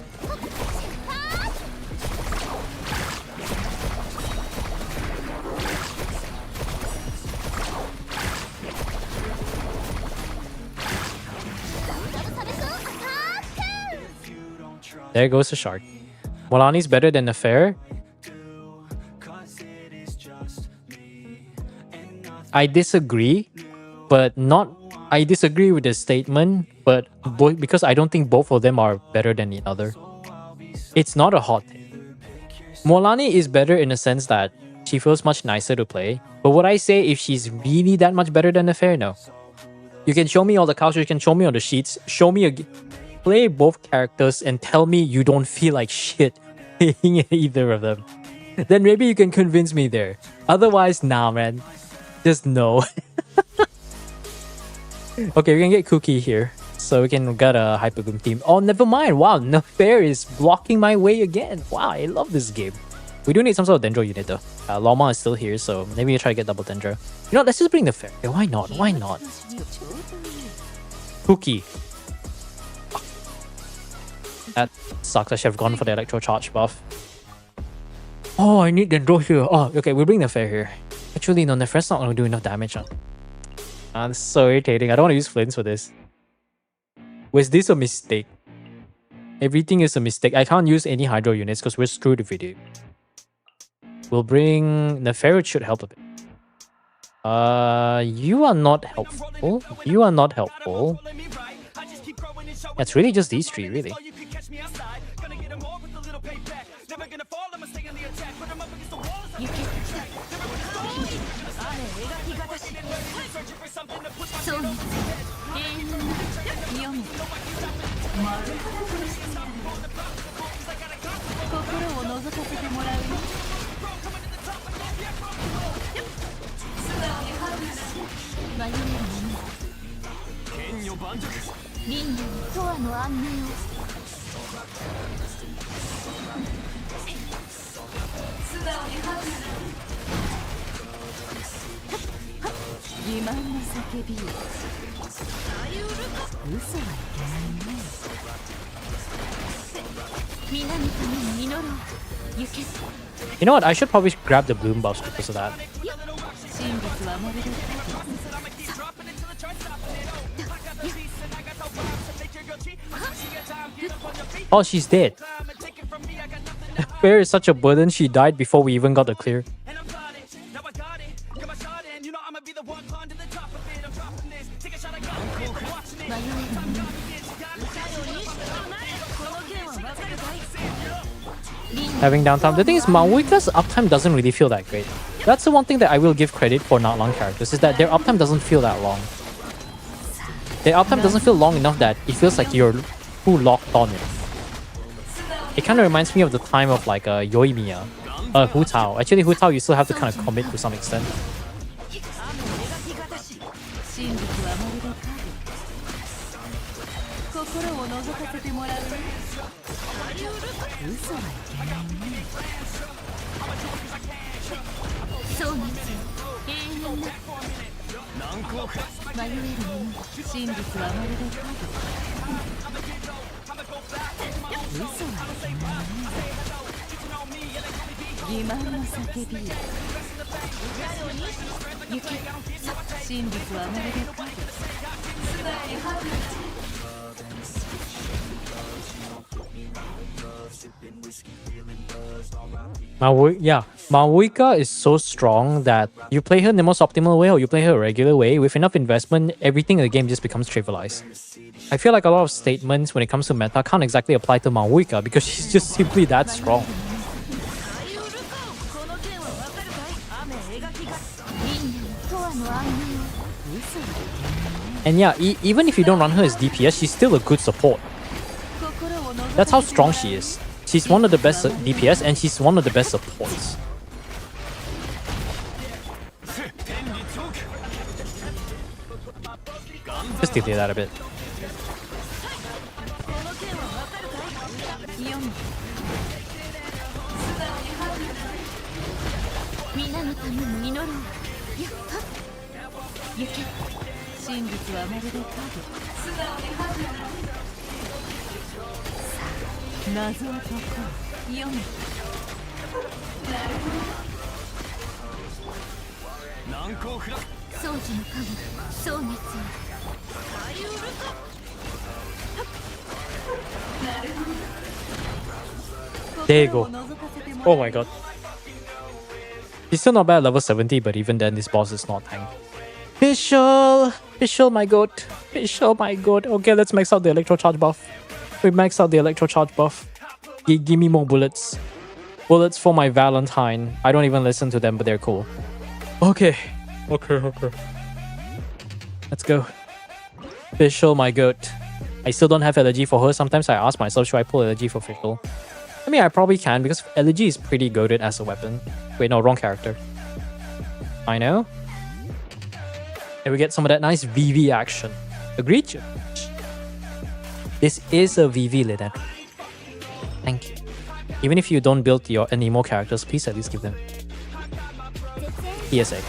There goes the shark. Molani's better than the fair. I disagree, but not. I disagree with the statement, but because I don't think both of them are better than the other. It's not a hot take. Molani is better in the sense that she feels much nicer to play. But would I say if she's really that much better than the fair? No. You can show me all the cultures, you can show me all the sheets, show me play both characters and tell me you don't feel like shit playing either of them. Then maybe you can convince me there. Otherwise, nah, man. Just no. Okay, we can get Cookie here. So we can get a Hyperboom team. Oh, never mind. Wow, Nafair is blocking my way again. Wow, I love this game. We do need some sort of Dendro unit though. Loma is still here, so maybe we try to get double Dendro. You know, let's just bring the Fair. Okay, why not? Why not? Cookie. That sucks. I should have gone for the Electro Charge buff. Oh, I need Dendro here. Oh, okay, we'll bring the Fair here. Actually, no, the Fair's not going to do enough damage. This is so irritating. I don't want to use Flints for this. Was this a mistake? Everything is a mistake. I can't use any Hydro units because we're screwed if we do. We'll bring... The Ferret should help a bit. You are not helpful. You are not helpful. It's really just these three, really. You know what? I should probably grab the bloom buffs because of that. Oh, she's dead. Fair is such a burden. She died before we even got the clear. Having downtime. The thing is, Maoika's uptime doesn't really feel that great. That's the one thing that I will give credit for not long characters, is that their uptime doesn't feel that long. Their uptime doesn't feel long enough that it feels like you're too locked on it. It kind of reminds me of the time of like Yoimiya, Hu Tao. Actually, Hu Tao you still have to kind of commit to some extent. Maoika is so strong that you play her in the most optimal way or you play her a regular way, with enough investment, everything in the game just becomes trivialized. I feel like a lot of statements when it comes to meta can't exactly apply to Maoika because she's just simply that strong. And yeah, even if you don't run her as DPS, she's still a good support. That's how strong she is. She's one of the best DPS and she's one of the best supports. Just delay that a bit. 行け真実はまるで影さあ謎を解こう読め掃除の影そう熱There you go. Oh my god. He's still not bad at level 70, but even then this boss is not tank. Fischl! Fischl, my goat. Fischl, my goat. Okay, let's max out the electro charge buff. We max out the electro charge buff. Give me more bullets. Bullets for my Valentine. I don't even listen to them, but they're cool. Okay. Okay. Let's go. Fischl, my goat. I still don't have elegy for her. Sometimes I ask myself, should I pull elegy for Fischl? I mean, I probably can because elegy is pretty goated as a weapon. Wait, no, wrong character. I know. And we get some of that nice VV action. Agreed? This is a VV, Lynette. Thank you. Even if you don't build any more characters, please at least give them PSA.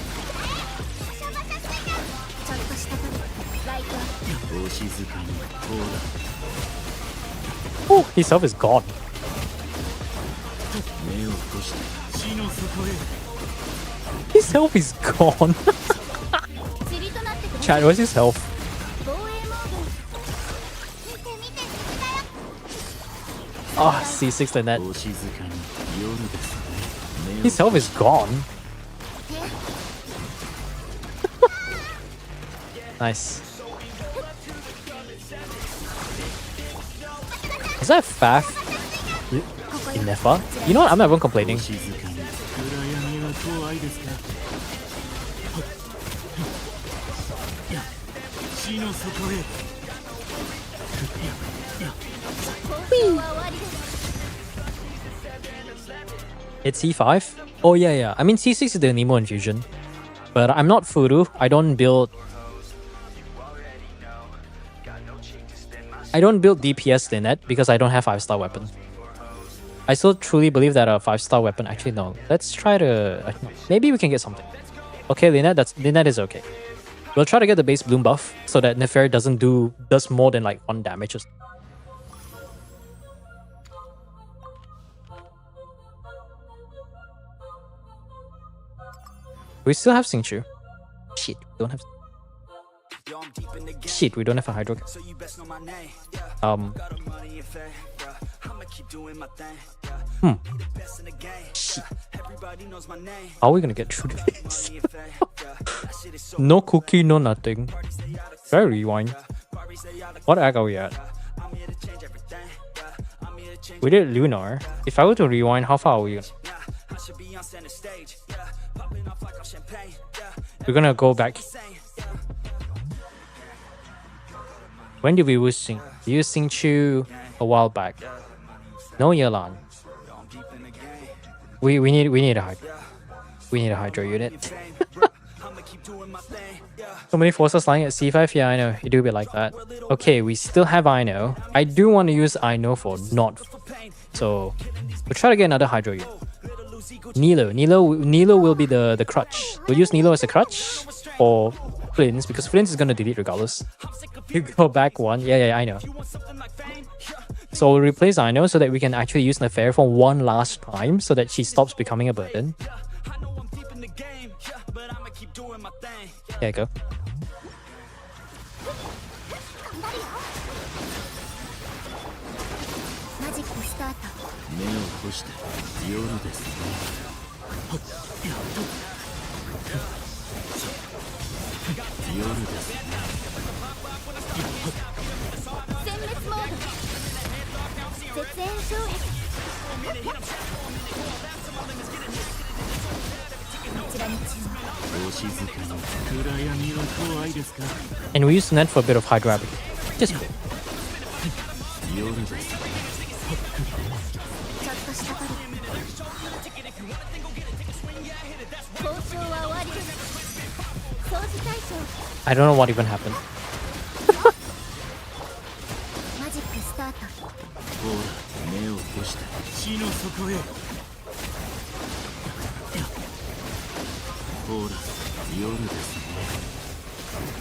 Oh, his health is gone. His health is gone. Chat, where's his health? Ah, C6 Lynette. His health is gone. Nice. Is that Faf in Nefa? You know what? I'm not even complaining. It's C5? Oh yeah. I mean C6 is the Nemo infusion. But I'm not Furu. I don't build DPS Lynette because I don't have 5-star weapon. I still truly believe that a 5-star weapon... Actually, no. Let's try to... maybe we can get something. Okay, Lynette is okay. We'll try to get the base bloom buff so that Nefer does more than like 1 damage. We still have Xingqiu. Shit, we don't have... Shit, we don't have a Hydro. Shit. How are we gonna get through this? No cookie, no nothing. Very rewind. What egg are we at? We did Lunar. If I were to rewind, how far are we? We're gonna go back. When did we use Xing? We used Xingqiu a while back. No Yelan. We need a Hydro. We need a Hydro unit. So many forces lying at C5? Yeah, I know. It do be like that. Okay, we still have Ino. I do want to use Ino for not. So we'll try to get another Hydro unit. Nilo will be the crutch. We'll use Nilo as a crutch for Flint's because Flint's is gonna delete regardless. You go back 1. Yeah, I know. So we'll replace Ino so that we can actually use Nefer for 1 last time so that she stops becoming a burden. There you go. And we use net for a bit of Hydra. Just cool. I don't know what even happened.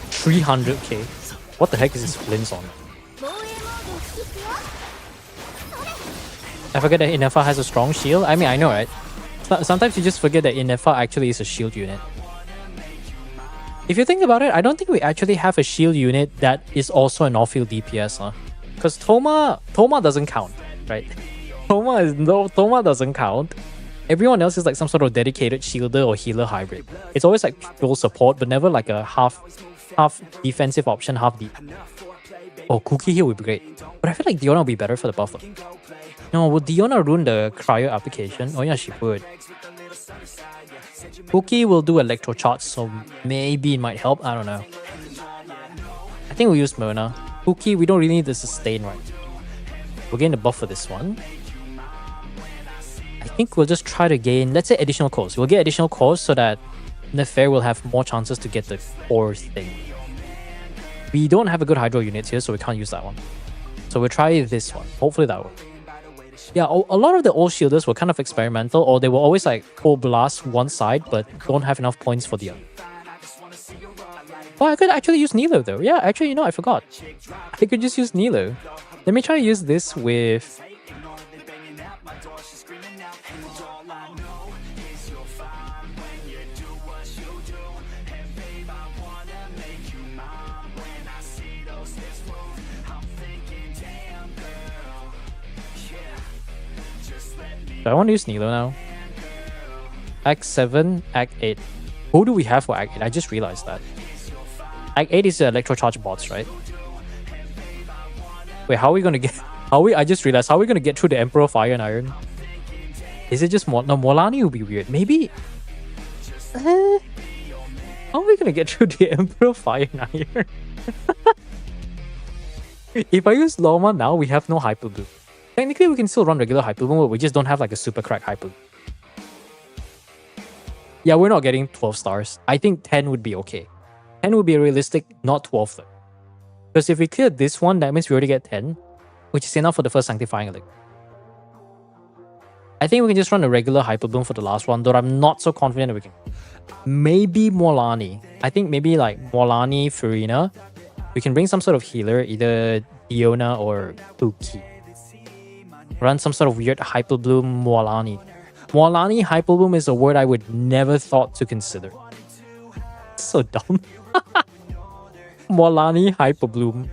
300k. What the heck is this Flints on? 防衛モードを引くよ。 I forget that Inefa has a strong shield. I mean, I know, right? Sometimes you just forget that Inefa actually is a shield unit. If you think about it, I don't think we actually have a shield unit that is also an off-field DPS, huh? Because Thoma doesn't count, right? Thoma doesn't count. Everyone else is like some sort of dedicated shielder or healer hybrid. It's always like full support, but never like a half defensive option, half deep. Oh, Cookie here would be great. But I feel like Diona would be better for the buff. No, would Diona ruin the cryo application? Oh yeah, she would. Cookie will do electro charge, so maybe it might help. I don't know. I think we'll use Mona. Cookie, we don't really need the sustain, right? We'll gain the buff for this one. I think we'll just try to gain, let's say, additional cores. We'll get additional cores so that Nefair will have more chances to get the core thing. We don't have a good hydro unit here, so we can't use that one. So we'll try this one. Hopefully that will. Yeah, a lot of the old shielders were kind of experimental, or they were always like full blast one side, but don't have enough points for the other. Oh, I could actually use Nilo though. Yeah, actually, you know, I forgot. I could just use Nilo. Let me try to use this with... Do I want to use Nilo now? Act 7, Act 8. Who do we have for Act 8? I just realized that. Act 8 is the Electro Charge bots, right? Wait, how are we gonna get... I just realized, how are we gonna get through the Emperor Fire and Iron? Is it just... No, Molani will be weird. Maybe... how are we gonna get through the Emperor Fire and Iron? If I use Loma now, we have no Hyper Blue. Technically, we can still run regular Hyper Bloom, but we just don't have like a super crack Hyper Bloom. Yeah, we're not getting 12 stars. I think 10 would be okay. 10 would be realistic, not 12 though. Because if we clear this one, that means we already get 10, which is enough for the first Sanctifying Elixir. I think we can just run a regular Hyper Bloom for the last one, though I'm not so confident that we can. Maybe Molani. I think maybe like Molani, Furina. We can bring some sort of healer, either Diona or Uki. Run some sort of weird Hyper Bloom Molani. Molani Hyper Bloom is a word I would never thought to consider. So dumb. Molani Hyper Bloom.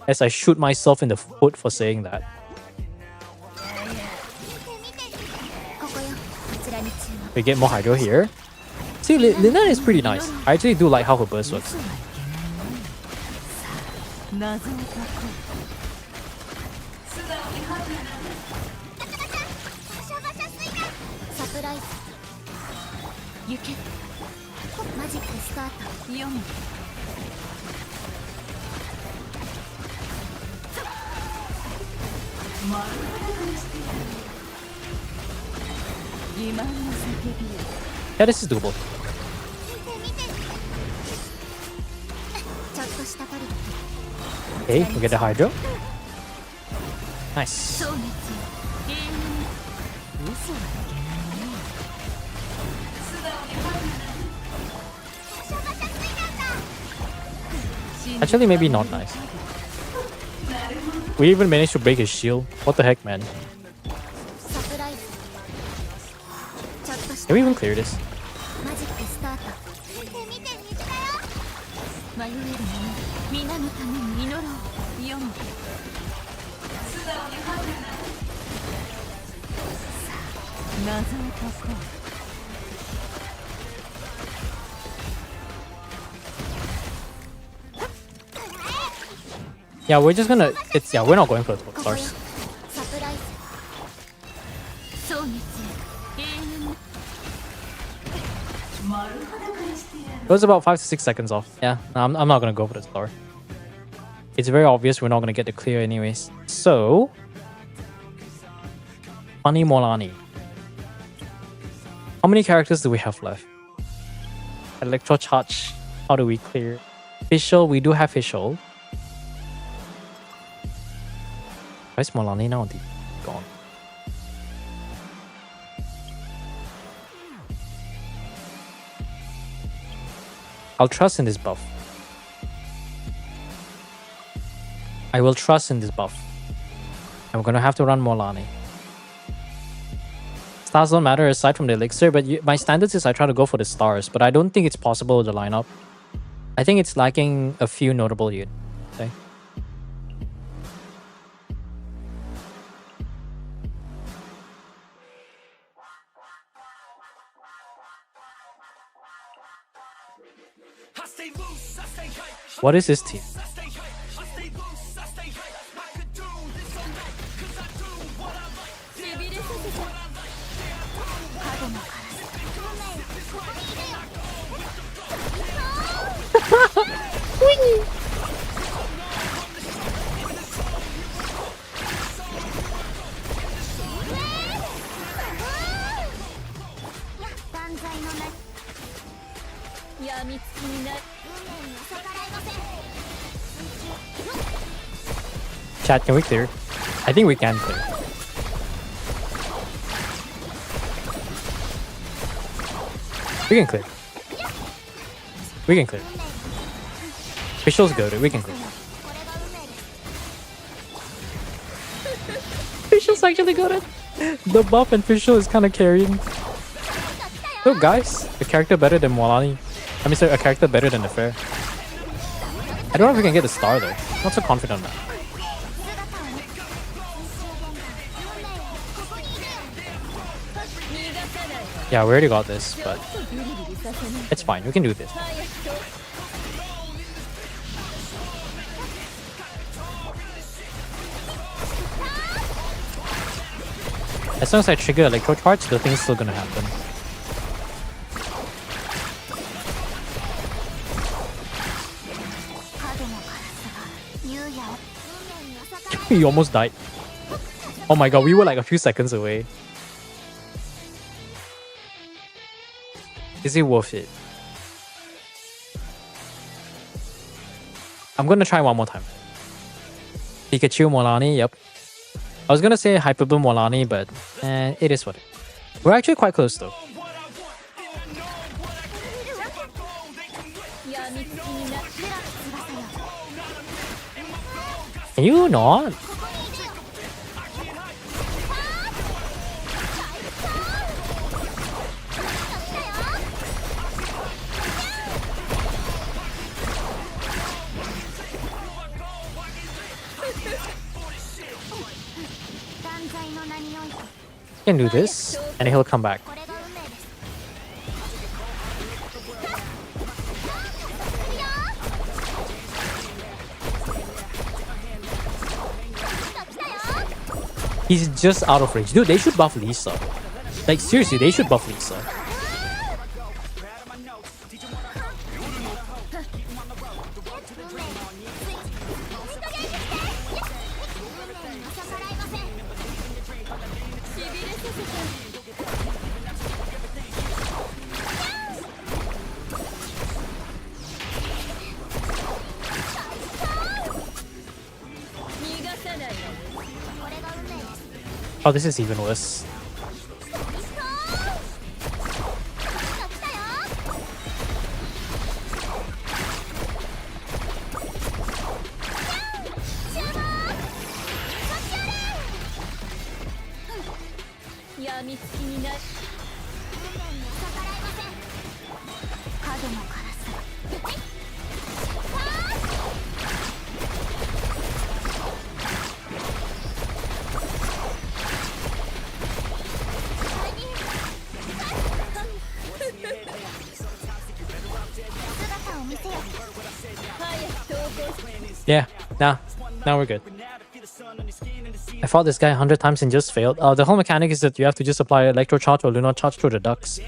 As I shoot myself in the foot for saying that. We get more Hydro here. See, Lina is pretty nice. I actually do like how her burst works. Yeah, this is doable. Okay, we get the Hydro. Nice. Actually, maybe not nice. We even managed to break his shield. What the heck, man? Can we even clear this? Yeah, we're just gonna... we're not going for the 12 stars. It was about 5 to 6 seconds off. Yeah, I'm not gonna go for the star. It's very obvious we're not gonna get the clear anyways. So... Funny Molani. How many characters do we have left? Electro Charge. How do we clear? Fischl, we do have Fischl. Where's Molani now? Gone. I'll trust in this buff. I will trust in this buff. I'm gonna have to run Molani. Stars don't matter aside from the elixir, but my standards is I try to go for the stars, but I don't think it's possible with the lineup. I think it's lacking a few notable units. Okay. What is this team? Chat, can we clear? I think we can clear. We can clear. We can clear. Visual's good. We can clear. Visual's actually good at the buff, and Visual is kind of carrying. Look, guys, a character better than Molani. I mean, sorry, a character better than the Fair. I don't know if we can get the star though. Not so confident on that. Yeah, we already got this, but it's fine. We can do this. As long as I trigger electro charge, the thing's still gonna happen. He almost died. Oh my god, we were like a few seconds away. Is it worth it? I'm gonna try one more time. Pikachu Molani, yep. I was gonna say Hyperbloom Molani, but it is what it is. We're actually quite close though. Can you not? Can do this, and he'll come back. He's just out of range. Dude, they should buff Lisa. Like, seriously, they should buff Lisa. Oh, this is even worse. Yeah, now we're good. I fought this guy 100 times and just failed. The whole mechanic is that you have to just apply Electro Charge or Lunar Charge to the ducks.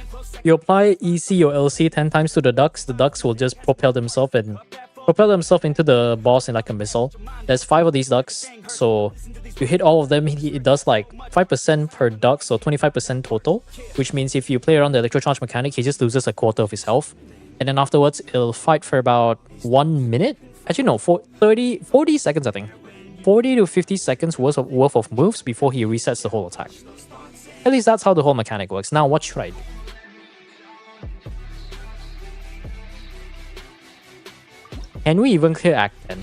You apply EC or LC 10 times to the ducks will just propel themselves into the boss in like a missile. There's 5 of these ducks, so you hit all of them, it does like 5% per duck, so 25% total, which means if you play around the Electro Charge mechanic, he just loses a quarter of his health. And then afterwards, it'll fight for about 1 minute. Actually, no, 40 seconds, I think. 40 to 50 seconds worth of moves before he resets the whole attack. At least that's how the whole mechanic works. Now, what should I do? Can we even clear Act 10?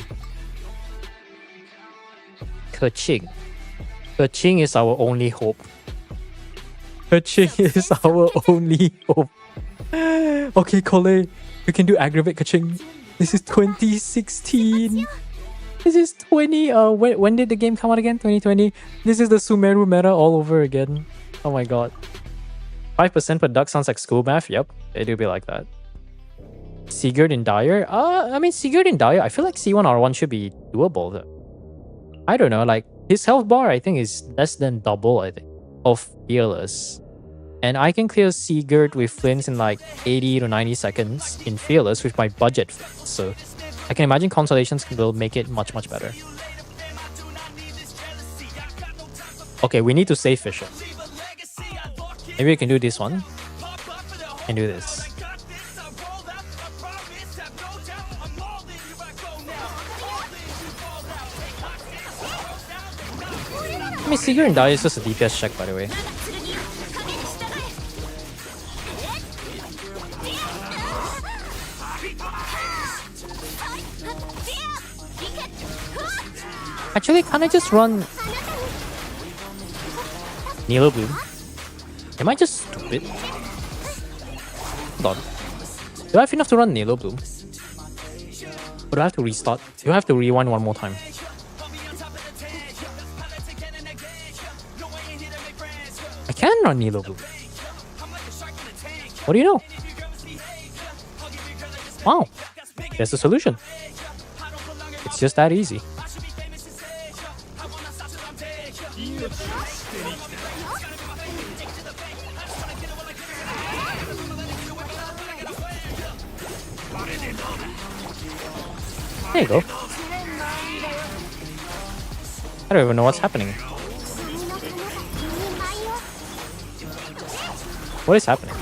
Keqing. Keqing is our only hope. Keqing is our only hope. Okay, Cole, we can do aggravate Keqing. This is 2016. This is 20. When did the game come out again? 2020. This is the Sumeru meta all over again. Oh my god. 5% per duck sounds like school math. Yep, it do be like that. Sigurd in Dire? I mean, Sigurd in Dire, I feel like C1 R1 should be doable though. I don't know, like, his health bar I think is less than double, I think, of Fearless. And I can clear Sigurd with Flints in like 80 to 90 seconds in Fearless with my budget Flints, so I can imagine Consolations will make it much, much better. Okay, we need to save Fisher. Maybe we can do this one. And do this. I mean, Sigurd and Dire is just a DPS check, by the way. Actually, can't I just run Nilo Bloom? Am I just stupid? Hold on. Do I have enough to run Nilo Bloom? Or do I have to restart? Do I have to rewind one more time? I can run Nilo Bloom. What do you know? Wow. There's the solution. It's just that easy. There you go. I don't even know what's happening. What is happening?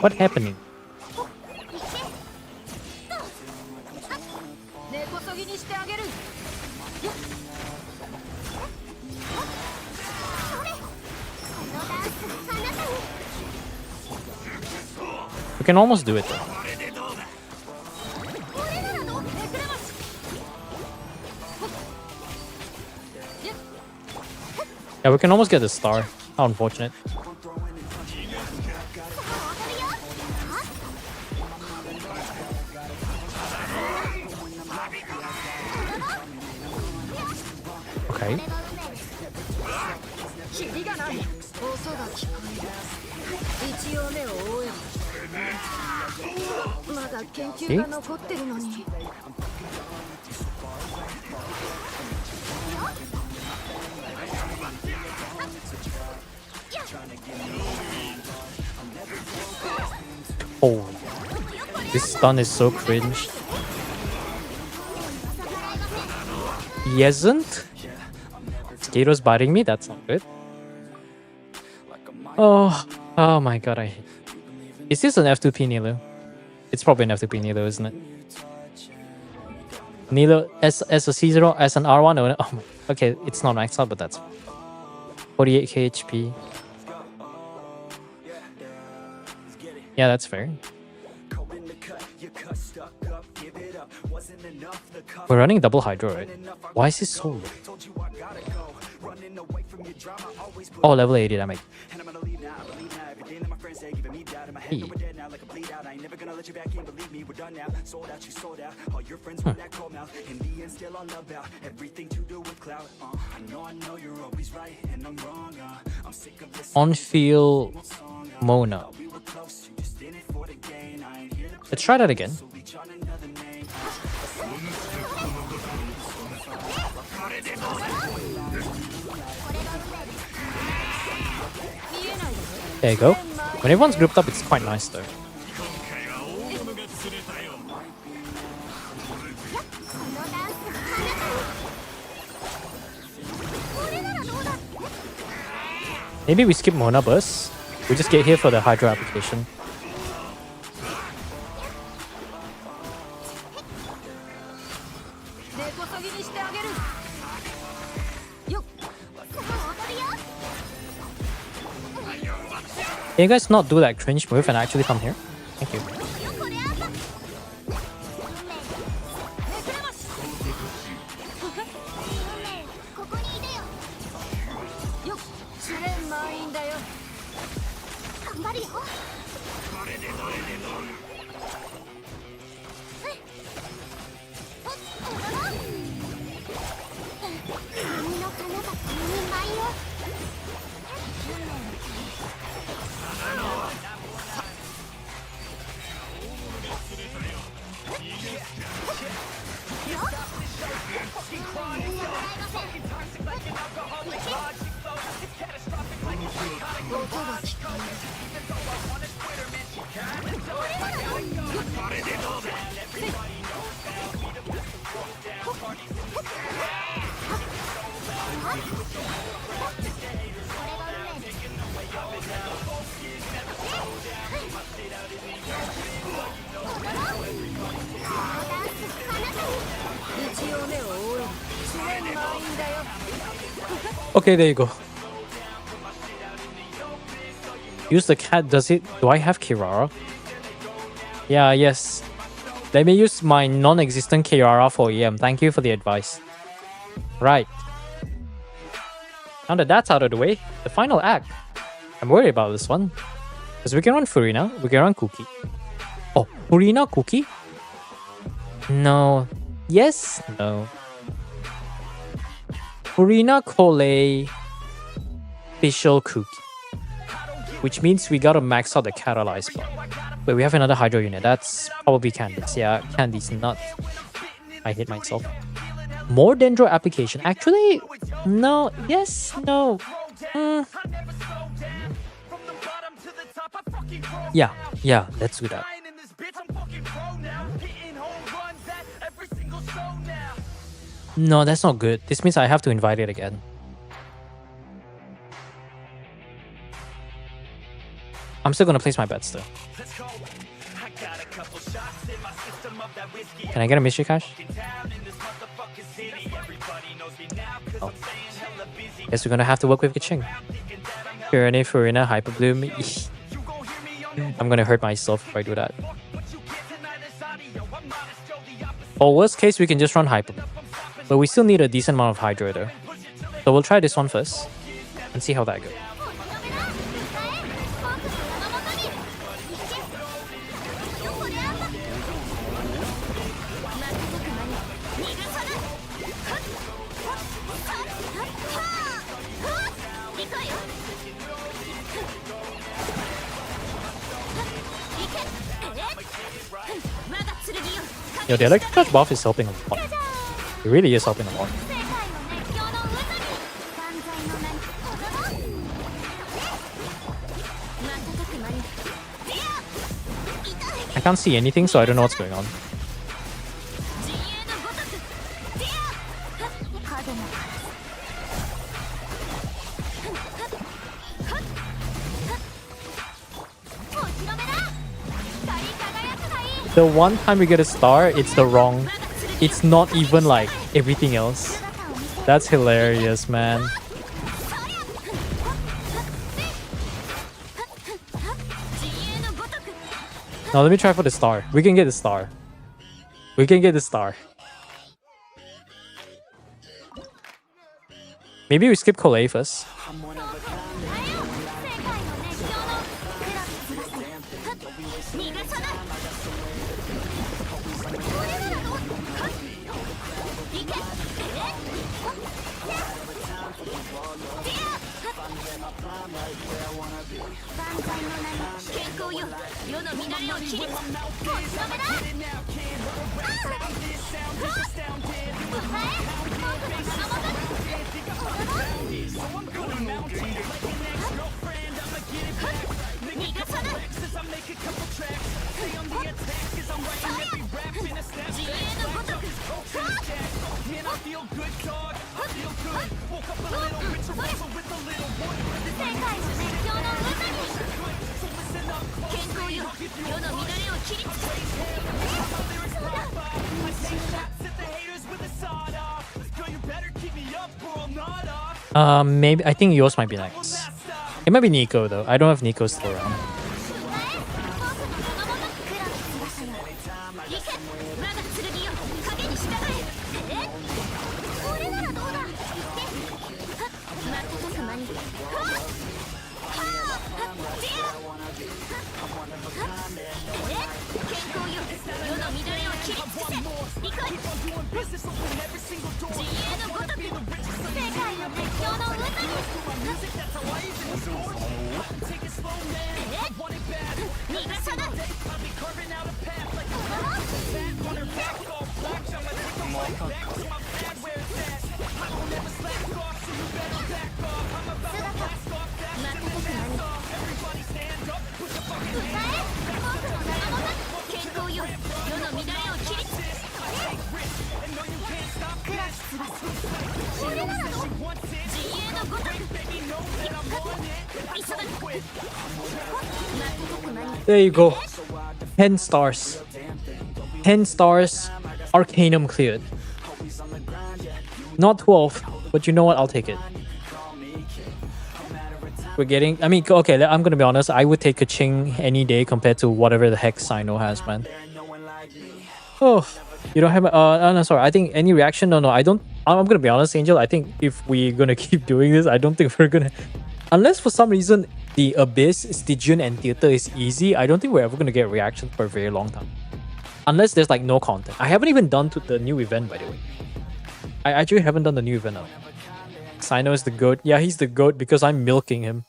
What's happening? We can almost do it though. Yeah, we can almost get the star. How unfortunate. Okay. Oh, this stun is so cringe. He isn't? Skato's biting me? That's not good. Oh my god, I hate. Is this an F2P Nilo? It's probably an F2P Nilo, isn't it? Nilo as a C0, as an R1? Oh my, okay, it's not maxed out, but that's 48k HP. Yeah, that's fair. We're running double Hydro, right? Why is this so low? Oh, level 80 damage. Hey. On field Mona. Let's try that again. There you go. When everyone's grouped up, it's quite nice though. Maybe we skip Mona Burst. We just get here for the Hydro application. Can you guys not do that cringe move and actually come here? Thank you. Okay, there you go. Use the cat, does it? Do I have Kirara? Yeah, yes. Let me use my non-existent Kirara for EM. Thank you for the advice. Right. Now that that's out of the way, the final act. I'm worried about this one. Because we can run Furina, we can run Kuki. Oh, Furina, Kuki? No. Yes? No. Furina, Kole, Fischl, Kuki. Which means we gotta max out the Catalyze bar. Wait, we have another Hydro unit. That's probably Candice. Yeah, Candice not. I hate myself. More Dendro application. Actually, no. Yes, no. Yeah, let's do that. No, that's not good. This means I have to invite it again. I'm still gonna place my bets though. Can I get a mystery cash? Oh. Guess we're gonna have to work with Genshin. Purine, Furina, Hyper Bloom. I'm gonna hurt myself if I do that. Or worst case, we can just run Hyper. But we still need a decent amount of Hydro though. So we'll try this one first and see how that goes. Yo, the electric charge buff is helping a lot. It really is helping a lot. I can't see anything, so I don't know what's going on. The one time we get a star, it's the wrong. It's not even like everything else. That's hilarious, man. Now let me try for the star. We can get the star. We can get the star. Maybe we skip Kole first. 光よ世の乱れを切りつけ Maybe I think yours might be next. It might be Nico though. I don't have Nico still around. 行け我が剣よ影に従えこれならどうだ行ってはっ瞬く間にはっはっ健康よ世の乱れを切り尽くせ行こい自衛のごとく世界の熱狂の渦に逃がさない健康よ世の乱れを切りつけクラス翼これならどう自衛のごとく急が There you go. 10 stars. 10 stars. Arcanum cleared. Not 12, but you know what? I'll take it. We're getting... I mean, okay, I'm gonna be honest. I would take Kaching any day compared to whatever the heck Sino has, man. Oh, you don't have... no, sorry. I think any reaction? No, I don't... I'm gonna be honest, Angel. I think if we're gonna keep doing this, I don't think we're gonna... Unless for some reason the Abyss, Stygian, and Theater is easy, I don't think we're ever gonna get reactions for a very long time. Unless there's like no content. I haven't even done the new event, by the way. I actually haven't done the new event. Sino is the goat. Yeah, he's the goat because I'm milking him.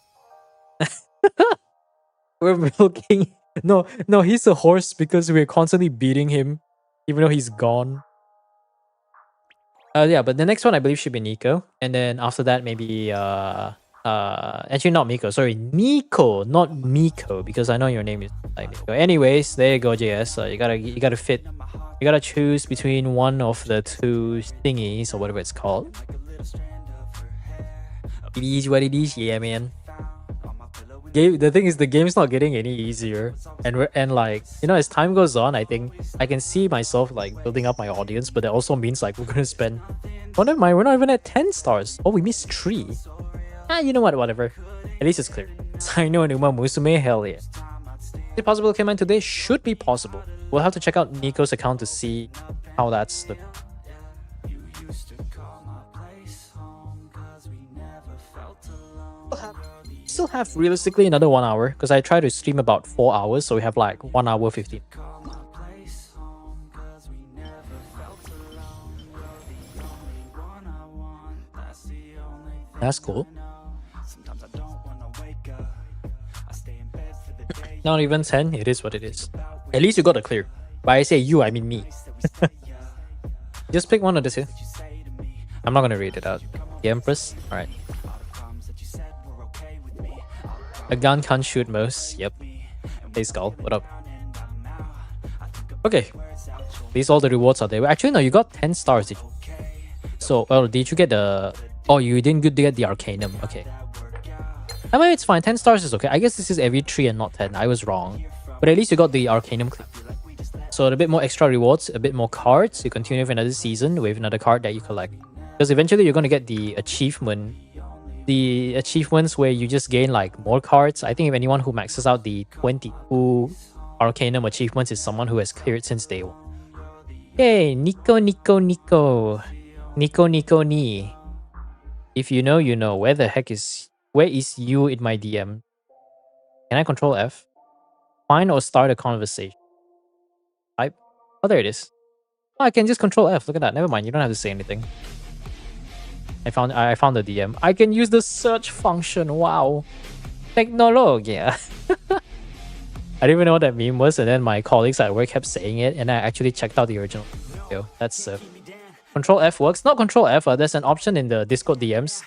We're milking... No, he's a horse because we're constantly beating him, even though he's gone. Yeah, but the next one I believe should be Nico. And then after that, maybe... actually not Miko, sorry, Nico, not Miko, because I know your name is like Nico. Anyways, there you go, JS. You gotta fit, you gotta choose between one of the two thingies or whatever it's called. It is what it is, yeah, man. The thing is, the game's not getting any easier, and like, you know, as time goes on, I think I can see myself like building up my audience, but that also means like we're gonna spend. Oh, never mind, we're not even at 10 stars. Oh, we missed 3. You know what, whatever. At least it's clear. Sino and Uma Musume, hell yeah. Is it possible to come in today? Should be possible. We'll have to check out Nico's account to see how that's looking. Still have realistically another 1 hour, because I try to stream about 4 hours, so we have like 1 hour 15. That's cool. Not even 10, it is what it is. At least you got a clear. By I say you, I mean me. Just pick one of the two. I'm not gonna read it out. The Empress? Alright. A gun can't shoot most. Yep. Hey Skull, what up? Okay. These all the rewards are there. Actually, no, you got 10 stars. So, well, did you get the... Oh, you didn't get the Arcanum. Okay. I mean, it's fine. 10 stars is okay. I guess this is every 3 and not 10. I was wrong. But at least you got the Arcanum clip. So a bit more extra rewards, a bit more cards. You continue with another season with another card that you collect. Because eventually you're going to get the achievement. The achievements where you just gain like more cards. I think if anyone who maxes out the 22 Arcanum achievements is someone who has cleared since day 1. Hey, Nico. Ni. If you know, you know. Where the heck is... Where is you in my DM? Can I control F? Find or start a conversation. Type. Oh, there it is. Oh, I can just control F. Look at that. Never mind. You don't have to say anything. I found the DM. I can use the search function. Wow. Technology. I didn't even know what that meme was, and then my colleagues at work kept saying it, and I actually checked out the original video. That's Control F works. Not Control F. There's an option in the Discord DMs.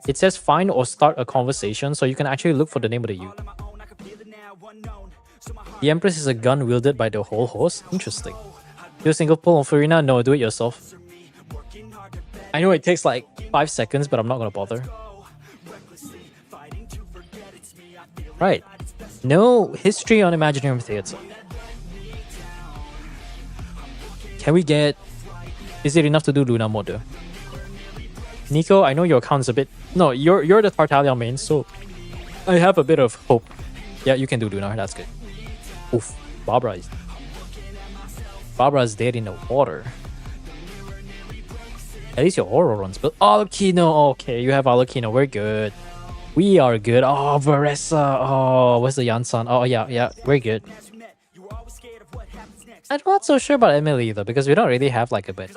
It says find or start a conversation, so you can actually look for the name of the user. The Empress is a gun wielded by the whole host. Interesting. Do a single pull on Furina? No, do it yourself. I know it takes like 5 seconds, but I'm not gonna bother. Right. No history on Imaginarium Theatre. Can we get... Is it enough to do Luna mode though? Nico, I know your account's a bit... No, you're the Tartaglia main, so I have a bit of hope. Yeah, you can do Luna, that's good. Oof, Barbara's dead in the water. At least your Oro runs, but Alucino, okay, you have Alucino, we're good. We are good. Oh, Varessa. Oh, where's the Yansan? Oh, yeah, we're good. I'm not so sure about Emily though, because we don't really have like a burden.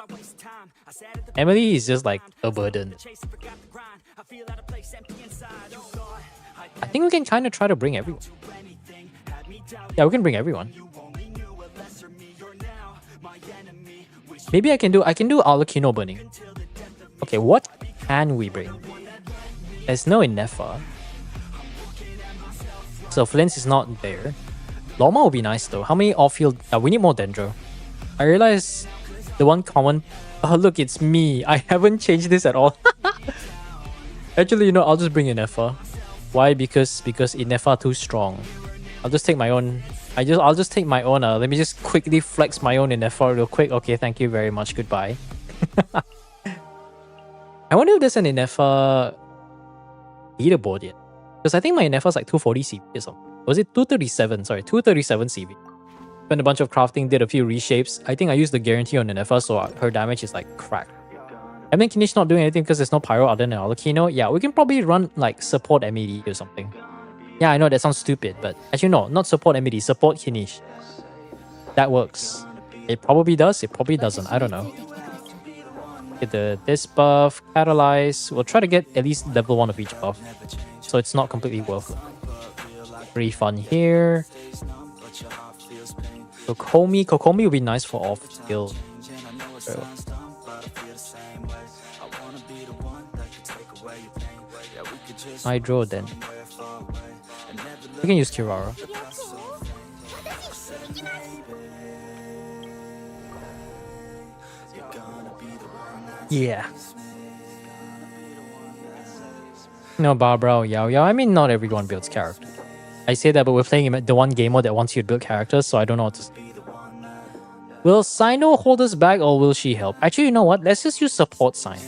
Emily is just like a burden. I think we can kind of try to bring everyone. Yeah, we can bring everyone. Maybe I can do Alucino burning. Okay, what can we bring? There's no Inefa. So Flint's is not there. Loma would be nice though. How many off-field? We need more Dendro. I realize the one common... Oh look, it's me. I haven't changed this at all. Actually, you know, I'll just bring Inefa. Why? Because Inefa too strong. I'll just take my own... I'll just take my own... let me just quickly flex my own Inefa real quick. Okay, thank you very much. Goodbye. I wonder if there's an Inefa leaderboard yet. Because I think my Inefa's like 240 CV or something. Was it 237? Sorry, 237 CV. Spent a bunch of crafting, did a few reshapes. I think I used the guarantee on Inefa, so her damage is like cracked. And then Kinish not doing anything because there's no Pyro other than Alucino. Yeah, we can probably run like support MED or something. Yeah, I know that sounds stupid, but actually no, not support MED, support Kinish. That works. It probably does, it probably doesn't, I don't know. Get this buff, catalyze. We'll try to get at least level 1 of each buff, so it's not completely worthless. Free fun here. Kokomi would be nice for off skill. Hydro then. We can use Kirara. Yeah. No, Barbara or Yao. I mean, not everyone builds character. I say that, but we're playing the one gamer that wants you to build characters, so I don't know what to say. Will Sino hold us back or will she help? Actually, you know what? Let's just use support Sino.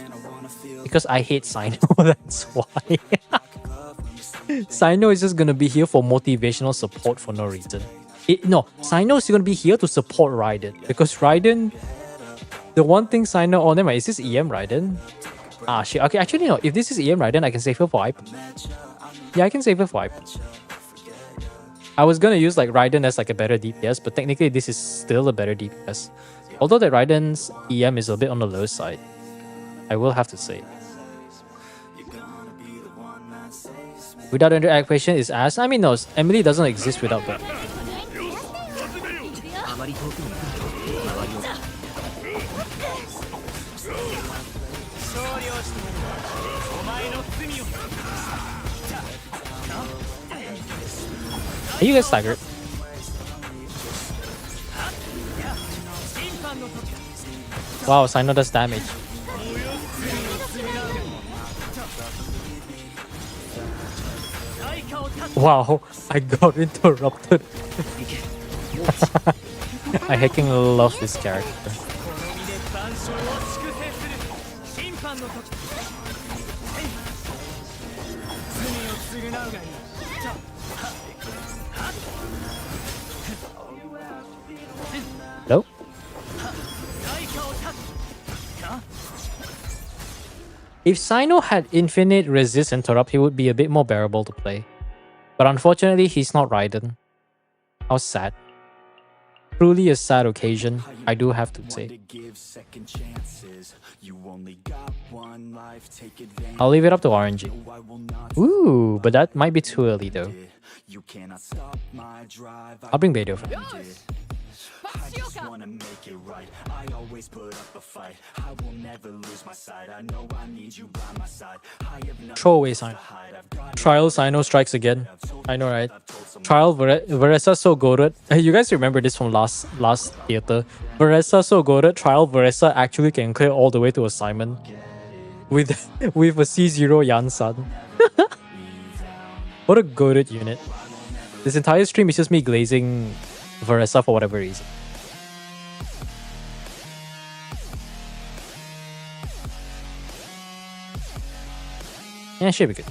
Because I hate Sino, that's why. Sino is just gonna be here for motivational support for no reason. Sino is gonna be here to support Raiden. Because Raiden... The one thing Sino... Oh, never mind. Is this EM Raiden? Ah, shit. Okay, actually, no. If this is EM Raiden, I can save her for Hype. Yeah, I can save her for Hype. I was gonna use like Raiden as like a better DPS, but technically this is still a better DPS. Although that Raiden's EM is a bit on the low side. I will have to say. Without interact question is asked. I mean no, Emily doesn't exist without that. Are you guys staggered? Wow, Sino does damage. Wow, I got interrupted. I hecking love this character. Hello? If Sino had infinite resist interrupt, he would be a bit more bearable to play. But unfortunately, he's not Raiden. How sad. Truly a sad occasion, I do have to say. I'll leave it up to RNG. Ooh, but that might be too early though. I'll bring Beidou for him. I just wanna make it right. I always put up a fight. I will never lose my sight. I know I need you by my side. Throw away Sino. Trial Sino strikes again. I know, right? Trial Varessa so goated. You guys remember this from last theater? Varessa so goated. Trial Varessa actually can clear all the way to a Simon with a C0 Yansan. What a goated unit. This entire stream is just me glazing Veressa for whatever reason. Yeah, it should be good.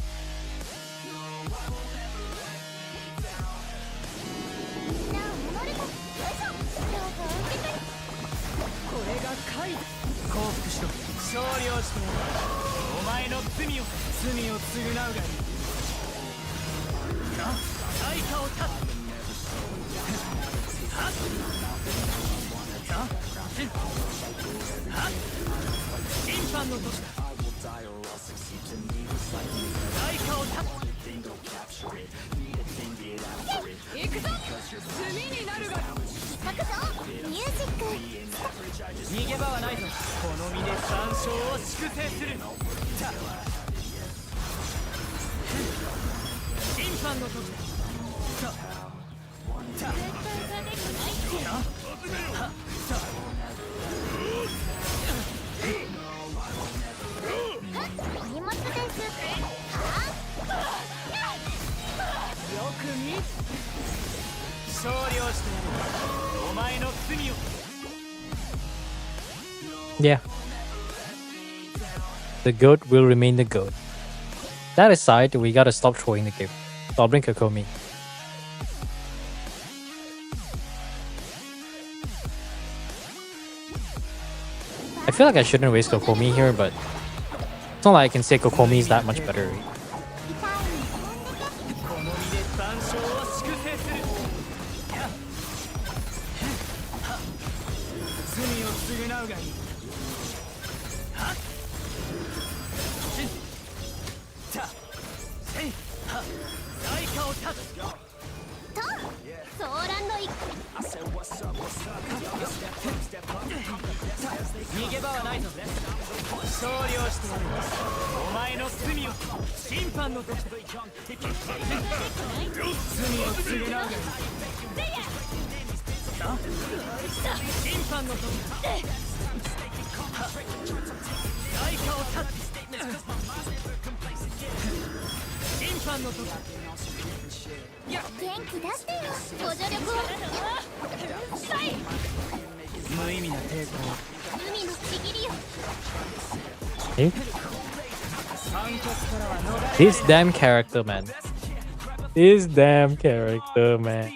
勝利をしてお前の罪を償うがいい対価を立つ審判の時だ対価を立つ行くぞ炭になるが行くぞミュージック逃げ場はないぞこの身で山椒を粛清する審判の時だ荷物ですよく見勝利をしてやるお前の罪を Yeah. The goat will remain the goat. That aside, we gotta stop trolling the game. So I'll bring Kokomi. I feel like I shouldn't waste Kokomi here, but it's not like I can say Kokomi is that much better. この身で万象を粛清する罪を償うがいい対価を立つとソーランの一逃げ場はないぞ勝利をしてやるお前の罪を審判の時だ罪を償うがいい審判の時だ対価を立つ審判の時だ元気出してよご助力を無意味な抵抗海のちぎりよ Hey? This damn character, man. This damn character, man.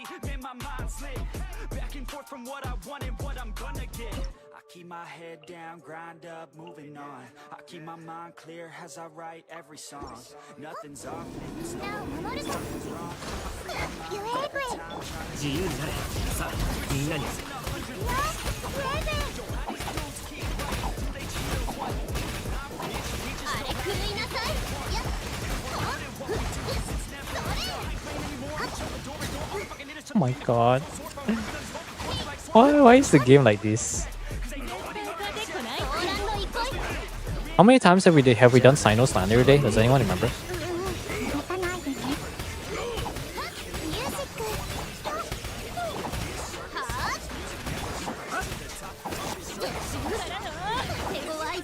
Keep my head down, grind up, moving on. I keep my mind clear as I write every song. Nothing's off, it's みんなを守るぞユエーブエ自由になれさあみんなにユエーブエあれ狂いなさいやっそれ Oh my god. Why is the game like this? How many times have we done Sino Slander today? Does anyone remember? 泣かないでねミュージックは手強い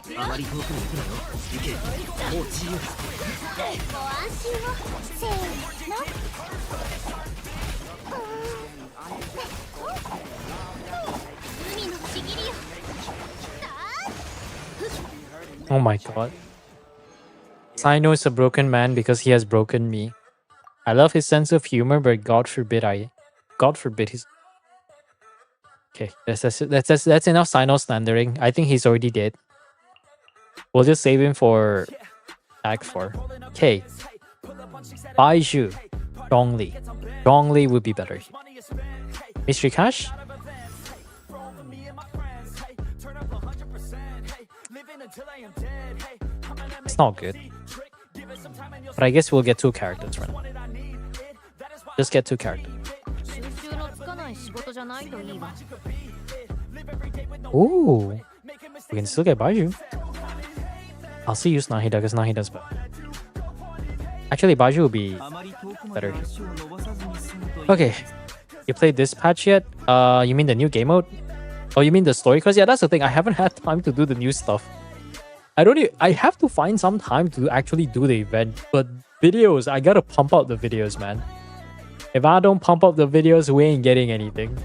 ぜあまり遠くに行くなよ行けもう自由だご安心をせーの海のちぎりよ Oh my god. Sino is a broken man because he has broken me. I love his sense of humor, but God forbid his... Okay, that's enough Sino slandering. I think he's already dead. We'll just save him for Act 4. Okay. Baiju. Zhongli. Zhongli would be better. Mystery Cash? It's not good. But I guess we'll get 2 characters right now. Just get 2 characters. 収集のつかない仕事じゃないといいわ Ooh. We can still get Baiju. I'll see use Nahida because Nahida's better. Actually, Baiju will be better. Okay. You played this patch yet? You mean the new game mode? Oh, you mean the story? Because yeah, that's the thing. I haven't had time to do the new stuff. I have to find some time to actually do the event, but videos, I gotta pump out the videos, man. If I don't pump up the videos, we ain't getting anything.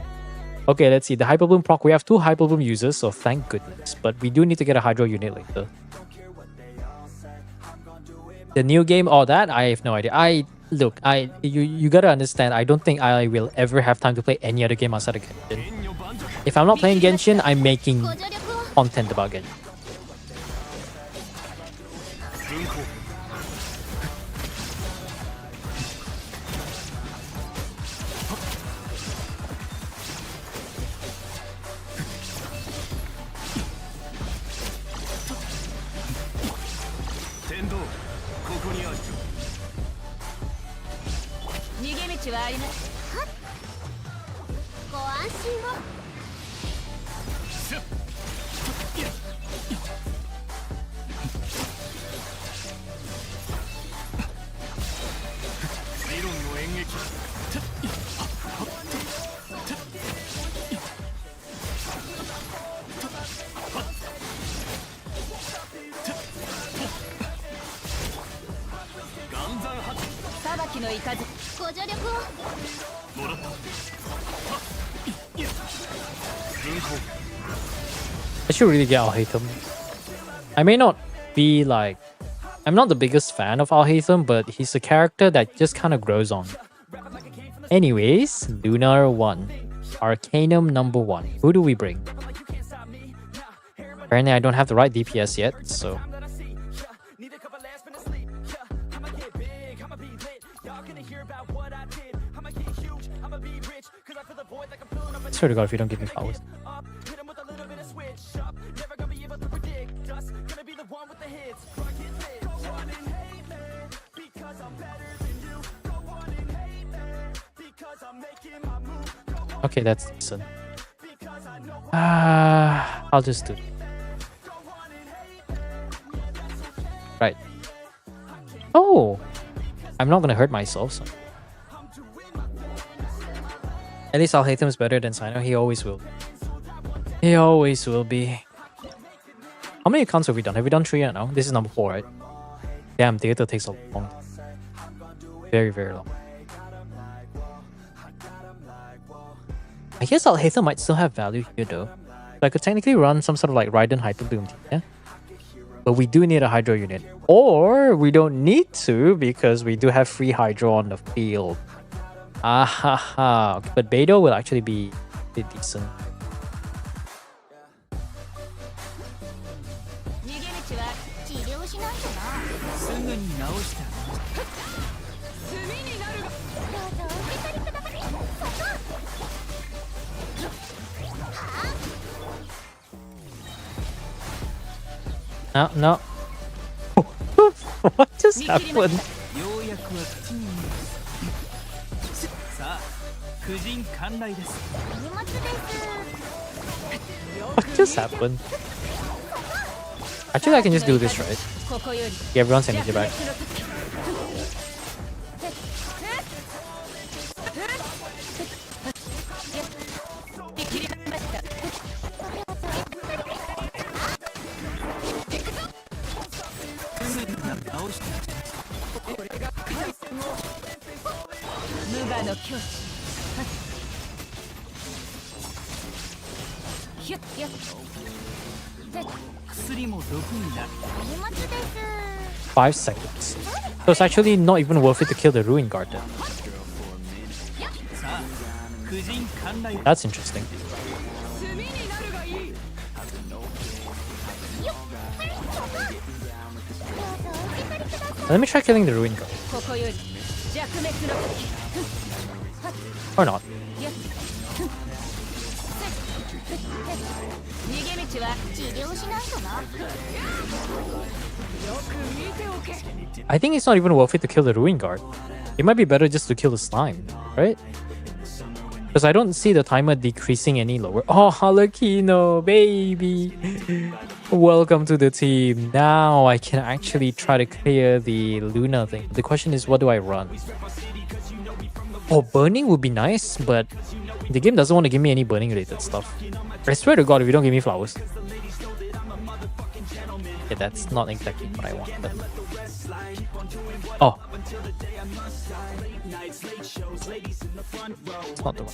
Okay, let's see. The Hyper Bloom proc, we have 2 Hyper Bloom users, so thank goodness. But we do need to get a Hydro unit later. The new game, all that, I have no idea. Look, you gotta understand, I don't think I will ever have time to play any other game outside of Genshin. If I'm not playing Genshin, I'm making content about Genshin. I should really get Alhaitham. I may not be like... I'm not the biggest fan of Alhaitham, but he's a character that just kind of grows on. Anyways, Lunar 1. Arcanum number 1. Who do we bring? Apparently I don't have the right DPS yet, so... I swear to God if you don't give me flowers. Okay, that's decent. I'll just do it. Right. Oh! I'm not gonna hurt myself, so... At least Alhaitham is better than Sino. He always will. He always will be. How many accounts have we done? Have we done 3 now? This is number 4, right? Damn, theater takes a long time. Very, very long. I guess Alhaitham might still have value here though. So I could technically run some sort of like Raiden Hyper Bloom team, yeah? But we do need a Hydro unit. Or we don't need to because we do have free Hydro on the field. Ahaha. But Beidou will actually be decent. No, no. What just happened? What just happened? Actually, I can just do this, right? Yeah, everyone's energy back. Five seconds. So it's actually not even worth it to kill the Ruin Guard then. That's interesting. Let me try killing the Ruin Guard. Or not. I think it's not even worth it to kill the Ruin Guard. It might be better just to kill the slime, right? Because I don't see the timer decreasing any lower. Oh, Harlequino, baby! Welcome to the team. Now I can actually try to clear the Luna thing. The question is, what do I run? Oh, burning would be nice, but the game doesn't want to give me any burning related stuff. I swear to God, if you don't give me flowers. Okay, that's not exactly what I want. But... Oh. It's not the one.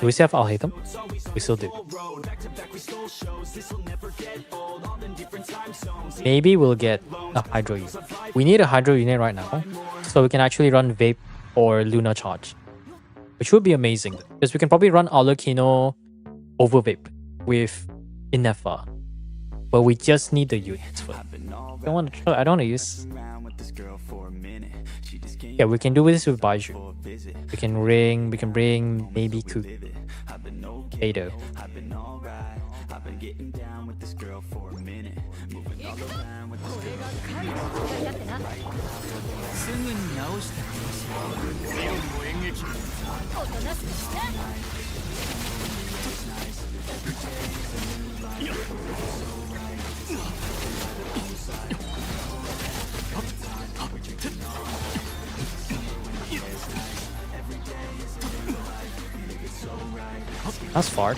Do we still have Al-Haytham? We still do. Maybe we'll get a Hydro unit. We need a Hydro unit right now, so we can actually run Vape or Lunar Charge, which would be amazing, because we can probably run Alucino over Vape with Inefa, but we just need the units for it. I don't want to try. I don't want to use. Yeah, we can do this with Baiju. We can bring maybe Kado. That's far.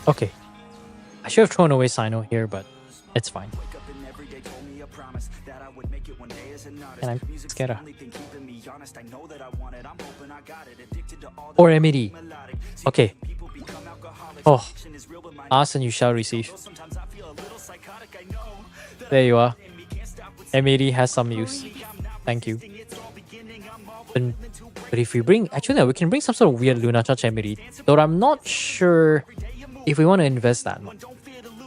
Okay. I should have thrown away Sino here, but it's fine. And I'm scared of... Or MED. Okay. Oh. Ask and you shall receive. There you are. MED has some use. Thank you. But if we bring... Actually, no, we can bring some sort of weird Lunar Charge MED. Though I'm not sure if we want to invest that much.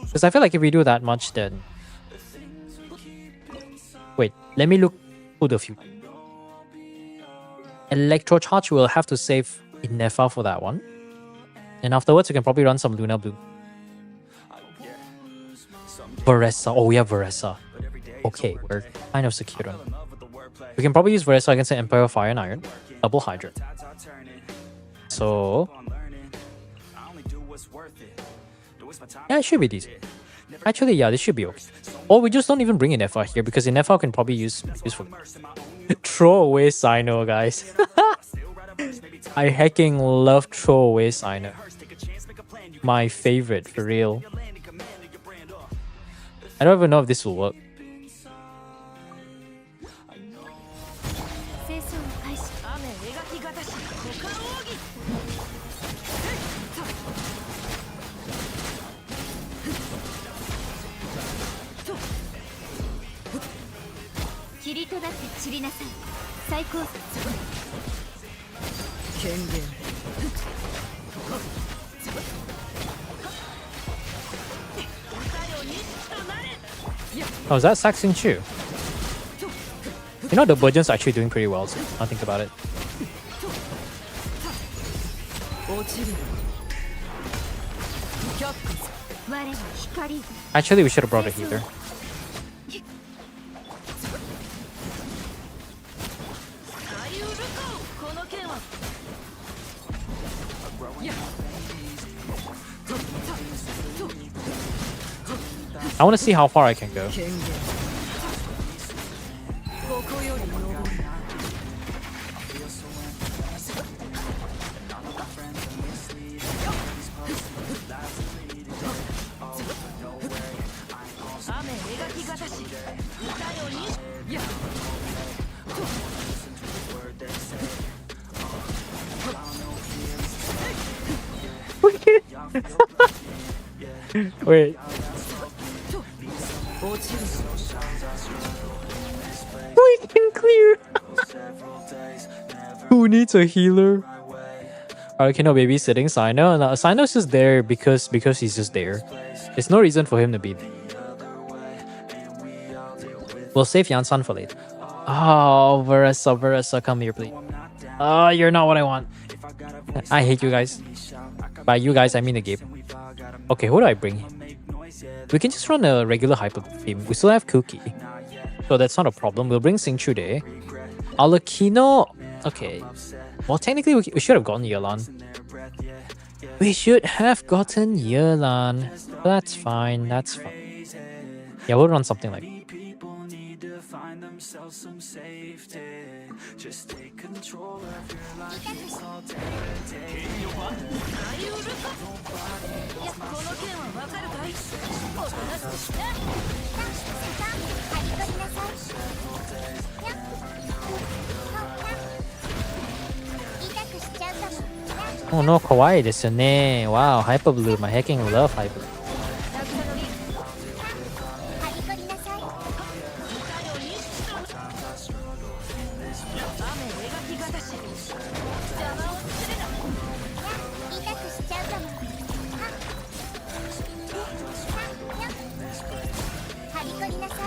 Because I feel like if we do that much, then... Wait, let me look to the future. Electro Charge will have to save Inefa for that one. And afterwards, we can probably run some Luna Blue. Varesa. Oh, we have Varesa. Okay, we're kind of secure on it. We can probably use Varesa against an Empire of Fire and Iron. Double Hydra. So... yeah, it should be decent. Actually, yeah, this should be okay. Or we just don't even bring Inefa here, because Inefa can probably use for... Throw away Sino, guys. I hecking love throw away Sino. My favorite, for real. I don't even know if this will work. Oh, is that Saxon Chu? You know, the Burgeon's actually doing pretty well, so I think about it. Actually, we should have brought a healer. I want to see how far I can go. Wait. We can clear. Who needs a healer? Okay, no babysitting Sino. No, Sino's just there because he's just there. There's no reason for him to be there. We'll save Yansan for later. Oh, Veressa, come here, please. Oh, you're not what I want. I hate you guys. By you guys, I mean the game. Okay, who do I bring? We can just run a regular hyper theme. We still have Cookie, so that's not a problem. We'll bring Singchu there. Alakino. Okay. Well, technically, we should have gotten Yelan. We should have gotten Yelan. That's fine. That's fine. Yeah, we'll run something like. Just take control of your life. It's all day to day. いやこの件はわかるかい？おとなしくして。さあ、張り込みなさい。やっ。痛くしちゃうかも。 Oh no, kawaii ですよね. Wow, Hyper Blue. My hecking love Hyper Blue. 張り込みなさい。雨描きがたし。邪魔をするな。痛くしちゃうかも。張り込みなさい。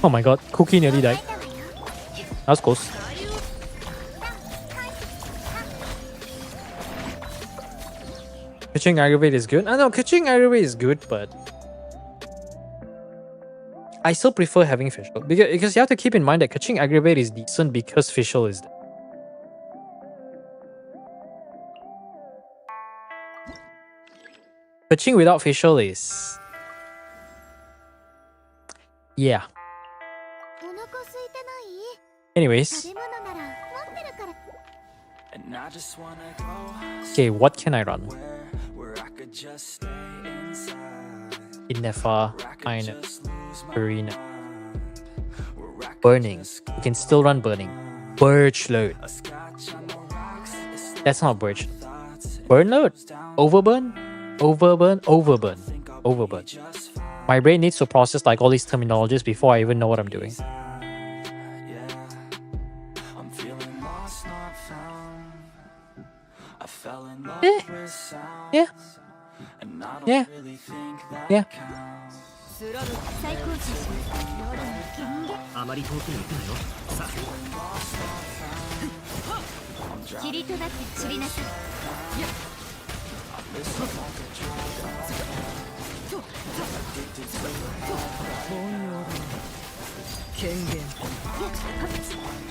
Oh my god, Cookie nearly died. That was close. Catching Aggravate is good. I know catching Aggravate is good, but I still prefer having Fischl. Because you have to keep in mind that catching Aggravate is decent because Fischl is there. Catching without Fischl is... yeah. お腹空いてない？ Anyways. 食べ物なら待ってるから。 And I just wanna go Okay, what can I run? where I could just stay inside. Innefa, Where I could Aina, just lose my Arena. where I could Burning. just You can still run Burning. Birch Load. a scotch on the rocks. It's That's not Birch. thoughts. Burn Load? Overburn? Overburn? Overburn. Overburn. Just fine. My brain needs to process like all these terminologies before I even know what I'm doing. Yeah. I'm feeling lost, not found. I fell in love with sound. Yeah. And I don't Yeah. really think that Yeah. counts. スラム最高値。夜の権限。あまり遠くに行くなよ。さあ、霧となって散りなさい。権限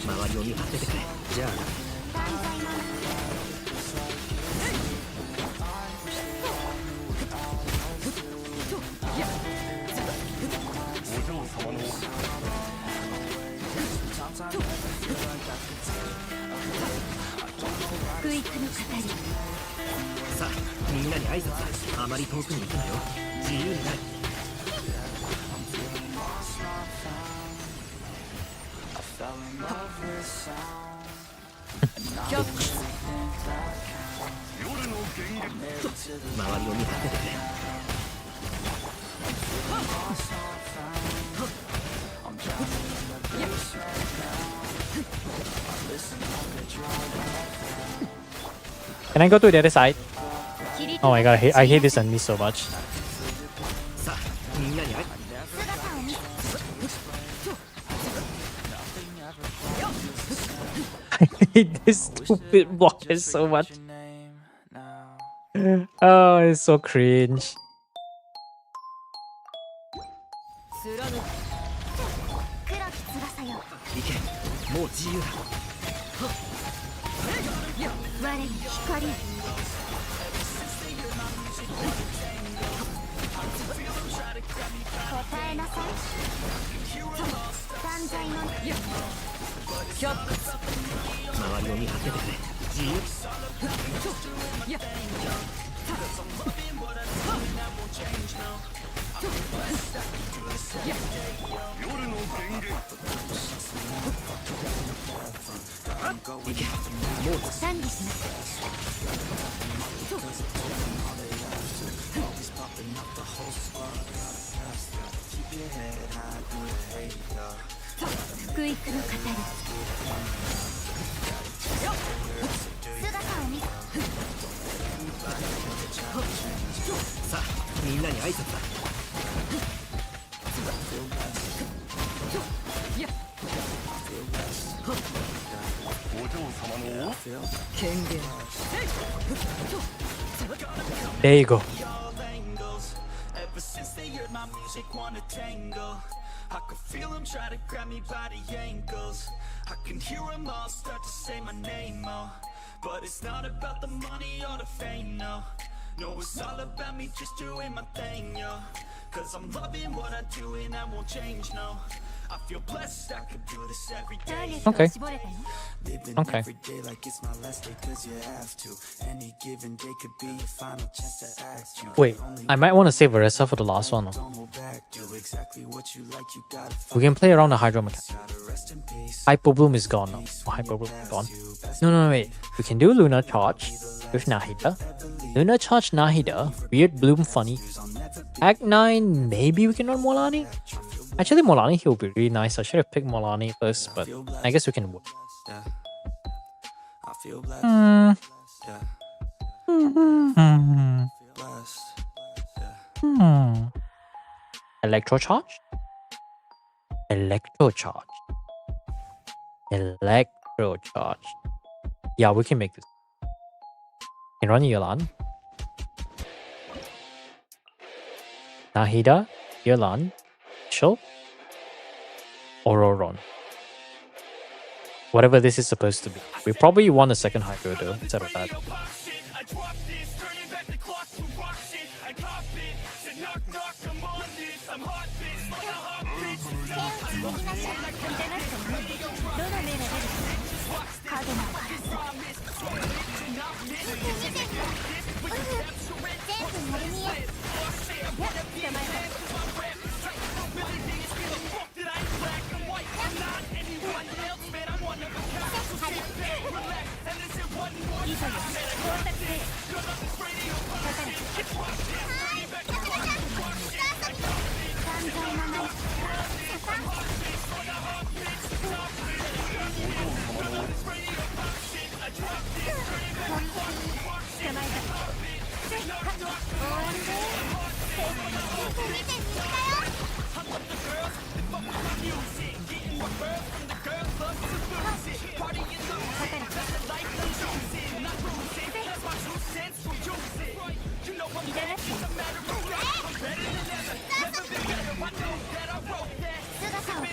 周りを見張っててくれ。じゃあな。クイックの語り。さあ、みんなに挨拶だ。あまり遠くに行くなよ。自由になれ。 周りを見張っててくれ。 Can I go to the other side? Oh my god, I hate this enemy so much. さあ、みんなに挨拶。 姿を見せ。 I hate this stupid blocker so much. Oh, it's so cringe. スラム。黒き翼よ。行け。もう自由だ。我に光。答えなさい。断罪の。却下周りを見張っててくれ。自由。 「行けもう賛美します福育の語り姿を見せさあみんなに挨拶だ権限 There you go. Ever since they heard my music, wanna tangle. I could feel them try to grab me by the ankles. I can hear them all start to say my name, oh. But it's not about the money or the fame, no. No, it's all about me just doing my thing, yo. Cause I'm loving what I do and I won't change, no. I feel blessed, I could do this every ターゲ day. ット Okay. を絞れたよ Living Okay. every day like it's my last day, cause you have to. Any given day could be your final chance to ask you. Wait, I might want to save Veressa for the last one. Don't hold back, do exactly what you like, you gotta We can play around the Hydro mechanic. rest in peace. Hyper Bloom is gone now. Oh, Hyper Bloom is gone. No, wait. We can do Lunar Charge with Nahida. Lunar Charge Nahida. Weird Bloom Funny. Act 9, maybe we can run Molani? Actually, Molani here will be really nice. I should have picked Molani first, but I guess we can wait. Yeah. I feel blessed. Yeah. Blessed. Electro Charge? Electro Charge. Electro Charge. Yeah, we can make this. Can run Yelan. Nahida, Yelan, Shul, Ororon. Whatever this is supposed to be. We probably want a second Hydro though, instead of that.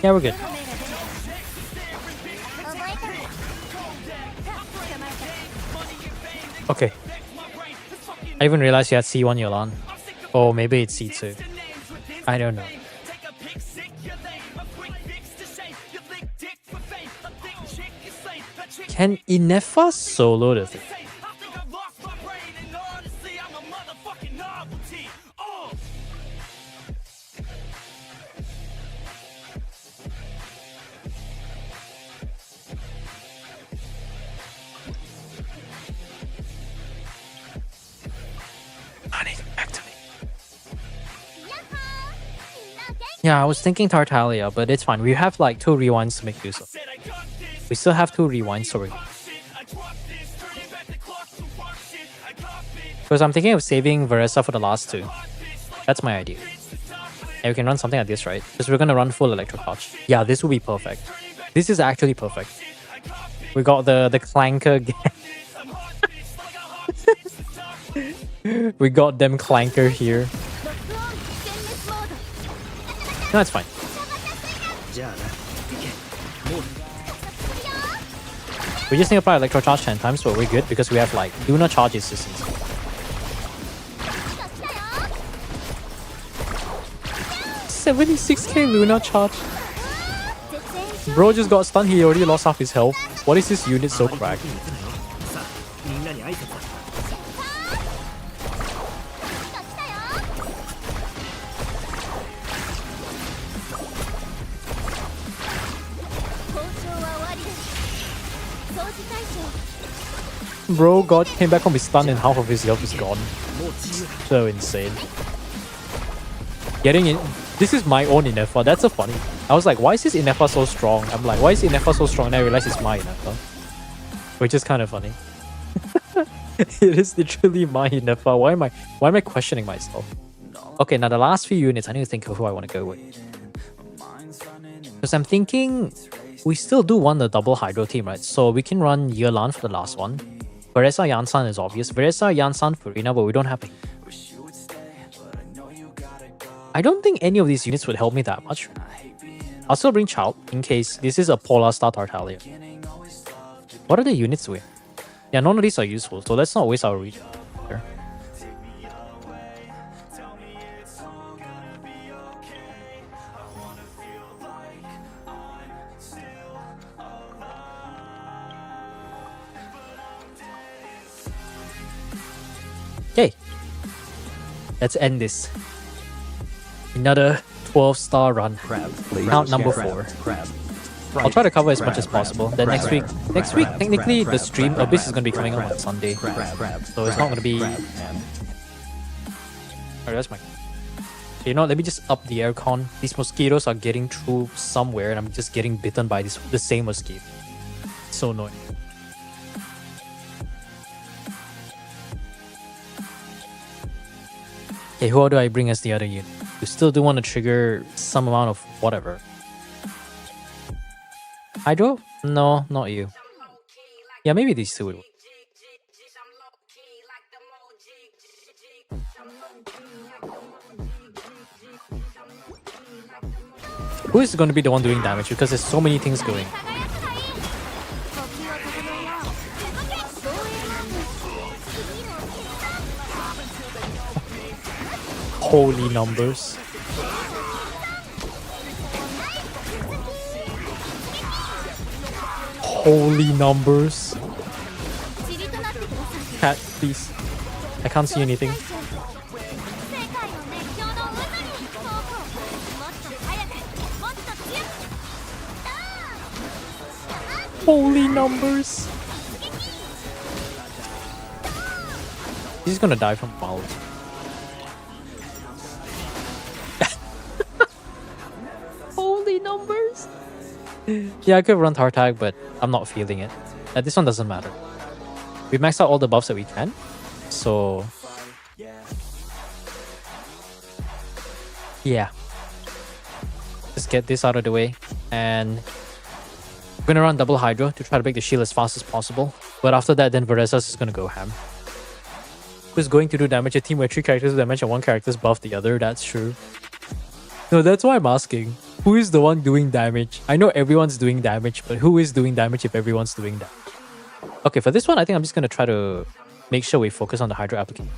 Yeah, we're good. Okay. I even realized you had C1 Yolan. Or maybe it's C2. I don't know. Can Inefa solo the thing? Honey, come back to me. Yeah, I was thinking Tartaglia, but it's fine. We have like 2 rewinds to make use of. We still have 2 rewinds, sorry. Because I'm thinking of saving Veressa for the last 2. That's my idea. And we can run something like this, right? Because we're gonna run full Electro Charge. Yeah, this will be perfect. This is actually perfect. We got the Clanker again. We got them Clanker here. No, it's fine. じゃあな行けもう We just need to apply Electro Charge 10 times, but we're good because we have like Lunar Charge assistance. $76k Lunar Charge. Bro just got stunned, he already lost half his health. What is this unit so cracked? さあみんなに挨拶だ 交渉は終わりです。装 Bro God came back from his stun and half of his health is gone. So insane. Getting in. This is my own Inefa. That's so funny. I was like, why is this Inefa so strong? I'm like, why is Inefa so strong? And I realized it's my Inefa. Which is kind of funny. It is literally my Inefa. Why am I questioning myself? Okay, now the last few units, I need to think of who I want to go with. Because I'm thinking we still do want the double Hydro team, right? So we can run Yelan for the last one. Veresa Yansan is obvious. Veresa, Yansan, Furina, but we don't have a... I don't think any of these units would help me that much. I'll still bring Chow in case this is a Polar Star Tartaglia. What are the units doing? Yeah, none of these are useful, so let's not waste our reach. Here. Okay, let's end this. Another 12-star run. Count number 4. I'll try to cover as much as possible. Then next week, technically the stream Abyss is gonna be coming out on Sunday, so it's not gonna be. Alright, that's my. You know, let me just up the aircon. These mosquitoes are getting through somewhere, and I'm just getting bitten by the same mosquito. So annoying. Okay, who do I bring as the other unit? You still do want to trigger some amount of whatever. Hydro? No, not you. Yeah, maybe these two would work. Who is going to be the one doing damage? Because there's so many things going. Holy numbers. Holy numbers. Cat, please. I can't see anything. Holy numbers. He's gonna die from mouth. Holy numbers. Yeah, I could run Tartag, but I'm not feeling it. This one doesn't matter. We maxed out all the buffs that we can, so yeah. Just get this out of the way, and I'm gonna run double Hydro to try to break the shield as fast as possible. But after that, then Veresas is gonna go ham. Who's going to do damage? A team where 3 characters do damage and 1 character's buff the other. That's true. No, that's why I'm asking. Who is the one doing damage? I know everyone's doing damage, but who is doing damage if everyone's doing damage? Okay, for this one, I think I'm just going to try to make sure we focus on the Hydro application.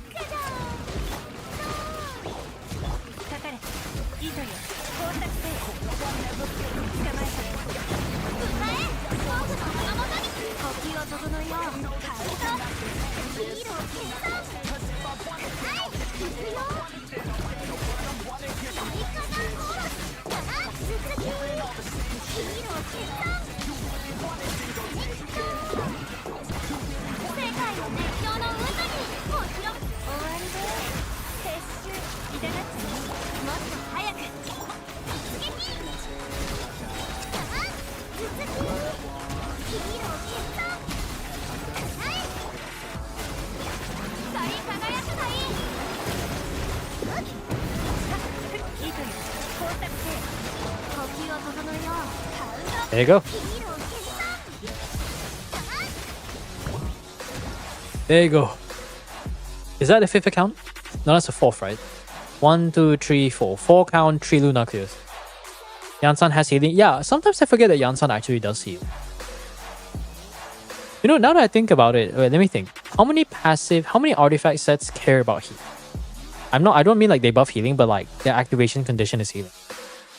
There you go. There you go. Is that the 5th account? No, that's the 4th, right? 1, 2, 3, 4. 4 count, 3 Luna clears. Yansan has healing. Yeah, sometimes I forget that Yansan actually does heal. You know, now that I think about it, wait, let me think. How many artifact sets care about heal? I don't mean like they buff healing, but like their activation condition is healing.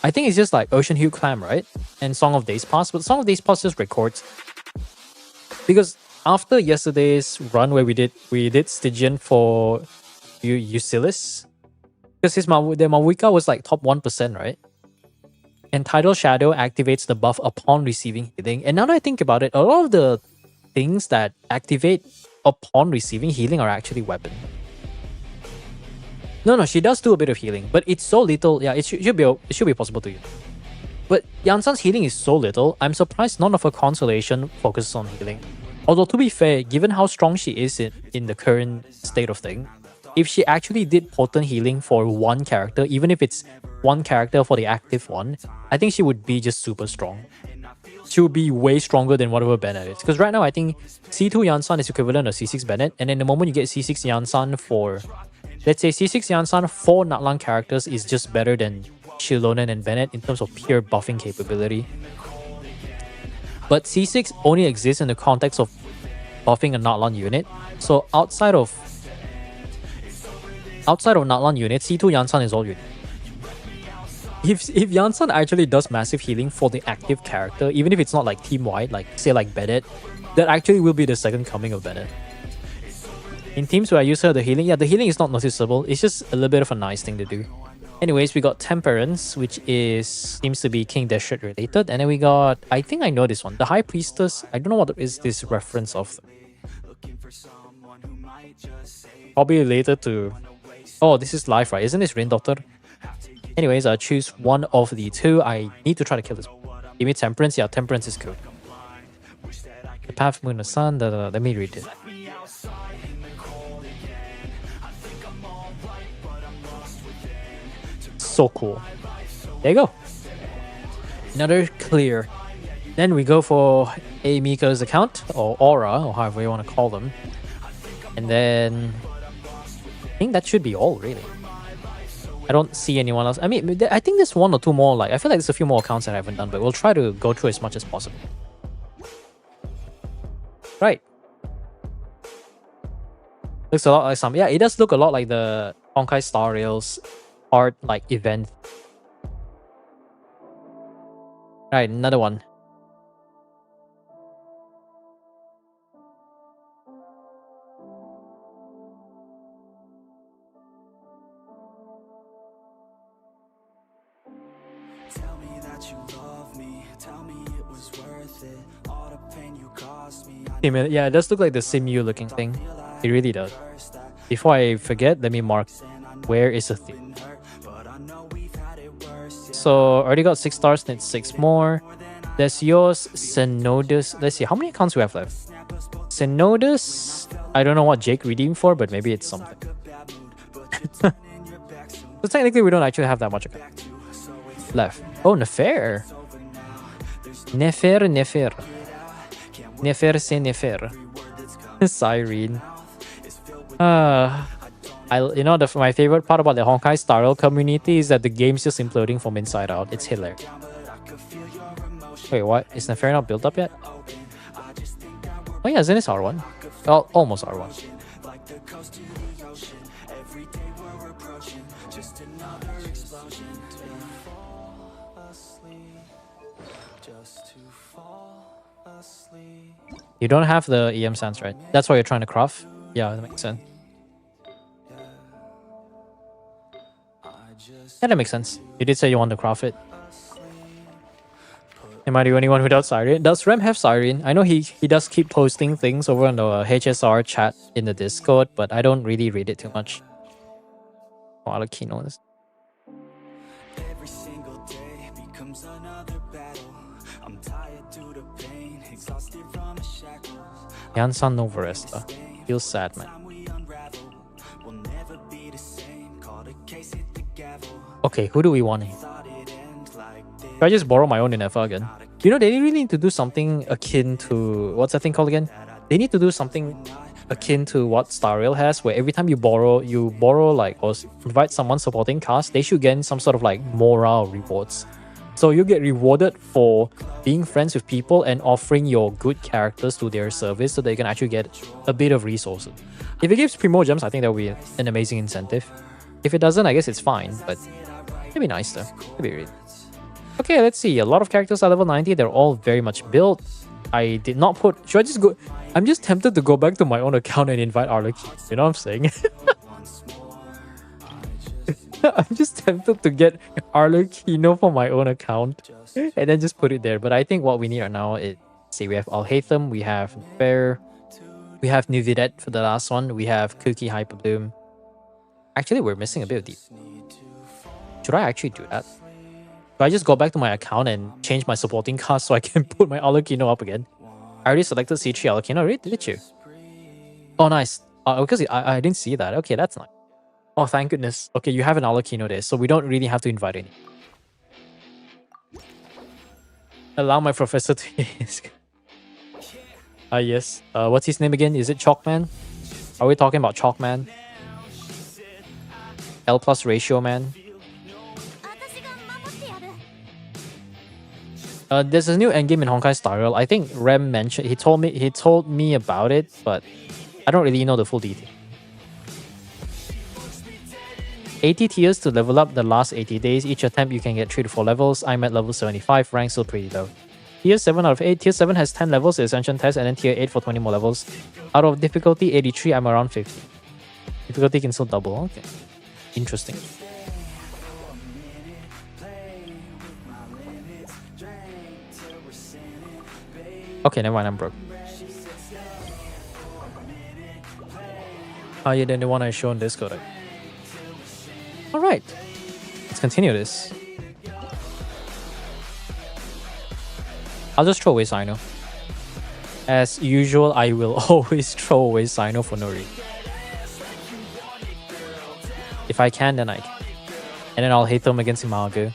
I think it's just like Ocean Hue Clam, right? And Song of Days Past, but Song of Days Past just records. Because after yesterday's run where we did Stygian for Eusilis, because their Mawika was like top 1%, right? And Tidal Shadow activates the buff upon receiving healing. And now that I think about it, a lot of the things that activate upon receiving healing are actually weapon. No, she does do a bit of healing, but it's so little. Yeah, it should be possible to use. But Yansan's healing is so little, I'm surprised none of her consolation focuses on healing. Although to be fair, given how strong she is in the current state of thing, if she actually did potent healing for one character, even if it's one character for the active one, I think she would be just super strong. She would be way stronger than whatever Bennett is. Because right now I think C2 Yansan is equivalent of C6 Bennett, and then the moment you get C6 Yansan for... Let's say C6 Yansan for Natlan characters is just better than Shilonen and Bennett in terms of pure buffing capability. But C6 only exists in the context of buffing a Natlan unit. So outside of Natlan unit, C2 Yansan is all you need. If Yansan actually does massive healing for the active character, even if it's not like team-wide, like say like Bennett, that actually will be the second coming of Bennett. In teams where I use her, the healing is not noticeable. It's just a little bit of a nice thing to do. Anyways, we got Temperance, which seems to be King Deshret related. And then we got, I think I know this one, the High Priestess. I don't know what is this reference of. Probably related to... Oh, this is life, right? Isn't this Rain Daughter? Anyways, I choose one of the two. I need to try to kill this one. Give me Temperance. Yeah, Temperance is good. The Path, Moon, the Sun. Let me read it. So cool. There you go. Another clear. Then we go for a Mika's account, or Aura, or however you want to call them. And then I think that should be all, really. I don't see anyone else. I mean, I think there's one or two more. Like, I feel like there's a few more accounts that I haven't done, but we'll try to go through as much as possible. Right. Looks a lot like some... Yeah, it does look a lot like the Honkai Star Rails art, like, event. Right, another one. Tell me that you love me. Tell me it was worth it. All the pain you caused me. Yeah, it does look like the Simu looking thing. It really does. Before I forget, let me mark where is the theme. So already got 6 stars, need 6 more. There's yours, Synodus. Let's see, how many accounts we have left? Synodus, I don't know what Jake redeemed for, but maybe it's something. So technically we don't actually have that much accounts left. Oh, Nefer. Nefer. Nefer se Nefer. Cyrene. You know, my favorite part about the Honkai Star Rail community is that the game's just imploding from inside out. It's hilarious. Wait, what? Is Nefer not built up yet? Oh yeah, isn't this R1? Well, almost R1. You don't have the EM Sans, right? That's why you're trying to craft? Yeah, that makes sense. Yeah, that makes sense. You did say you want to craft it. Am I the only one without Siren? Does Rem have Siren? I know he does keep posting things over on the HSR chat in the Discord, but I don't really read it too much. Oh, I'll key notice. Every single day becomes another battle. I'm tired due to pain, exhausted from the shackles. Yansan Novaresta. Feels sad, man. Okay, who do we want here? Should I just borrow my own in Efa again? You know, they really need to do something akin to... What's that thing called again? They need to do something akin to what Star Rail has, where every time you borrow like, or provide someone supporting cast, they should gain some sort of like morale rewards. So you get rewarded for being friends with people and offering your good characters to their service so they can actually get a bit of resources. If it gives Primo Gems, I think that would be an amazing incentive. If it doesn't, I guess it's fine, but it'd be nice though. It'd be really... Okay, let's see. A lot of characters are level 90. They're all very much built. I did not put... Should I just go... I'm just tempted to go back to my own account and invite Arlecchino. You know what I'm saying? I'm just tempted to get Arlecchino for my own account and then just put it there. But I think what we need right now is See, we have Alhaitham, we have Bear, we have Nuvidet for the last one, we have Cookie Hyper Bloom. Actually, we're missing a bit of deep. Should I actually do that? Should I just go back to my account and change my supporting cast so I can put my Alucino up again? I already selected C3 Alucino, already, did you? Oh, nice. Because I didn't see that. Okay, that's nice. Oh, thank goodness. Okay, you have an Alucino there, so we don't really have to invite any. Allow my professor to... yes. What's his name again? Is it Chalkman? Are we talking about Chalkman? L plus ratio man? There's a new endgame in Honkai Star Rail. I think Rem mentioned, he told me about it, but I don't really know the full detail. 80 tiers to level up the last 80 days. Each attempt you can get 3 to 4 levels. I'm at level 75, rank still pretty low. Tier 7 out of 8. Tier 7 has 10 levels, the Ascension test, and then Tier 8 for 20 more levels. Out of difficulty 83, I'm around 50. Difficulty can still double. Okay. Interesting. Okay, never mind, I'm broke. Higher than the one I showed on Discord. Alright, let's continue this. I'll just throw away Sino. As usual, I will always throw away Sino for no reason. If I can, then I can. And then I'll hate them against Imago.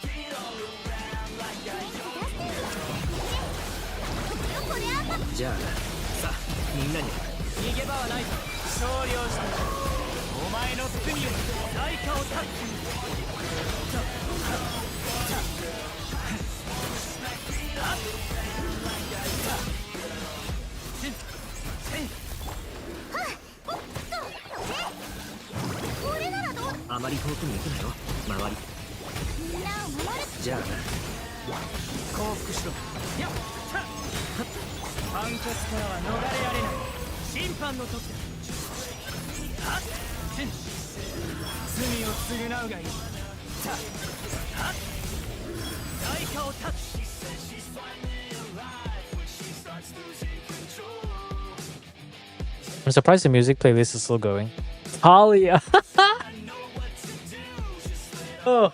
I'm surprised the music playlist is still going. Talia! Oh.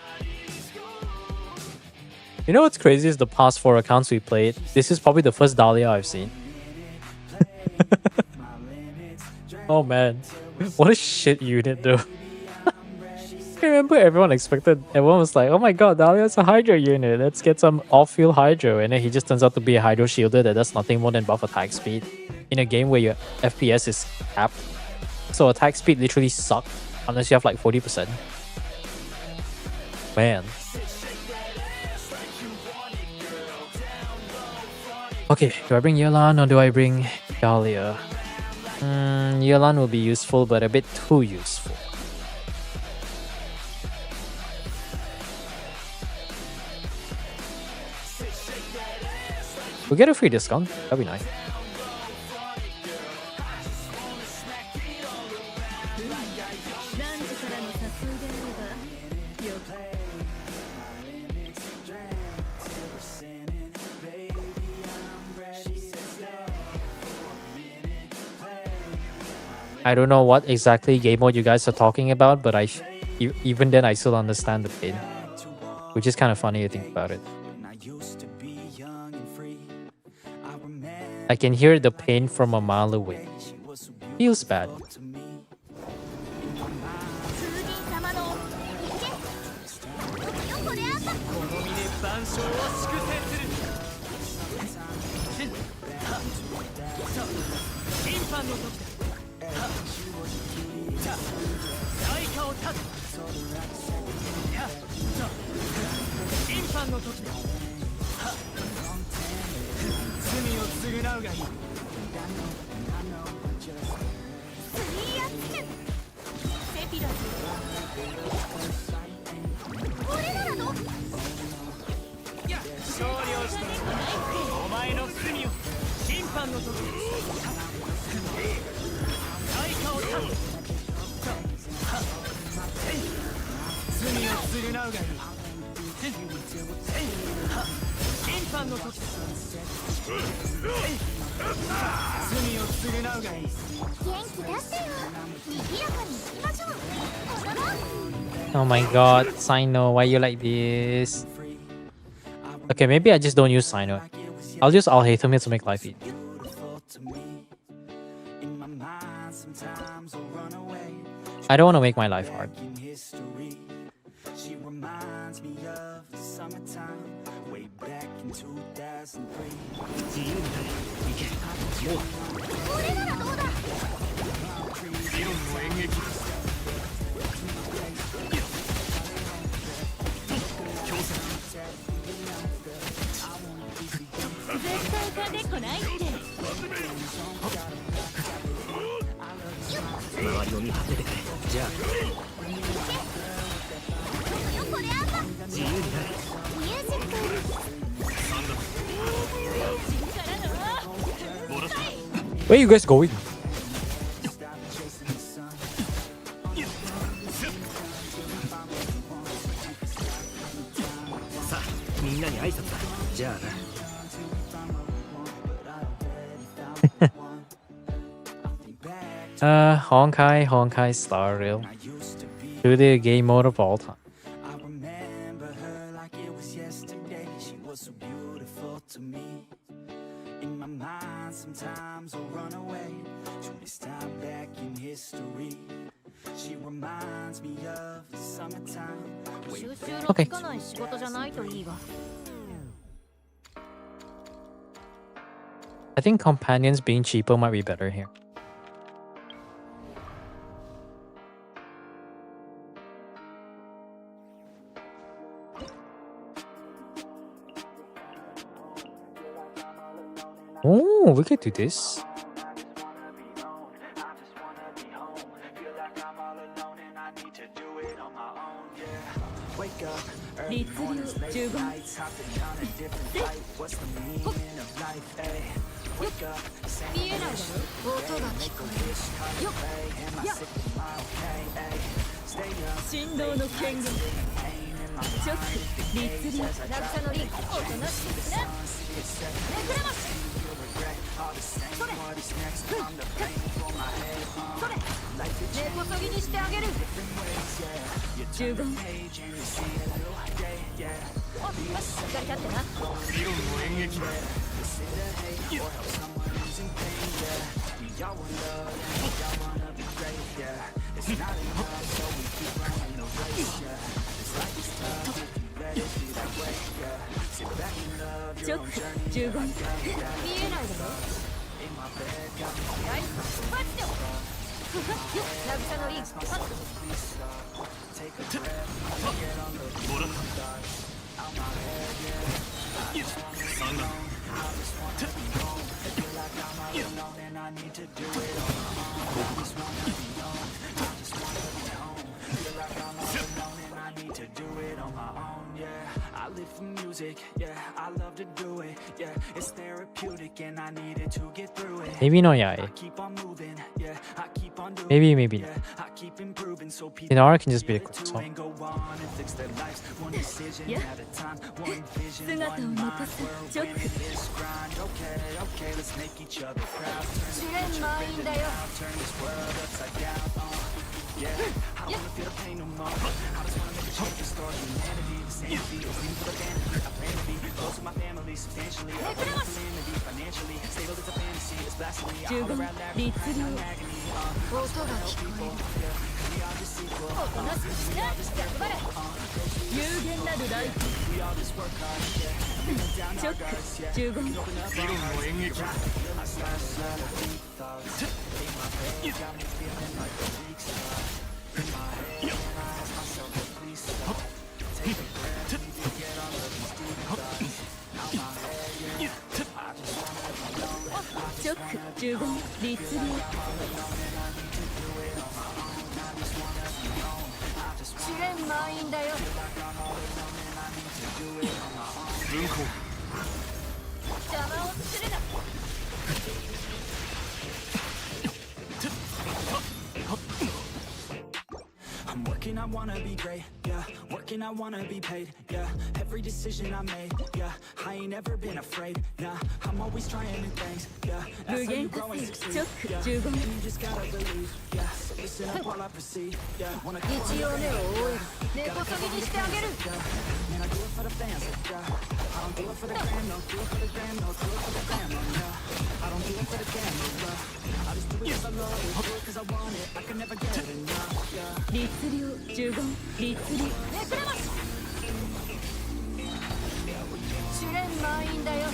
You know what's crazy is the past 4 accounts we played. This is probably the first Dahlia I've seen. Oh man. What a shit unit though. I remember everyone was like, oh my god, Dahlia's a Hydro unit. Let's get some off-field Hydro. And then he just turns out to be a Hydro shielder that does nothing more than buff attack speed. In a game where your FPS is capped. So attack speed literally sucks unless you have like 40%. Man. Okay, do I bring Yelan or do I bring Dahlia? Yelan will be useful, but a bit too useful. We'll get a free discount. That'd be nice. I don't know what exactly game mode you guys are talking about, but even then I still understand the pain. Which is kind of funny to think about it. I can hear the pain from a mile away. Feels bad. 間の時罪を償うがいい。元気出してよ賑やかにいきましょう。踊ろう。 Oh my god, Sino, why you like this? Okay, maybe I just don't use Sino. I'll use Alhaithomir to make life easy. I don't want to make my life hard. She reminds me of the summertime way back in 2003. 自由になれ行けもうこれならどうだ。理論の演劇強制絶対かんでこないって。周りを見張っててくれじゃあよこれあんば。自由になれミュージック。Where are you guys going? さあみんなに挨拶だじゃあな Honkai Star Rail. To the game mode of all time. I remember her like it was yesterday. She was so beautiful to me. In my mind, sometimes I'll run away to this time back in history. She reminds me of the summertime. 収集のつかない仕事じゃないといいが。 I think companions being cheaper might be better here. Oh, we could do this. Wake up 律 early 流 mornings, late 15 nights, hopping on a different flight. What's the meaning of life? Ay, wake up, same 見えないだろ。音が聞こえる。よっ。 am I sick? Am I okay? Ay, stay up. 振動の権限直律流落差のリンクおとなしくすな。めくれます。それ。それ。根こそぎにしてあげる。15おっ、光り立ってな。理論の演劇 直15 見えないだろ。はい、パッチョ。渚のリンク。もらった三段 I live for music, yeah, I love to do it, yeah, it's therapeutic and I needed to get through it. Maybe no Yai. Keep on moving, yeah, I keep on doing Maybe yeah, not. I keep improving so people Inara can just be a quick to song. and go on and fix their lives one decision Yeah. at a time, one vision, 姿を one 残 mind, す we're 直 winning this grind. Okay, okay, let's make each other proud. 試練満員だよ。 Turn this world upside down. Yeah, I don't wanna feel the pain no more. I just wanna make a change, restore humanity. The same feels, leave for the vanity. I plan to be close with my family substantially. I plan to calamity financially. Stable as a fantasy, it's blasphemy. I hold 15 around that 律 crying 流 out in agony. 音が聞こえる。 We are just equal. おとなしくしな。逆張れ。有限なるライフ We all just work hard, yeah. Down 直 our guards, yeah. 15 理論の演劇 I slash out of deep thoughts. In my head, got me feeling like a weak star. In my head, I ask myself to please stop. Take a breath, and forget all of these deep thoughts. Out my head, yeah. I just wanna be alone. 直15律流 試練満員だよ。分校邪魔をするな。 I'm working, I wanna be great, yeah. Working, I wanna be paid, yeah. Every decision I made, yeah. I ain't never been afraid. Nah, I'm always trying new things. Yeah, 無 that's how 限 you 化 grow and せよ succeed. チョック Yeah, 15 and you just gotta believe. Yeah, so listen up while I proceed. Yeah, wanna go 一応目を覆え根こそぎにしてあげる Man, I do it for the fans. Yeah, I don't do it for the gram, no. Do it for the gram, no. Do it for the family. Yeah, I don't do it for the camera. I just do it 'cause I love it. Do it 'cause I want it. I can never get enough. Yeah. 律令15律令めくれます試練満員だよは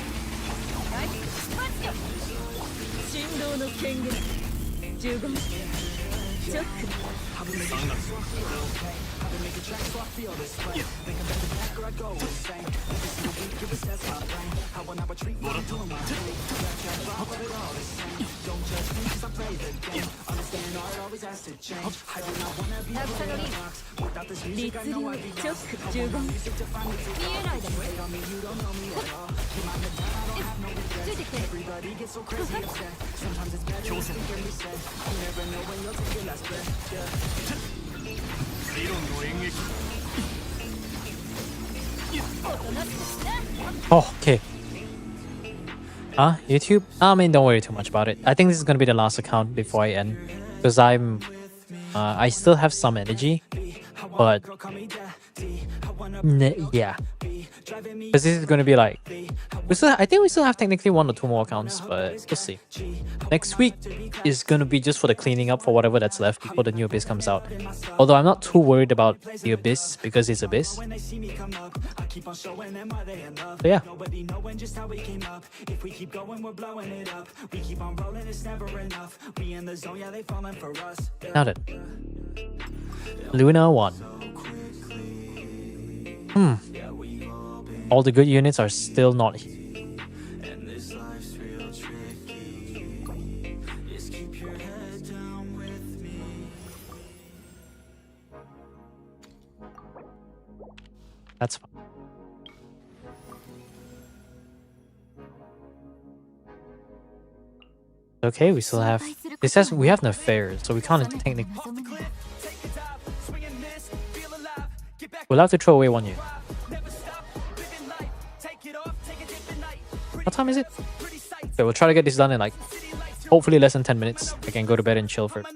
いマジよ振動の権限15チョック 渚のリー律令チョック15見えないだろついてきて強制理論の演劇 Oh, okay. YouTube? I mean, don't worry too much about it. I think this is gonna be the last account before I end. Because I still have some energy. But, yeah. Because this is gonna be like... I think we still have technically 1 or 2 more accounts, but we'll see. Next week is gonna be just for the cleaning up for whatever that's left before the new Abyss comes out. Although I'm not too worried about the Abyss because it's Abyss. So yeah. Now then. Luna 1. All the good units are still not here. That's fine. Okay, we still have... It says we have no affairs, so we can't technically... We'll have to throw away 1 year. What time is it? Okay, we'll try to get this done in like... hopefully less than 10 minutes. I can go to bed and chill for it.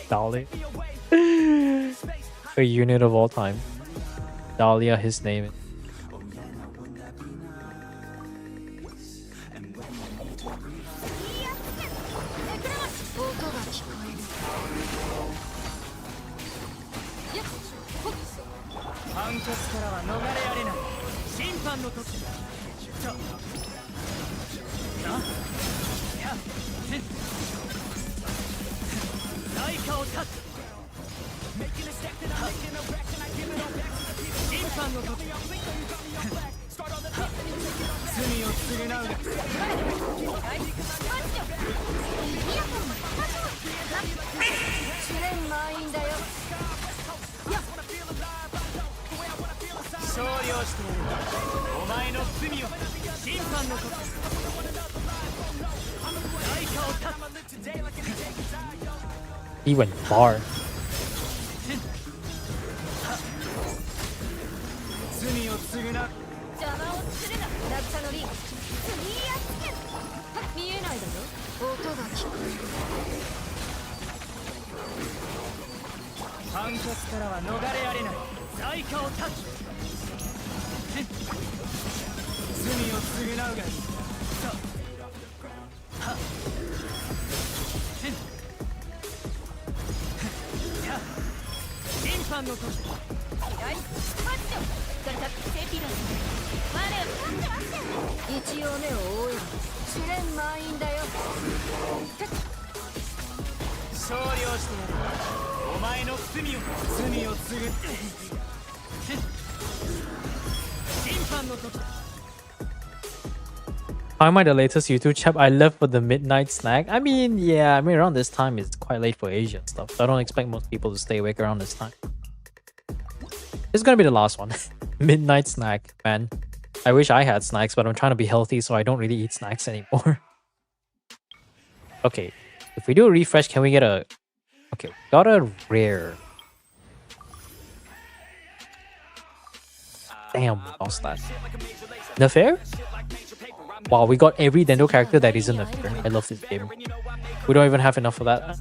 Dahlia. A unit of all time. Dahlia, his name. He went far. Am I the latest YouTube chap I left for the midnight snack? I mean, yeah, I mean around this time it's quite late for Asia and stuff, so I don't expect most people to stay awake around this time. This is gonna be the last one. Midnight snack, man. I wish I had snacks, but I'm trying to be healthy, so I don't really eat snacks anymore. Okay, if we do a refresh, can we get a Okay, got a rare. Damn, we lost that. Nafair? Wow, we got every Dendo character that isn't Nafair. I love this game. We don't even have enough for that.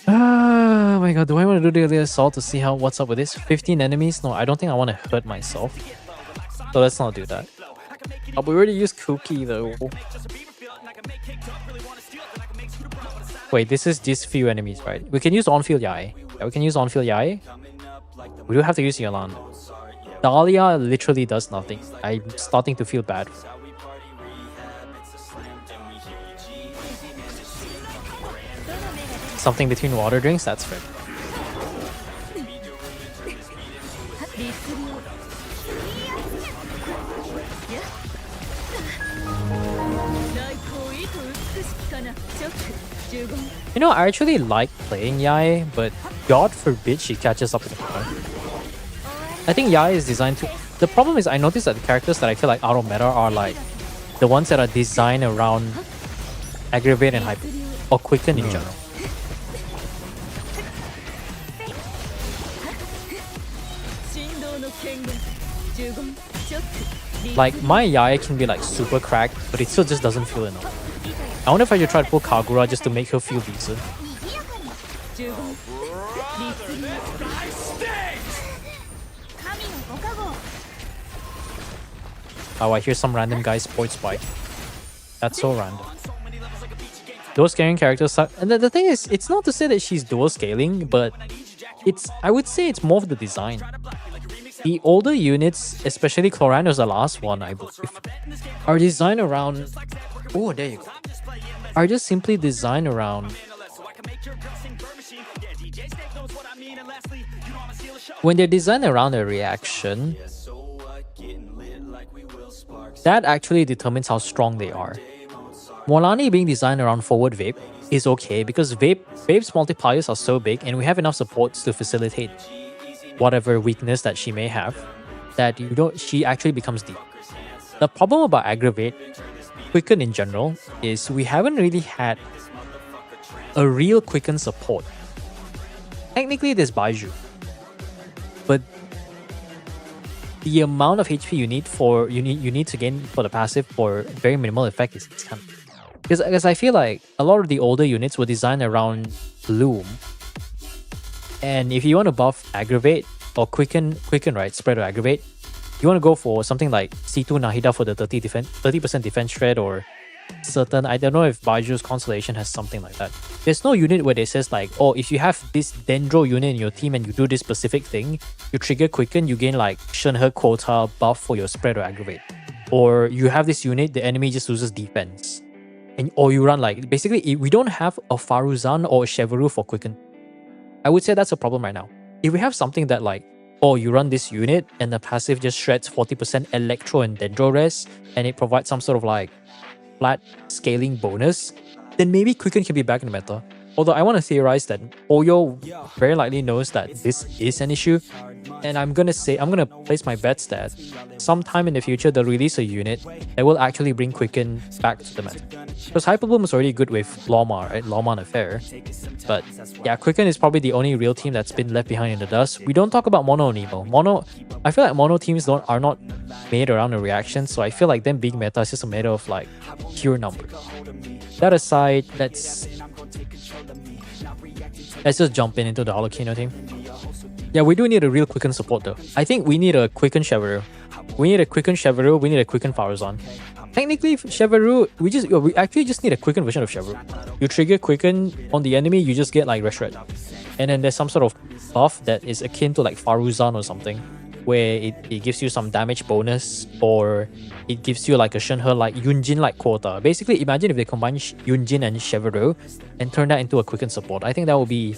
Oh my god, do I want to do the assault to see what's up with this? 15 enemies? No, I don't think I want to hurt myself. So let's not do that. Oh, we already used Cookie though. Wait, this is these few enemies, right? We can use on-field Yai. Yeah, we can use on-field Yai. We do have to use Yolanda. Dahlia literally does nothing. I'm starting to feel bad. Something between water drinks? That's fair. You know, I actually like playing Yai, but God forbid she catches up to the car. I think Yai is designed to... The problem is I noticed that the characters that I feel like out of meta are like the ones that are designed around Aggravate and Hyper, or Quicken in general. Like, my Yai can be like super cracked, but it still just doesn't feel enough. I wonder if I should try to pull Kagura just to make her feel decent. Oh, I hear some random guy sports bike. That's so random. Dual scaling characters suck. And the thing is, it's not to say that she's dual scaling, but I would say it's more of the design. The older units, especially Cloran was the last one, I believe, are designed around... Oh, there you go. Are just simply designed around... When they're designed around a reaction, that actually determines how strong they are. Molani being designed around forward vape is okay because vape's multipliers are so big and we have enough supports to facilitate whatever weakness that she may have, that she actually becomes deep. The problem about Aggravate, Quicken in general, is we haven't really had a real Quicken support. Technically there's Baiju, but the amount of HP you need to gain for the passive for very minimal effect is kind of... Because I feel like a lot of the older units were designed around Bloom. And if you want to buff Aggravate or Quicken, right, spread or Aggravate, you want to go for something like C2 Nahida for the 30% defense shred, or certain... I don't know if Baiju's Constellation has something like that. There's no unit where they says like, oh, if you have this Dendro unit in your team and you do this specific thing, you trigger Quicken, you gain like Shenhe quota buff for your spread or Aggravate. Or you have this unit, the enemy just loses defense. Or you run like... Basically, we don't have a Faruzan or a Chevrolet for Quicken. I would say that's a problem right now. If we have something that like, oh, you run this unit and the passive just shreds 40% Electro and Dendro res, and it provides some sort of like flat scaling bonus, then maybe Quicken can be back in the meta. Although I want to theorize that Oyo very likely knows that this is an issue, and I'm gonna place my bets that sometime in the future they'll release a unit that will actually bring Quicken back to the meta. Because Hyperbloom is already good with Loma, right? Loma and Affair. But yeah, Quicken is probably the only real team that's been left behind in the dust. We don't talk about Mono and Nemo. I feel like Mono teams are not made around a reaction, so I feel like them being meta is just a matter of like pure numbers. That aside, let's just jump into the Holokino team. Yeah, we do need a real Quicken support though. I think we need a Quicken Chevrolet. We need a Quicken Chevrolet, we need a Quicken Faruzan. Technically, Chevrolet, we actually just need a Quicken version of Chevrolet. You trigger Quicken on the enemy, you just get like Reshred. And then there's some sort of buff that is akin to like Faruzan or something, where it gives you some damage bonus, or it gives you like a Shenhe like Yunjin like quota. Basically, imagine if they combine Yunjin and Chevrolet and turn that into a Quicken support. I think that would be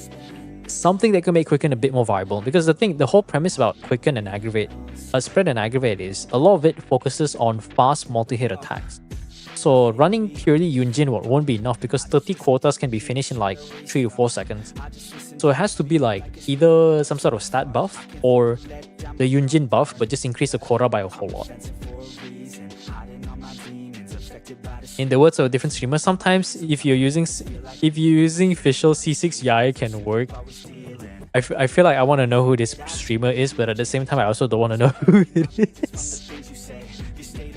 something that could make Quicken a bit more viable. Because the whole premise about Quicken and Aggravate, Spread and Aggravate, is a lot of it focuses on fast multi-hit attacks. So running purely Yunjin won't be enough because 30 quotas can be finished in like 3 to 4 seconds. So it has to be like either some sort of stat buff or the Yunjin buff, but just increase the quota by a whole lot. in the words of a different streamer, sometimes if you're using official C6 Yai can work. I feel like I want to know who this streamer is, but at the same time I also don't want to know who it is.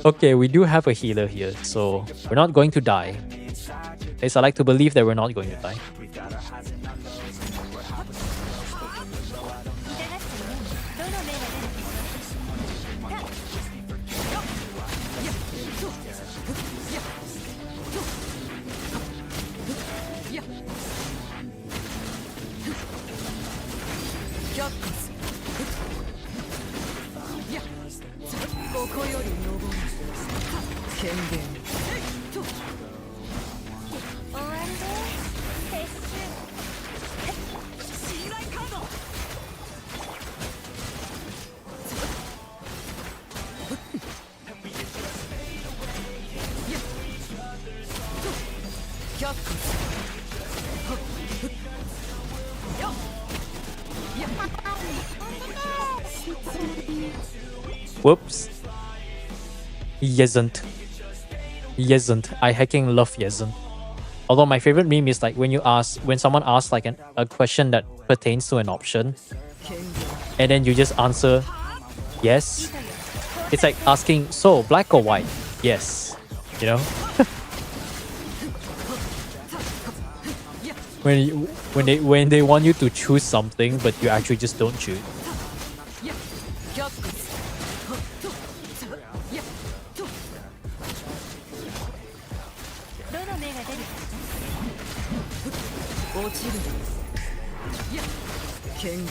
Okay, we do have a healer here, so we're not going to die. At least I like to believe that we're not going to die. Whoops. Yesn't. I hecking love Yesn't. Although my favorite meme is like when someone asks like a question that pertains to an option, and then you just answer yes. It's like asking, so black or white? Yes. You know? when they want you to choose something but you actually just don't choose.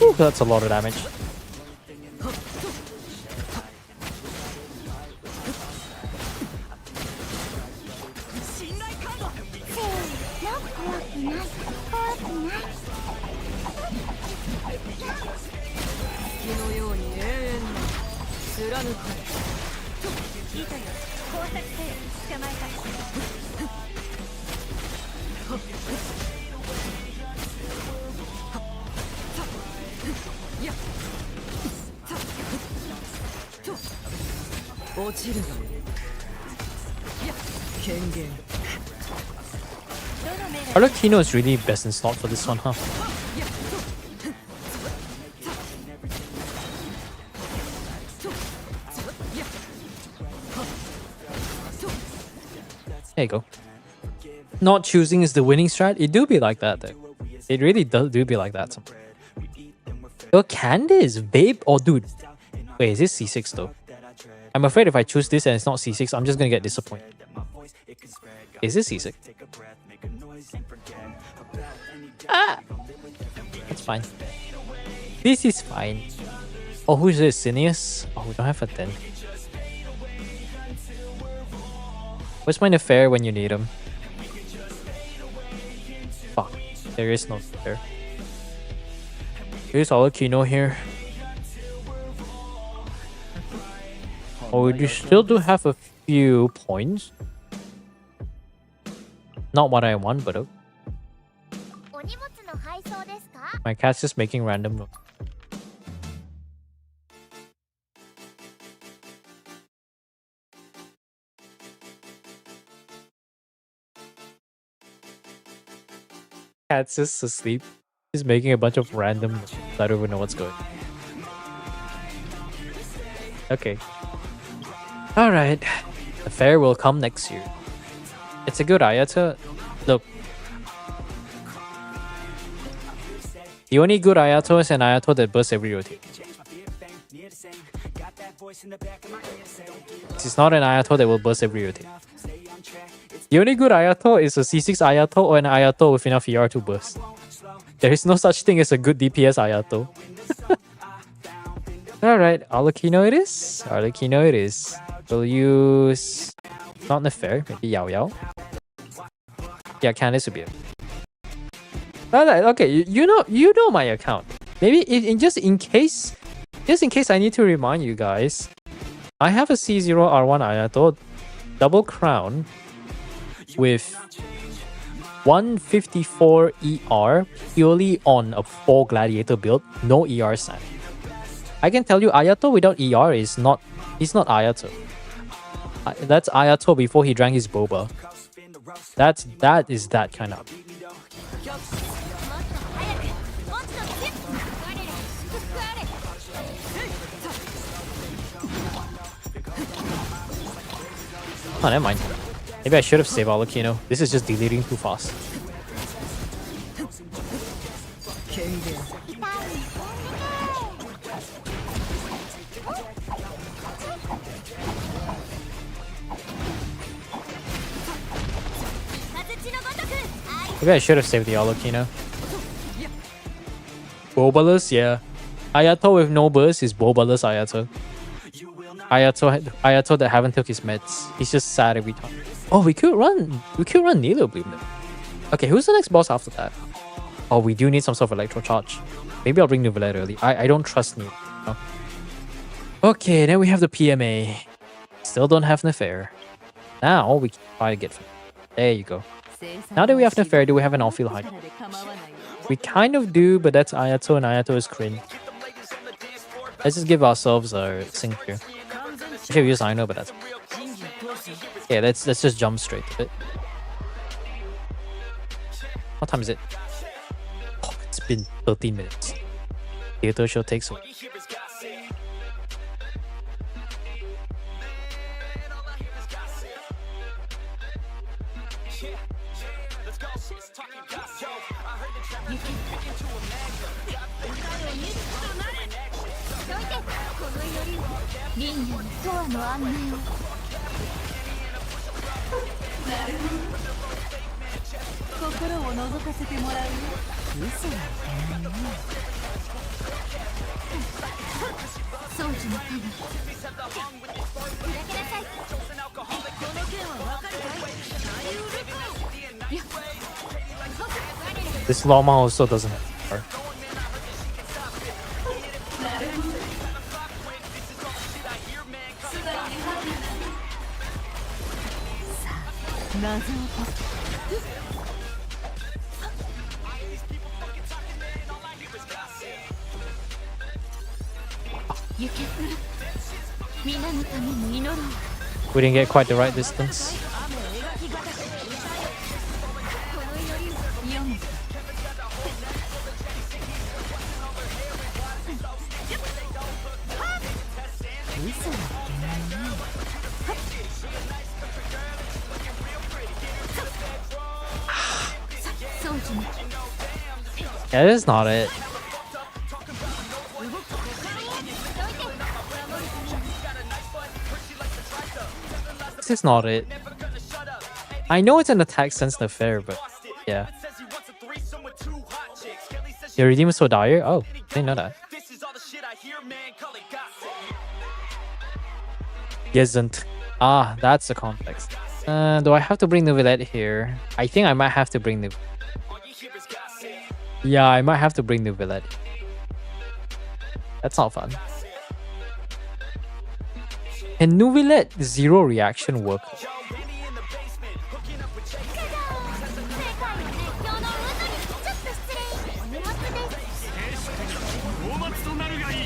Ooh, that's a lot of damage. Arlecchino is really best in slot for this one, huh? There you go. Not choosing is the winning strat. It do be like that though. It really do be like that. Yo, Candice, babe. Oh, dude. Wait, is this C6 though? I'm afraid if I choose this and it's not C6, I'm just gonna get disappointed. Is this C6? Ah! It's fine. This is fine. Oh, who's this? Cineas? Oh, we don't have a 10. Where's my Nefair when you need him? Fuck. There is no Nefair. Here's Arlecchino here. Oh, we still do have a few points. Not what I want, but okay. My cat's just making random noise. Cat's just asleep. He's making a bunch of random noise. I don't even know what's going on. Okay. Alright. The fair will come next year. It's a good Ayata. Look. The only good Ayato is an Ayato that bursts every rotate. It's not an Ayato that will burst every rotate. The only good Ayato is a C6 Ayato or an Ayato with enough ER to burst. There is no such thing as a good DPS Ayato. Alright, Arlecchino it is. Arlecchino it is. We'll use... not Nefair, maybe Yao Yao. Yeah, Candice will be it. Alright, okay, you know my account. Maybe just in case I need to remind you guys, I have a C0R1 Ayato double crown with 154 ER purely on a 4 gladiator build, no ER sign. I can tell you Ayato without ER is not Ayato. That's Ayato before he drank his boba. That is that kind of. もっと早くもっと強く我ら福あれ Oh, never mind. Maybe I should have saved Alucino. This is just deleting too fast. 形のごとく愛 Maybe I should have saved the Alucino. Bobalus, yeah. Ayato with no burst is Bobalus Ayato. Ayato that haven't took his meds. He's just sad every time. Oh, we could run Nilo Bloom then. Okay, who's the next boss after that? Oh, we do need some sort of electro charge. Maybe I'll bring Nuvilette early. I don't trust Nilo. No. Okay, then we have the PMA. Still don't have Nefair. Now we can try to get. There you go. Now that we have Nefair, do we have an outfield hide? We kind of do, but that's Ayato, and Ayato is cringe. Let's just give ourselves a sync here. Actually, we use Aino, but that's... Yeah, let's just jump straight to it. What time is it? Oh, it's been 13 minutes. Theater show takes away. This llama also doesn't have power. We didn't get quite the right distance. Yeah, this is not it. This is not it. I know it's an attack sensitive fair, but yeah. Your redeem is so dire? Oh, didn't know that. Isn't. Ah, that's the context. Do I have to bring Nuvilette here? I think I might have to bring Nuvilette. Yeah, I might have to bring Nuvilette. That's not fun. And Nuvilette zero reaction work?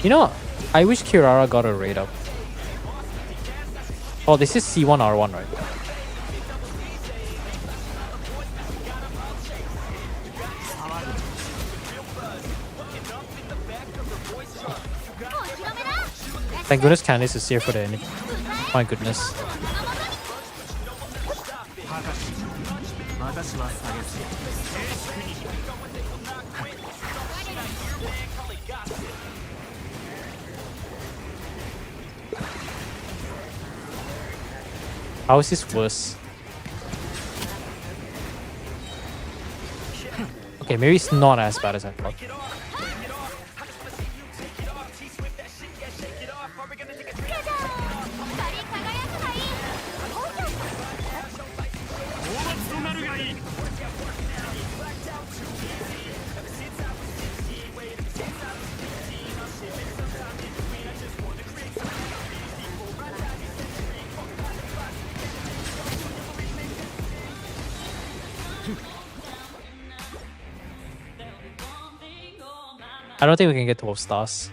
You know, I wish Kirara got a raid up. Oh, this is C1 R1, right? Thank goodness Candice is here for the enemy. My goodness. How is this worse? Okay, maybe it's not as bad as I thought. I don't think we can get 12 stars.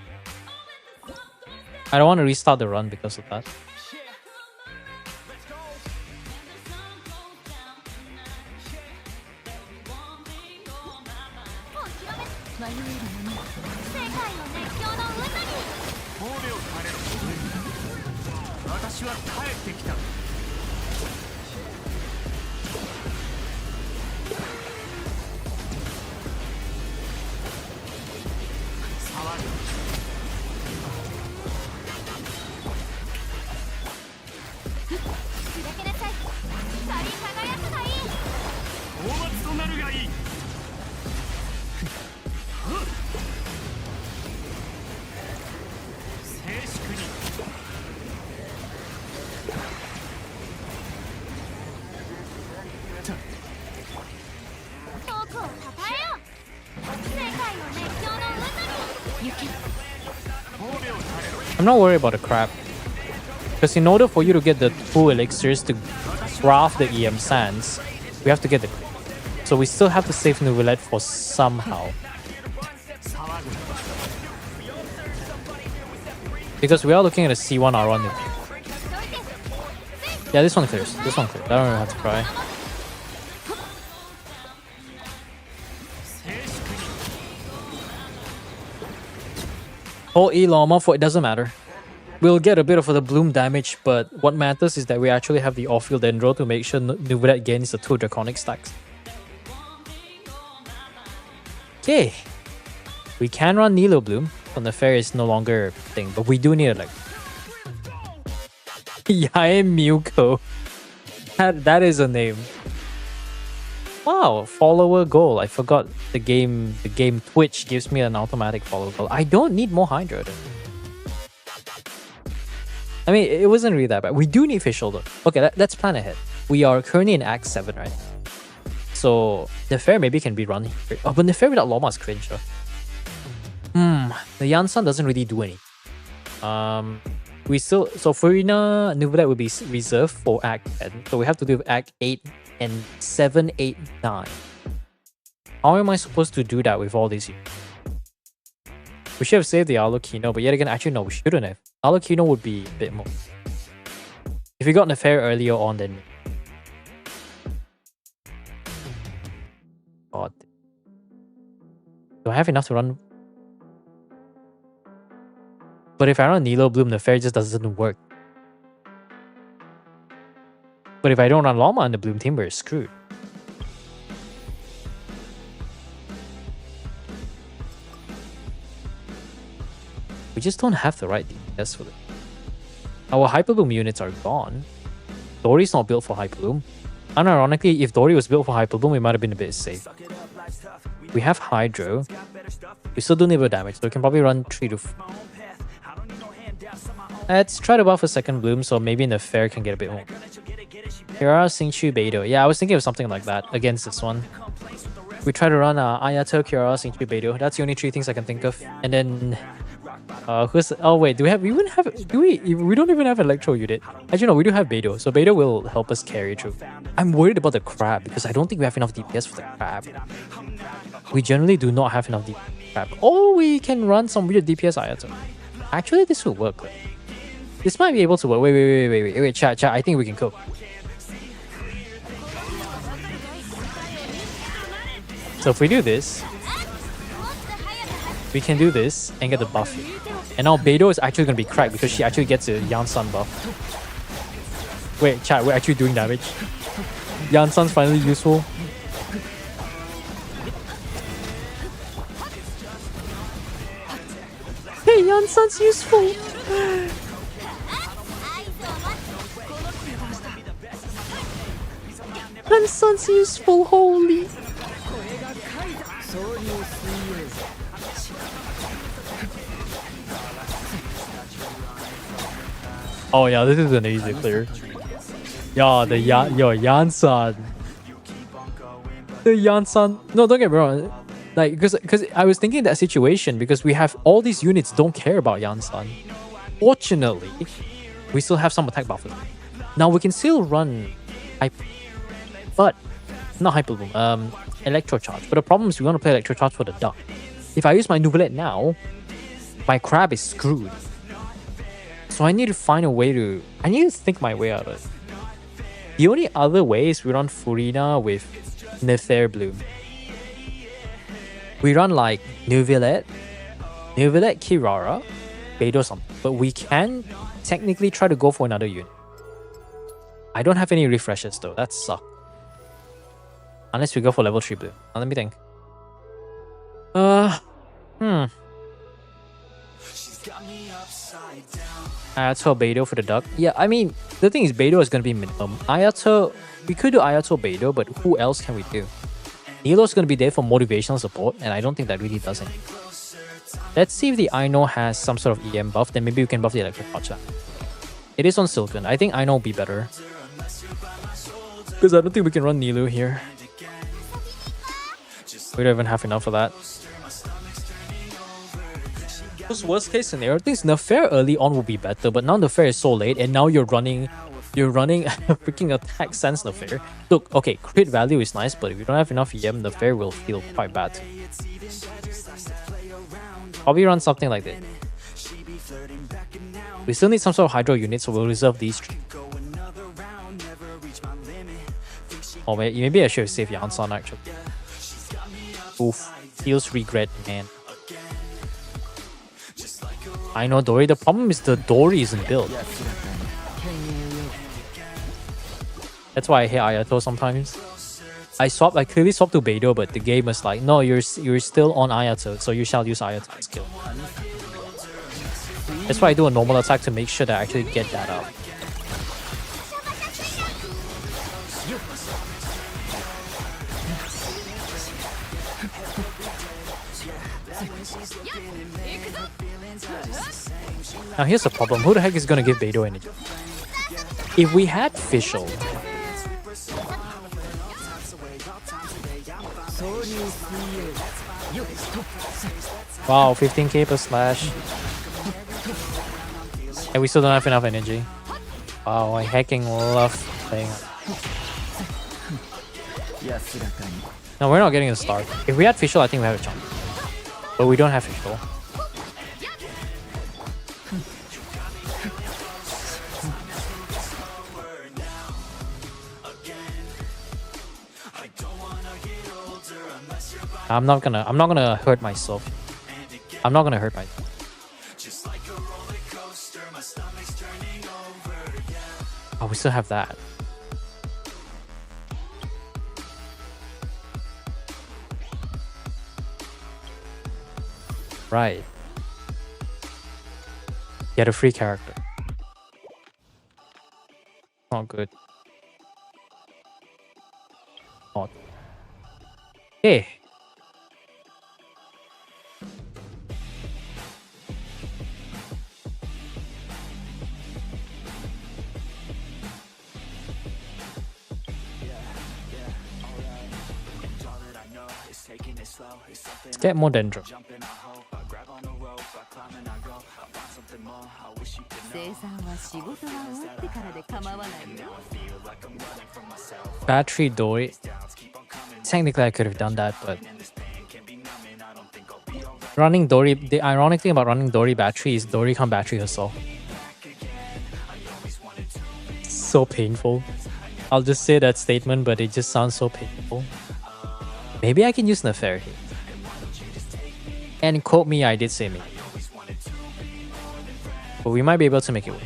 I don't want to restart the run because of that. 世界を熱狂の渦に神戸を垂れろ。私は帰ってきた。開けなさい。光り輝くがいい。討伐となるがいい。静粛に。僕をたたえよ。世界の熱狂の渦に行け。 I'm not worried about the crab. Because in order for you to get the 2 elixirs to craft the EM sands, we have to get the... So we still have to save Nouvellette for somehow. Because we are looking at a C1 R1. Yeah, this one clears. This one clears. I don't really have to cry. Or Eloma for it doesn't matter. We'll get a bit of the bloom damage, but what matters is that we actually have the off-field Dendro to make sure Nouvellette gains the 2 Draconic stacks. Okay. We can run Nilo Bloom, but the fair is no longer a thing, but we do need it like... Yae Muko. That is a name. Wow, follower goal. I forgot the game Twitch gives me an automatic follower goal. I don't need more Hydra then. I mean, it wasn't really that bad. We do need Fish Shoulder. Okay, let's plan ahead. We are currently in Act 7, right? So, the fair maybe can be run here. Oh, but the fair without Loma is cringe, though. The Yansan doesn't really do any. We still... So, Furina Nouvellette will be reserved for Act 10. So, we have to do Act 8 and 7, 8, 9. How am I supposed to do that with all these units? We should have saved the Alucino, but yet again, actually no, we shouldn't have. Alucino would be a bit more. If we got Nefair earlier on, then... God. Do I have enough to run? But if I run Nilo Bloom, Nefair just doesn't work. But if I don't run Loma on the Bloom team, we're screwed. We just don't have the right DPS for it. Our Hyperbloom units are gone. Dory's not built for Hyperbloom. Unironically, if Dory was built for Hyperbloom, we might have been a bit safe. We have Hydro. We still do nibble damage, so we can probably run 3 to 4. Let's try to buff a second Bloom, so maybe in the fair can get a bit more. Kirara, Xingqiu, Beidou. Yeah, I was thinking of something like that against this one. We try to run Ayato, Kirara, Xingqiu, Beidou. That's the only 3 things I can think of. And then... who's... Oh wait, do we even have... We don't even have Electro unit. Actually no, we do have Beidou. So Beidou will help us carry through. I'm worried about the crab because I don't think we have enough DPS for the crab. We generally do not have enough DPS for the crab. Or we can run some weird DPS Ayato. Actually, this will work. This might be able to work. Wait, chat, I think we can cope. So if we do this, we can do this and get the buff. And now Beidou is actually going to be cracked because she actually gets a Yansan buff. Wait, chat, we're actually doing damage. Yansan's finally useful. Hey, Yansan's useful! Yansan's useful, holy! Oh yeah, this is an easy clear. Yeah, the Yansan. The Yansan. No, don't get me wrong. Like, because I was thinking that situation because we have all these units don't care about Yansan. Fortunately, we still have some attack buffers. Now we can still run but not Hyper Bloom, Electro Charge. But the problem is we want to play Electro Charge for the duck. If I use my Nouvellette now, my crab is screwed. So I need to find a way to... I need to think my way out of it. The only other way is we run Furina with Nefair Bloom. we run like Neuvillette, Kirara, Beidou something. But we can technically try to go for another unit. I don't have any refreshes though. That sucks. Unless we go for level 3 blue. Now let me think. Ayato Beidou for the duck. Yeah, I mean, the thing is Beidou is going to be minimum. Ayato, we could do Ayato Beidou, but who else can we do? Nilo's going to be there for motivational support, and I don't think that really does anything. Let's see if the Aino has some sort of EM buff, then maybe we can buff the electric Hotshot. It is on Silken. I think Aino will be better. Because I don't think we can run Nilu here. We don't even have enough for that. Because worst case scenario, I think Nafair early on will be better, but now Nafair is so late, and now you're running a freaking attack sense Nafair. Look, okay, crit value is nice, but if you don't have enough EM, Nafair will feel quite bad. Probably run something like this. We still need some sort of Hydro unit, so we'll reserve these three. Oh, maybe I should have saved Yansan actually. Oof, feels regret, man. I know Dory. The problem is the Dory isn't built. That's why I hate Ayato sometimes. I clearly swapped to Beidou, but the game was like, no, you're still on Ayato, so you shall use Ayato skill. That's why I do a normal attack to make sure that I actually get that up. Now here's the problem. Who the heck is gonna give Beidou energy? If we had Fischl, wow, 15k per slash. And we still don't have enough energy. Wow, I hacking love playing. No, we're not getting a start. If we had Fischl, I think we have a chance. But we don't have Fischl. I'm not gonna hurt myself. I'm not gonna hurt myself. Oh, we still have that. Right. Get a free character. Not good. Not. Hey. Let's get more Dendro. 生産は仕事が終わってからで構わないよ。 Battery Dory. Technically, I could have done that, but running Dory. The ironic thing about running Dory battery is Dory can't battery herself. So painful. I'll just say that statement, but it just sounds so painful. Maybe I can use Nafair here. And quote me, I did say me. But we might be able to make it work.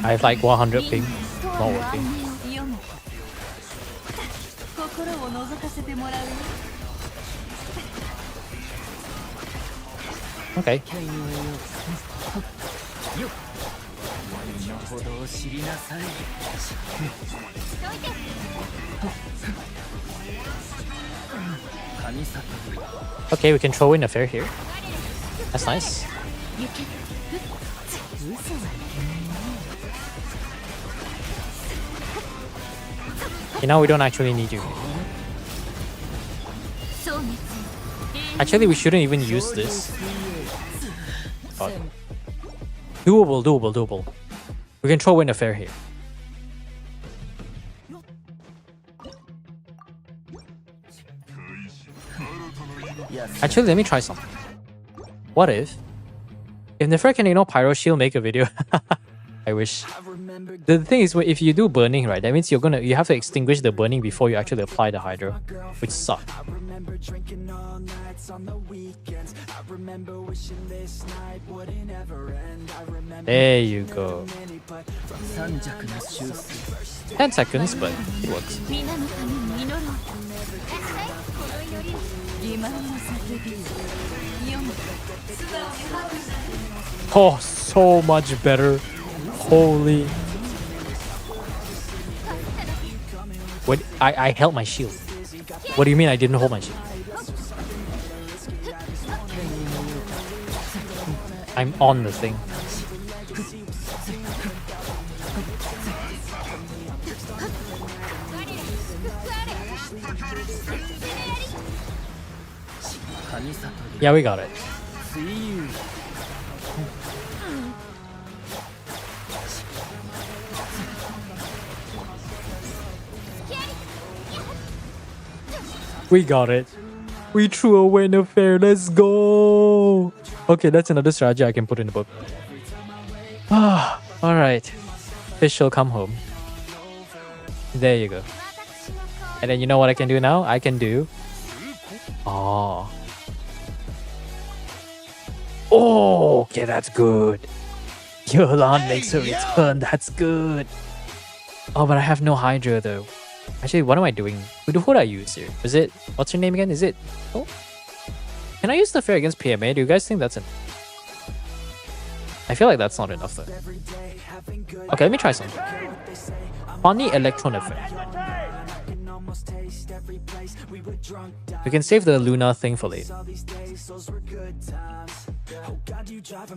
I have like 100 ping. Not working. Okay. Okay, we can throw in a fair here. That's nice. Okay, now we don't actually need you. Actually, we shouldn't even use this. But doable. We can throw in a fair here. Actually, let me try something. What if If Nefer can, Pyro Shield make a video. I wish. The thing is, if you do burning, right, that means you have to extinguish the burning before you actually apply the hydro, which sucks. There you go. 10 seconds, but it works. 皆のために祈ろうこの祈り欺瞞の叫び読む Oh, so much better. Holy. Wait, I held my shield. What do you mean I didn't hold my shield? I'm on the thing. Yeah, we got it. We got it. We threw away the fair. Let's go. Okay, that's another strategy I can put in the book. Ah, all right. Fish shall come home. There you go. And then you know what I can do now? I can do... Oh. Oh, okay, that's good. Yolan makes a return. That's good. Oh, but I have no Hydra though. Actually, what am I doing? Who did I use here? Is it... What's her name again? Is it... Oh. Can I use the fair against PMA? Do you guys think that's enough? I feel like that's not enough though. Okay, let me try something. Funny Electron effect. We can save the Luna thing for later.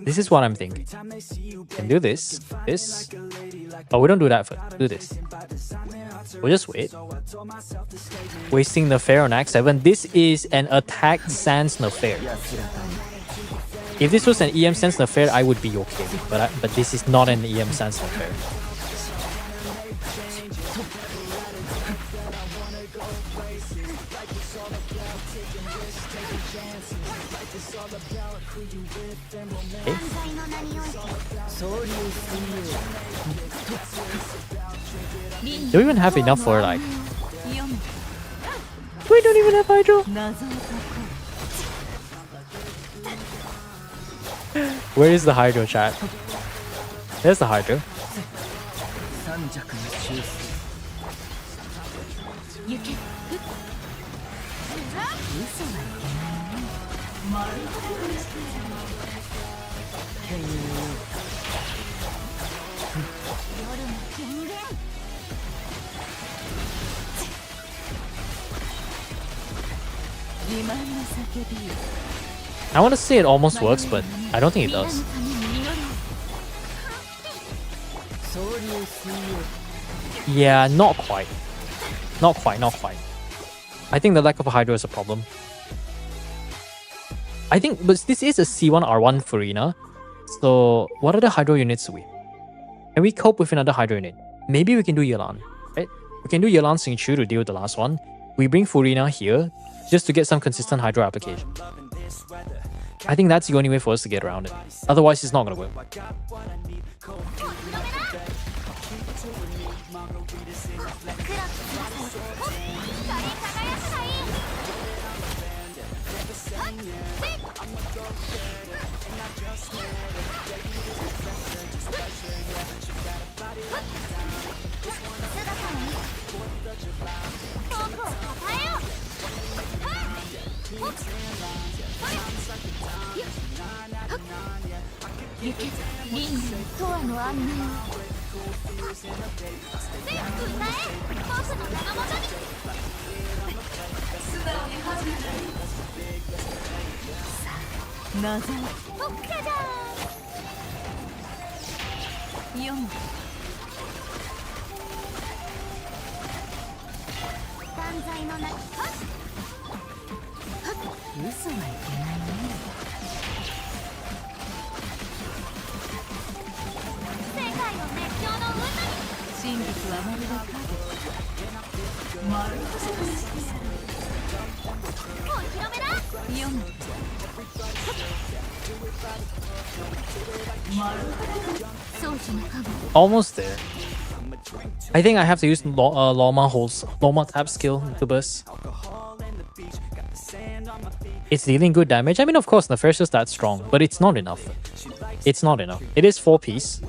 This is what I'm thinking. Can do this. This. Oh, we don't do that first. Do this. We'll just wait. Wasting the fair on Act 7. This is an attack sans Nafair. If this was an EM sans Nafair, I would be okay. But this is not an EM sans Nafair. Okay. Do we even have enough for like... We don't even have Hydro! Where is the Hydro, chat? There's the Hydro. I want to say it almost works, but I don't think it does. Yeah, not quite. Not quite. I think the lack of a Hydro is a problem. I think, but this is a C1 R1 Furina. So, what other Hydro units do we have? Can we cope with another Hydro unit? Maybe we can do Yelan, right? We can do Yelan Xingqiu to deal with the last one. We bring Furina here just to get some consistent Hydro application. I think that's the only way for us to get around it. Otherwise, it's not gonna work. Almost there. I think I have to use Loma tap skill to burst. It's dealing good damage. I mean, of course, Nefarious is that strong, but it's not enough. It's not enough. It is 4-piece.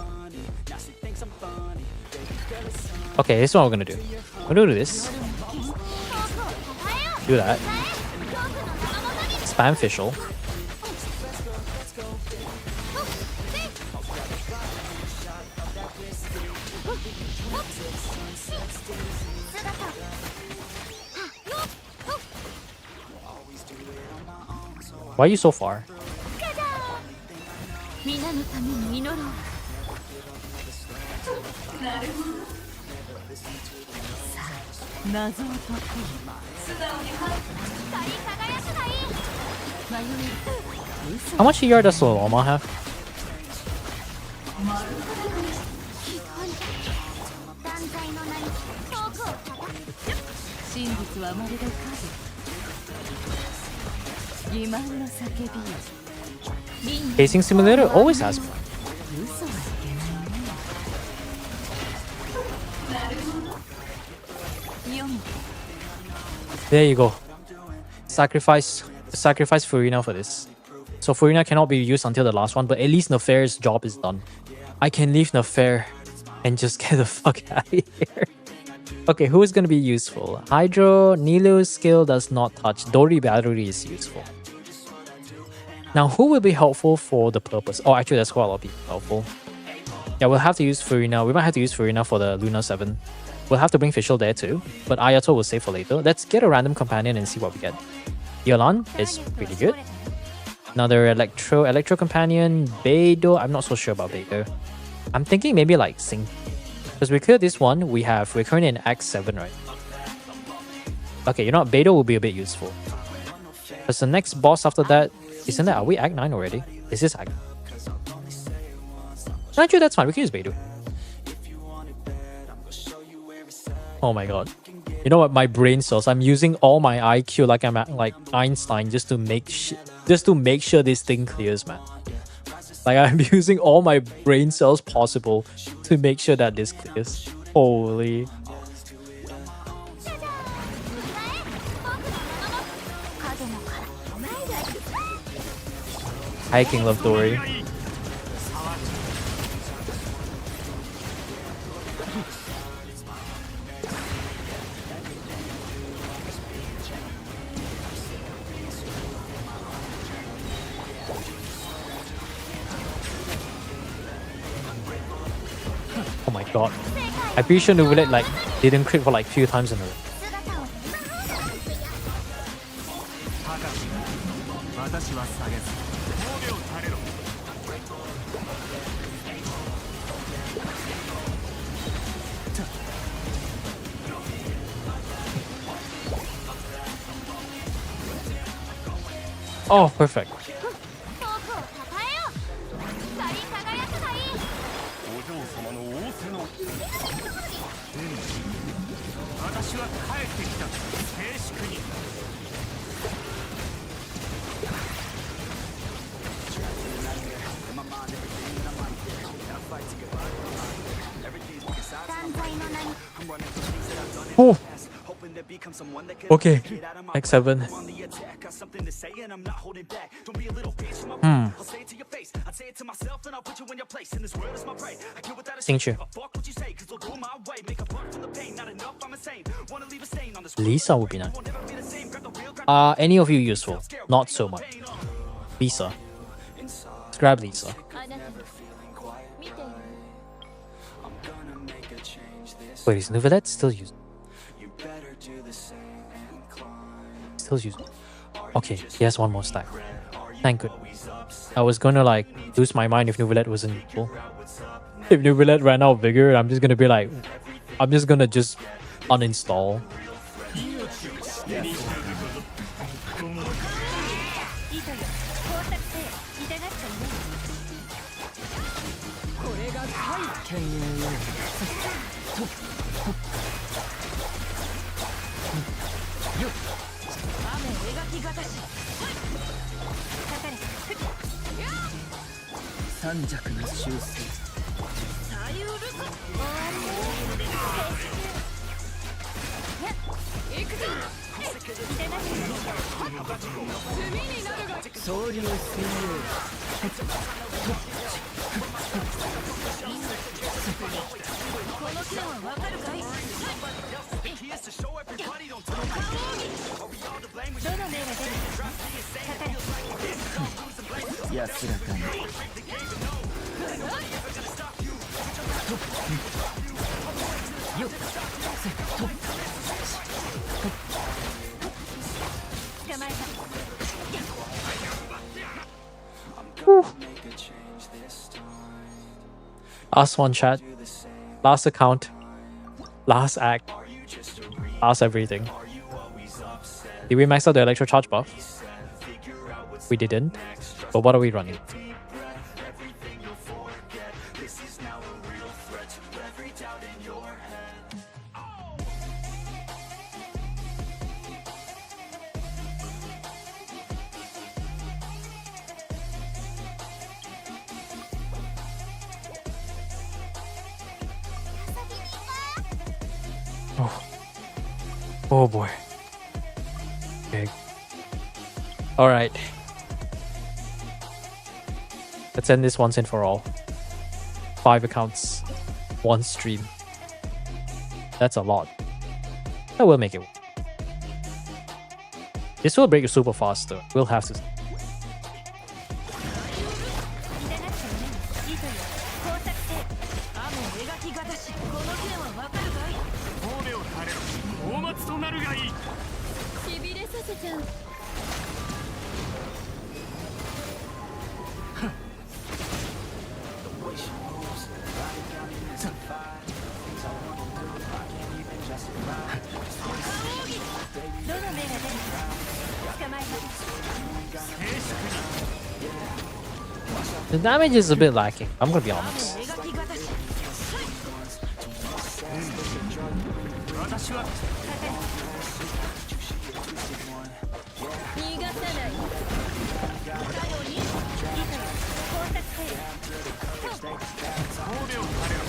Okay, this is what we're gonna do. We're gonna do this. Do that. Spam Fischl. Why are you so far? 皆のために祈ろう。さあ、謎を解こう。素直に光り輝くがいい。迷い、嘘。 How much ER does Loma have? 断罪の名に遠くを叩く。真実はまるで影。欺瞞の叫びよ。 Pacing Simulator always has one. 嘘はいけないね。読む。 There you go. Sacrifice Furina for this. So Furina cannot be used until the last one, but at least Nefair's job is done. I can leave Nefair and just get the fuck out of here. Okay, who is gonna be useful? Hydro, Nilu's skill does not touch. Dori Battery is useful. Now, who will be helpful for the purpose? Oh, actually, there's quite a lot of people helpful. Yeah, we'll have to use Furina. We might have to use Furina for the Luna 7. We'll have to bring Fischl there too, but Ayato will save for later. Let's get a random companion and see what we get. Yolan is pretty good. Another Electro companion. Beidou, I'm not so sure about Beidou. I'm thinking maybe like Sing. Because we cleared this one, we're currently in Act 7, right? Okay, you know what? Beidou will be a bit useful. Because the next boss after that, isn't that, are we Act 9 already? Is this Act? Actually, that's fine. We can use Beidou. Oh my god. You know what? My brain cells. I'm using all my IQ like I'm at, like Einstein just to make sure this thing clears, man. Like I'm using all my brain cells possible to make sure that this clears. Holy. Hi, King Love Dory. Oh my god. I'm pretty sure Nuvulet like didn't crit for like few times in a row. Oh, perfect. 遠くをたたえよう。光り輝くがいい。お嬢様の仰せの私は帰ってきた静粛に 断罪の名に Oh. Okay. X7. Signature. Lisa would be nice. Any of you useful? Not so much. Lisa. Let's grab Lisa. あなた見ている。 Wait, is Nuvulet still used? Still used. Okay, he has one more stack. Thank goodness. I was gonna like lose my mind if Nuvulet wasn't useful. If Nuvulet ran out of vigor, I'm just gonna be like, I'm just gonna uninstall. いとよ、工作せよ。痛がっちゃいない。これが怪剣よ。雨描きがたし。かかれ。三尺の修正左右ルコ終わりよ行くぞいただき炭になるが総流専この件はわかるかいどの目が出るかかれ用安らかによっ捕まえた Last one, chat. Last account. Last act. Last everything. Did we max out the electro charge buff? We didn't. But what are we running? Oh boy. Okay. Alright. Let's end this once and for all. 5 accounts. 1 stream. That's a lot. That will make it work. This will break super fast though. We'll have to. 骨を垂れろ大松となるがいいしびれさせちゃう どの目が出る捕まえた The damage is a bit lacking. I'm gonna be honest. 描きがたし私は逃がさない最後にいいかよ工作せよ骨を垂れろ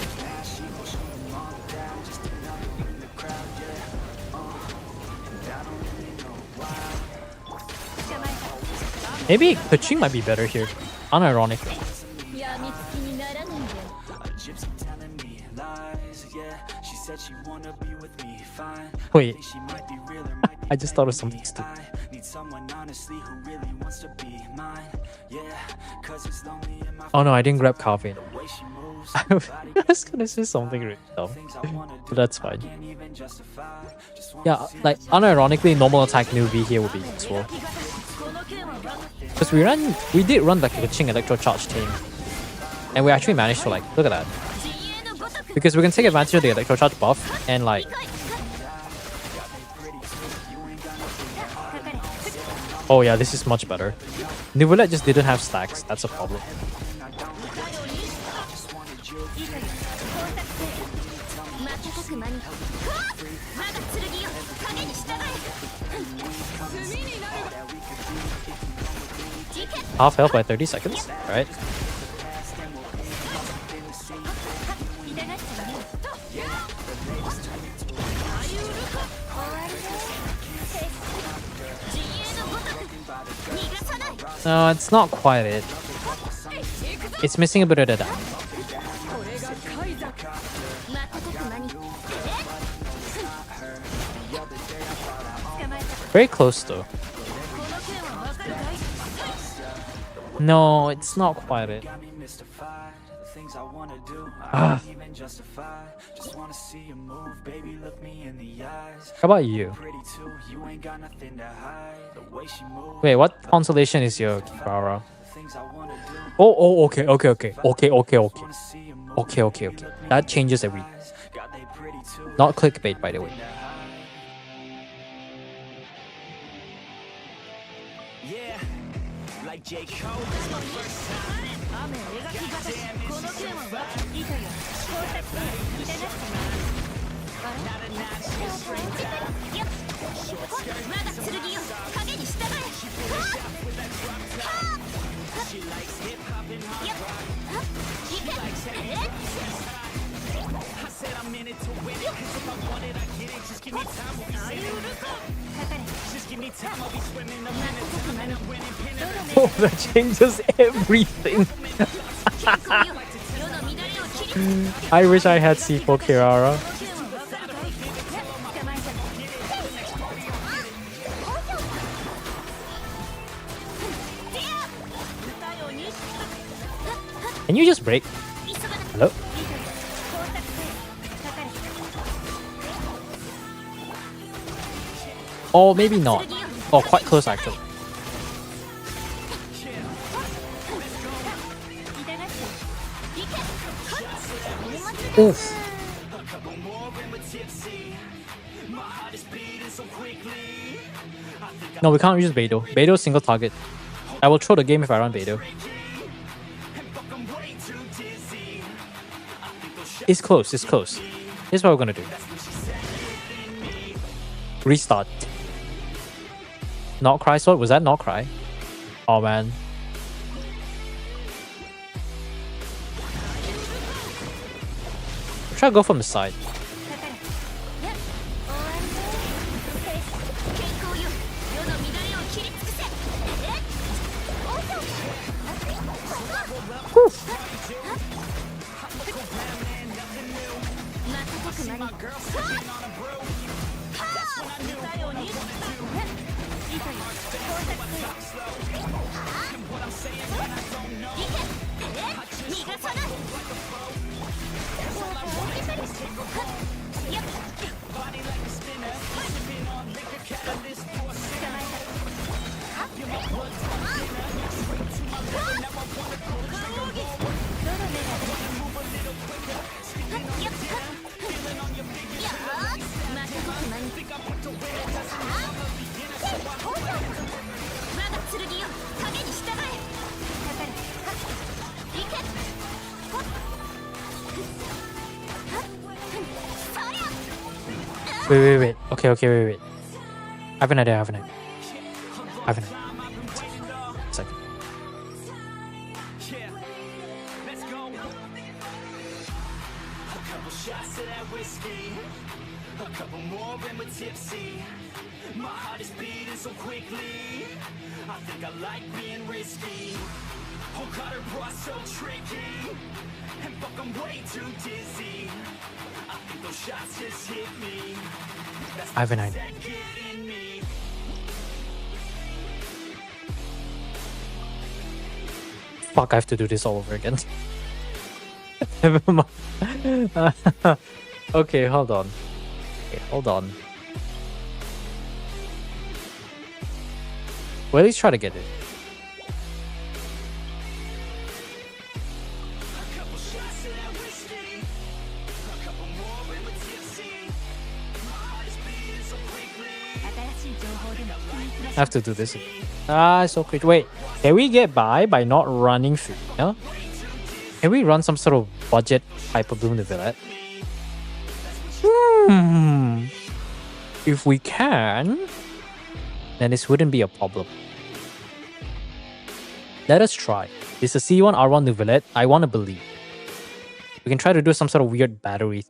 Maybe Kuching might be better here. Unironically. やみつきにならないで Gypsy telling me lies, yeah. She said she wanna be with me, fine. Wait. She might be real or might be I just thought of fake something me. stupid. I need someone honestly who really wants to be mine, yeah. Cause it's lonely in my Oh no, I didn't grab coffee. way she moves. I was gonna say something really dumb. Things I wanna But do, that's fine. can't even justify. Just wanna Yeah, see like unironically, normal attack new V here would be useful. この件はわかる Because we did run like a Kuching electro charge team. And we actually managed to like, look at that. 自衛のごとく Because we can take advantage of the electro charge buff and like, かかれ oh yeah, this is much better. Nivelet just didn't have stacks, that's a problem. いいかよ工作せよ瞬く間に我が剣よ影に従え炭になるが事件 Half health by 30 seconds, alright. 痛がっちゃうねあゆるか終わりだ自衛のごとく逃がさない No, it's not quite it. It's missing a bit of the damage. これがカイザ瞬く間に捕まえた Very close though. この件はわかるかい No, it's not quite it. got me mystified. The things I wanna do, Ah. I can't even justify. Just wanna see you move, baby. Look me in the eyes. How about you? Pretty too, you ain't got nothing to hide. The way she moves. Wait, what constellation is your Kibara? The things I wanna do, Oh, okay. Okay. wanna see you move. Okay. That changes everything. God, they pretty too. Not clickbait, by the way. Yeah, like J. Cole. 雨描きがたしこの件はわかるいいかよ工作せよ痛がっちゃうあれよっ我が剣よ影に従えはっはっよっ Oh, that changes everything. I wish I had C4 Kirara. Can you just break? Hello? Oh, maybe not. Oh, quite close actually. Oof. No, we can't use Beidou. Beidou single target. I will throw the game if I run Beidou. It's close, it's close. Here's what we're gonna do. Restart. Not cry sword? Was that not cry? Oh man. Try to go from the side. Wait. Okay, wait. I have an idea. Second. My heart is beating so quickly. I think I like being risky. Oh God, her bras so tricky. And fuck, I'm way too dizzy. I think those shots just hit me. I have an idea. Fuck, I have to do this all over again. Never mind. Okay, hold on. Well, at least try to get it. I have to do this. So quick. Wait, can we get by not running through? Yeah? Can we run some sort of budget Hyper Bloom the Villette? If we can, then this wouldn't be a problem. Let us try. It's a C1 R1 Nuvilette. I want to believe. We can try to do some sort of weird battery.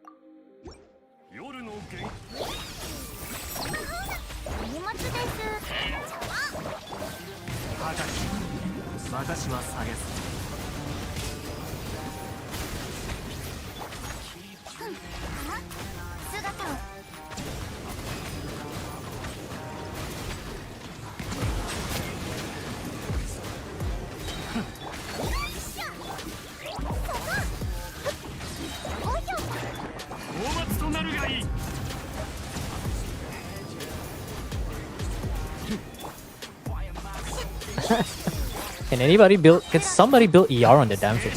Can somebody build ER on the damn thing?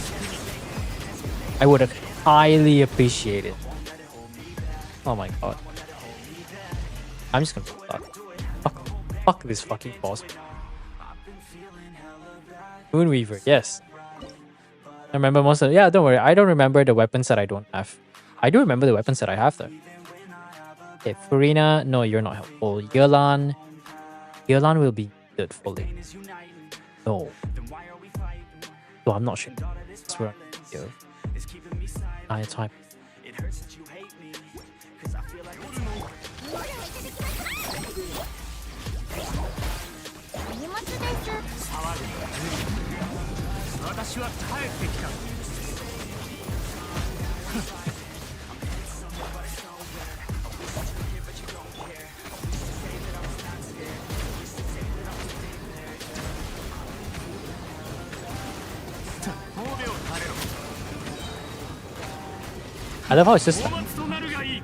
I would have highly appreciated. Oh my god. I'm just gonna fuck this fucking boss. Moonweaver, yes. I remember most of don't worry, I don't remember the weapons that I don't have. I do remember the weapons that I have though. Okay, Furina, no, you're not helpful. Yelan will be good for late. No. So I'm not sure. Yo. I type. It hurts that you hate me, 'cause I feel like 荷物です私は帰ってきた。神戸を垂れろ。 I love how it's just 大松となるがいい。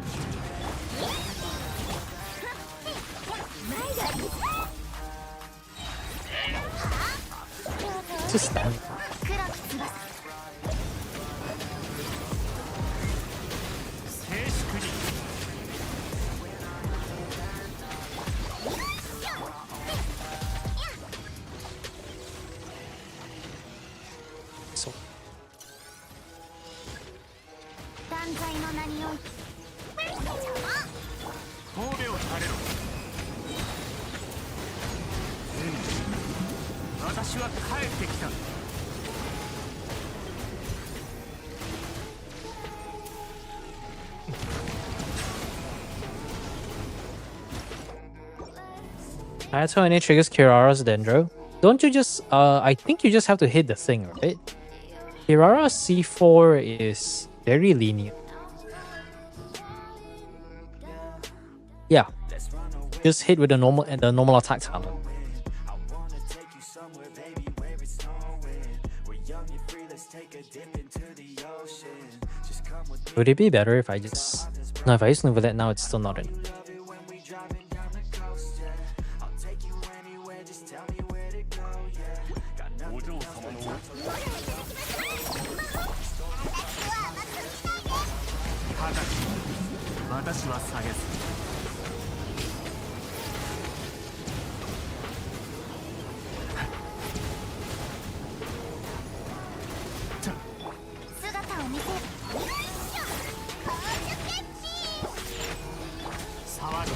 just stand. 黒き翼静粛に。 So 断罪の名において神戸を垂れろ。私は帰ってきた。 Hayato only triggers Kirara's Dendro. Don't you just I think you just have to hit the thing, right? Kirara's C4 is very lenient. Yeah. Just hit with the normal attack talent. I wanna take you somewhere, baby, where it's snowing. We're young and free, let's take a dip into the ocean. Just come with me, Would it be better if I just... No, if I use Nuvolet now, it's still not in. love it when we driving down the coast, yeah. I'll take you anywhere, just tell me where to go, yeah. Got nothing else but time for 私は下げず。 姿を見せる騒ぐな。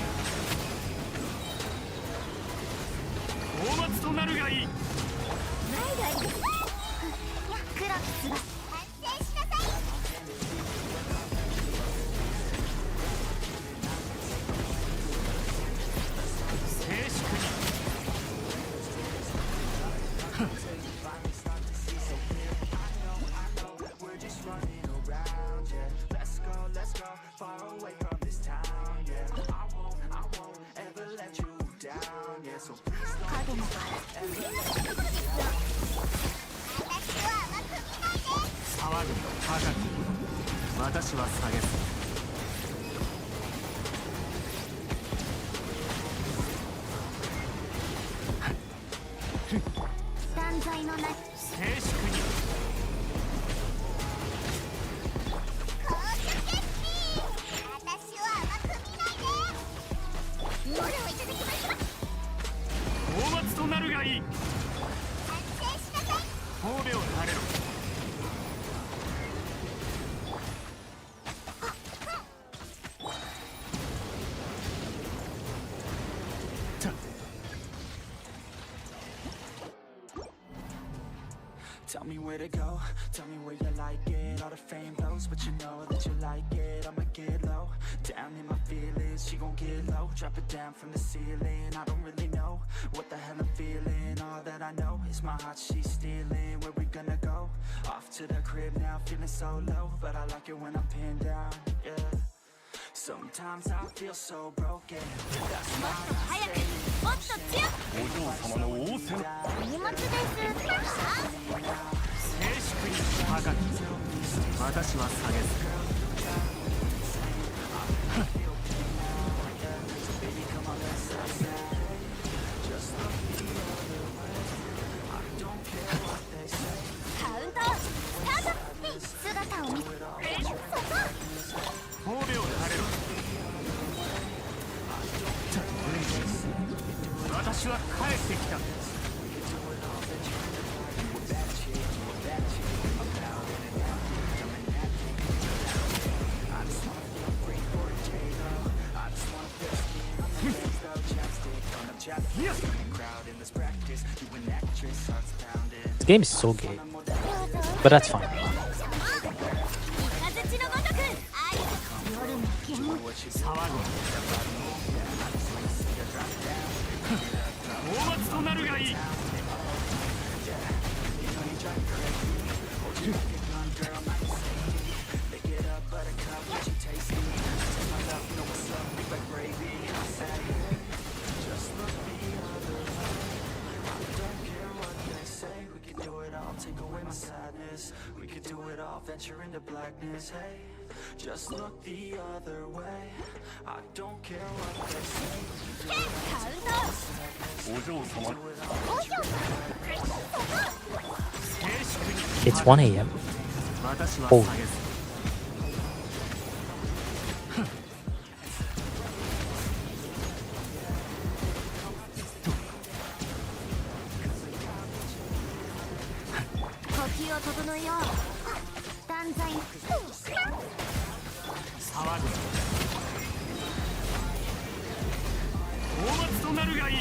大松となるがいい。黒き翼反省しなさい 静粛に。 We're just running around, yeah. Let's go, far away from this town, yeah. I won't ever let you down, yeah. So please don't 影のバラ騒ぐな。高く。私は下げず。 断罪の名静粛に。 私は甘く見ないでものをいただきましょう大松となるがいい。反省しなさい 神戸を垂れろ。 tell me where to go, tell me where you like it. All the fame blows, but you know that you like it. I'ma get low, down in my feelings. She gon' get low, drop it down from the ceiling. I don't really know what the hell I'm feeling. All that I know is my heart she's stealing. Where we gonna go? Off to the crib now, feeling so low, but I like it when I'm pinned down, yeah. Sometimes I feel so broken. That's why I 早くもっと強くお嬢様の仰せの。 荷物です静粛に。高く。私は下げず。 カウントスタート姿を見せ神戸を垂れろ。私は帰ってきた。 This game is so gay. But that's fine. 騒ぐ大松となるがいいTake away my sadness. We could do it all, venture into blackness. Hey, just look the other way. I don't care what they say. お嬢様 It's 1 a.m. 私は Oh. 下げず呼吸を整えよう断罪騒ぐ大松となるがいい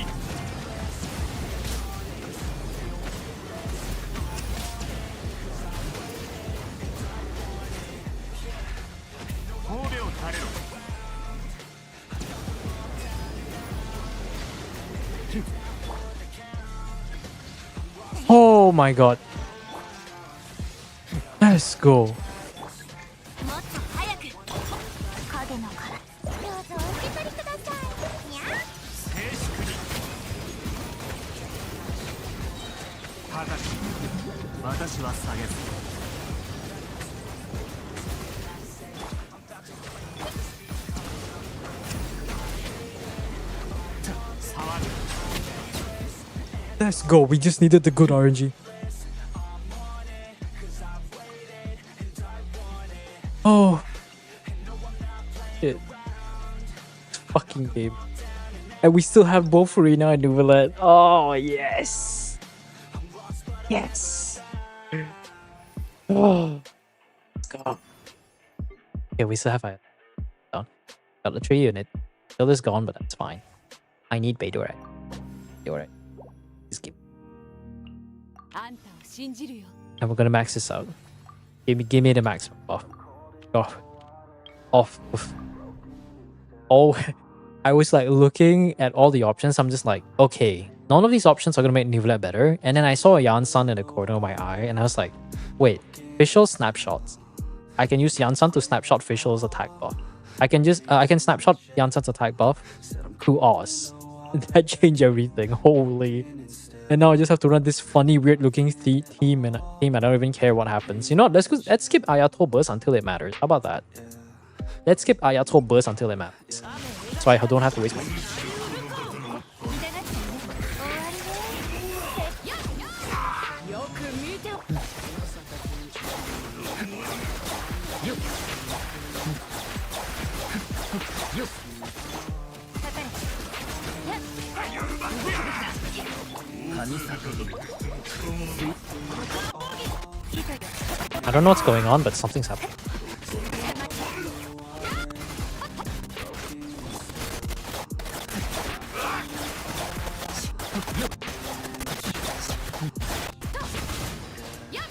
神戸を垂れろ Oh my god. Let's go. もっと早く影の殻どうぞお受け取りくださいにゃ静粛に高く私は下げず 騒ぐ Let's go. We just needed the good RNG. Oh. Shit. Fucking game. And we still have both Furina and Nuvalet. Oh, yes. Yes. Oh. Let's go. Okay, we still have a down. Got the 3 unit. Still is gone, but that's fine. I need Beidou, right? You're right. Just keep. あんたを信じるよ And we're gonna max this out. Give me the max. Off. Oh, I was like looking at all the options. I'm just like, okay, none of these options are gonna make Nivlet better. And then I saw a Yansan in the corner of my eye, and I was like, wait, Fischl's snapshots. I can use Yansan to snapshot Fischl's attack buff. I can snapshot Yansan's attack buff to Oz. That changed everything. Holy. And now I just have to run this funny, weird looking team and I don't even care what happens. You know what? Let's skip Ayato burst until it matters. How about that? Let's skip Ayato burst until it matters. So I don't have to waste my よく見ておく I don't know what's going on, but something's happening.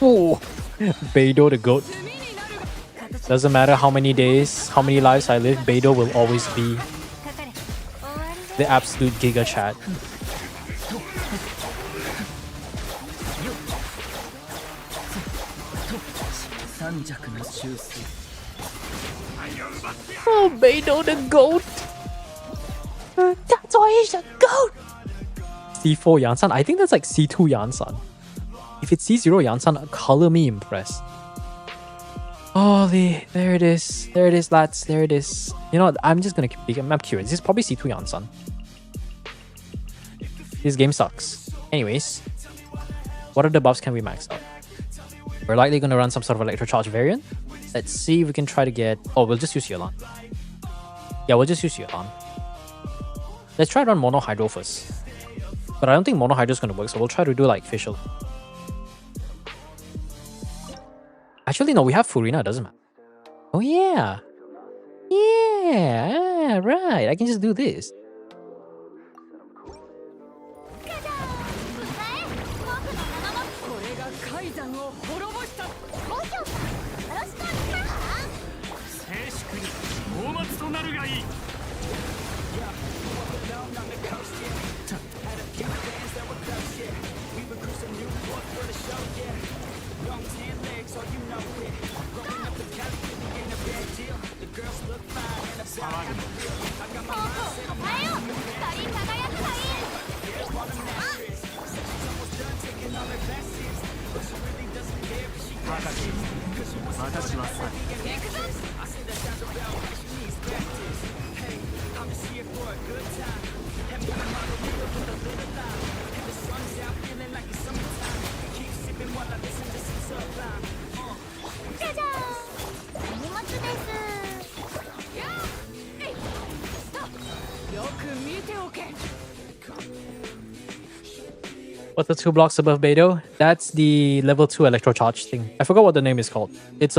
Oh, Beidou the goat. Doesn't matter how many days, how many lives I live, Beidou will always be the absolute giga chat. Oh, Beidou the goat! That's why he's a goat! C4 Yansan? I think that's like C2 Yansan. If it's C0 Yansan, color me impressed. Holy, there it is. There it is, lads. There it is. You know what? I'm just gonna keep I'm curious. This is probably C2 Yansan. This game sucks. Anyways, what other buffs can we max out? We're likely gonna run some sort of electro charge variant. Let's see if we can try to get... Oh, we'll just use Yelan. Yeah, we'll just use Yelan. Let's try to run Mono Hydro first. But I don't think Mono Hydro is gonna work, so we'll try to do like Fischl. Actually, no, we have Furina, doesn't matter. Oh, yeah. Yeah, right. I can just do this. がいい。 私はさ じゃじゃーんお荷物ですよく見ておけ。 What's the 2 blocks above Beidou? That's the level 2 electro charge thing. I forgot what the name is called. It's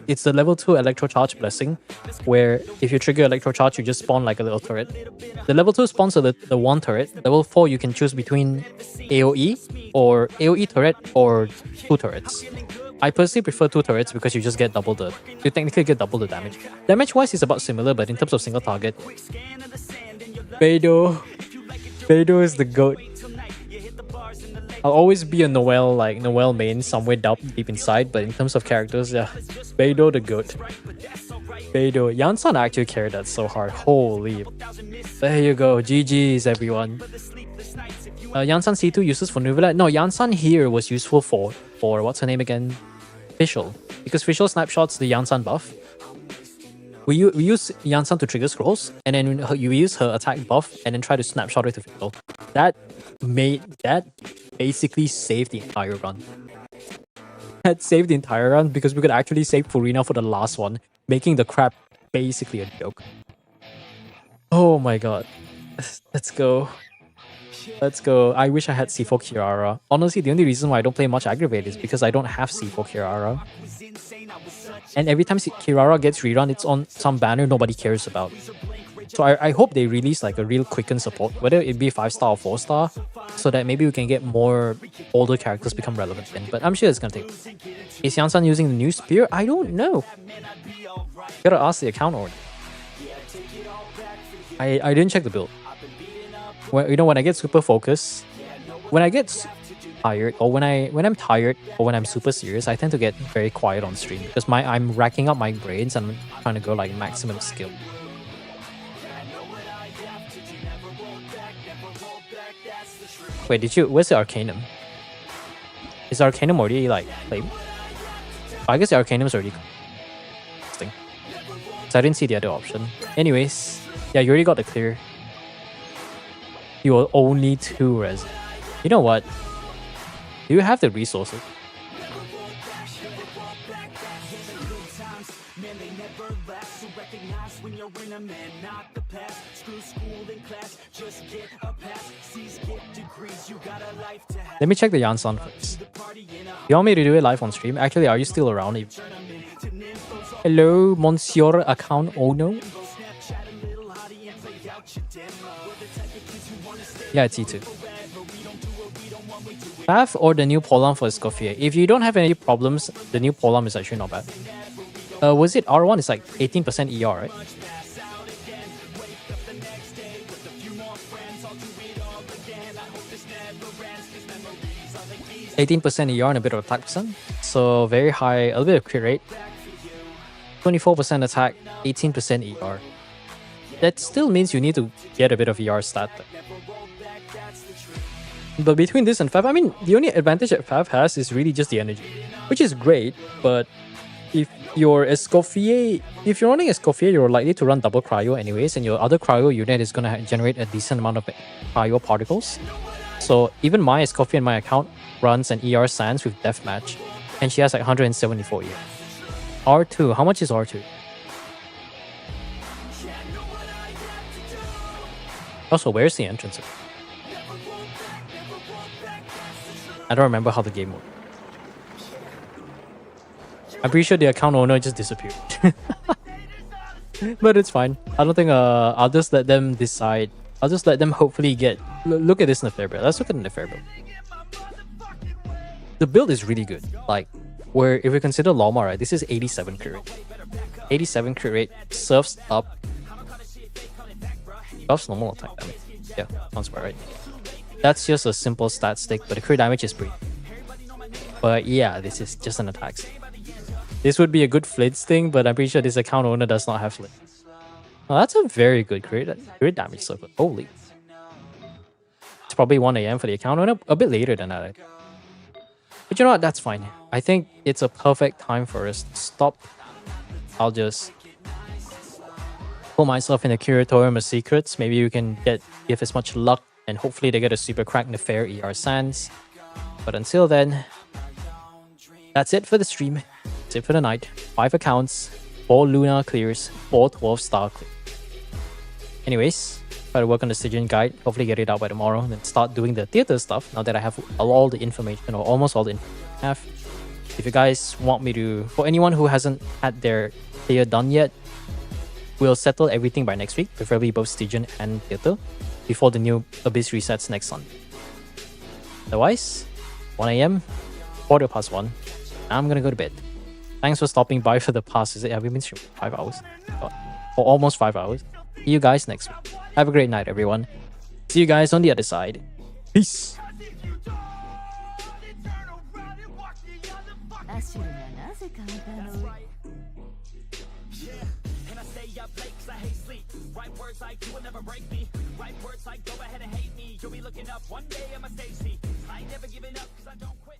it's the level 2 electro charge blessing, where if you trigger electro charge, you just spawn like a little turret. The level 2 spawns the 1 turret. Level 4 you can choose between AoE or AoE turret or 2 turrets. I personally prefer 2 turrets because you technically get double the damage. Damage wise is about similar, but in terms of single target, Beidou is the GOAT. I'll always be a Noelle main somewhere deep inside, but in terms of characters, yeah, Beidou the GOAT. Beidou. Yansan actually carried that so hard. Holy. There you go. GG's, everyone. Yansan C2 uses for Nuvolat. No, Yansan here was useful for what's her name again? Fischl. Because Fischl snapshots the Yansan buff. We use Yansan to trigger scrolls, and then you use her attack buff, and then try to snapshot it to Fischl. That basically saved the entire run. That saved the entire run because we could actually save Furina for the last one, making the crap basically a joke. Oh my god. Let's go. Let's go. I wish I had C4 Kirara. Honestly, the only reason why I don't play much Aggravate is because I don't have C4 Kirara. And every time Kirara gets rerun, it's on some banner nobody cares about. So I hope they release like a real quicken support, whether it be 5-star or 4-star, so that maybe we can get more older characters become relevant again. But I'm sure it's gonna take. Is Yansan using the new spear? I don't know. Gotta ask the account order. I didn't check the build. When I get super focused, when I get tired, or when I'm tired, or when I'm super serious, I tend to get very quiet on stream because I'm racking up my brains and I'm trying to go like maximum skill. Wait, where's the Arcanum? Is the Arcanum already like played? I guess the Arcanum's already thing. So I didn't see the other option. Anyways, yeah, you already got the clear. You are only 2 res. You know what? Do you have the resources? Let me check the Yansan first. You want me to do it live on stream? Actually, are you still around? Hello, Monsieur Account Owner? Yeah, it's E2. Path or the new Polam for Escoffier? If you don't have any problems, the new Polam is actually not bad. Was it R1? It's like 18% ER, right? 18% ER and a bit of attack percent. So very high, a little bit of crit rate. 24% attack, 18% ER. That still means you need to get a bit of ER stat. But between this and Fav, I mean, the only advantage that Fav has is really just the energy, which is great, but if you're running Escoffier, you're likely to run double cryo anyways, and your other cryo unit is going to generate a decent amount of cryo particles. So even my Escoffier in my account runs an ER Sans with Deathmatch, and she has like 174 ER. R2, how much is R2? Also, where's the entrance? I don't remember how the game worked. I'm pretty sure the account owner just disappeared. But it's fine. I don't think I'll just let them decide. I'll just let them hopefully get... Look at this Nefair build. Let's look at the Nefair build. The build is really good. Like, where if we consider Loma, right, this is 87 crit rate. 87 crit rate serves up buffs normal attack damage. Yeah, sounds about right. That's just a simple stat stick, but the crit damage is pretty. But yeah, this is just an attack stick. This would be a good Flint's thing, but I'm pretty sure this account owner does not have Flint. Well, that's a very good crit damage circle. Holy. It's probably 1 AM for the account owner, a bit later than that. But you know what, that's fine. I think it's a perfect time for us to stop. I'll just put myself in a curatorium of secrets. Maybe you can give as much luck, and hopefully they get a super crack Nefair ER Sands. But until then, that's it for the stream. That's it for the night. 5 accounts, 4 Luna clears, 4 12-star clears. Anyways, try to work on the Stygian guide, hopefully get it out by tomorrow, and then start doing the theater stuff now that I have all the information, or almost all the information I have. If you guys want me to, for anyone who hasn't had their theater done yet, we'll settle everything by next week, preferably both Stygian and theater, before the new Abyss resets next Sunday. Otherwise, 1 AM, 1:15, I'm gonna go to bed. Thanks for stopping by for the past, have we been streaming 5 hours? Or almost 5 hours. See you guys next week. Have a great night, everyone. See you guys on the other side. Peace. アシュルがなぜカウンターの上 And I stay up late 'cause I hate sleep. Right words like you will never break me. Right words like go ahead and hate me. You'll be looking up one day at my stage seat. I ain't never giving up 'cause I don't quit.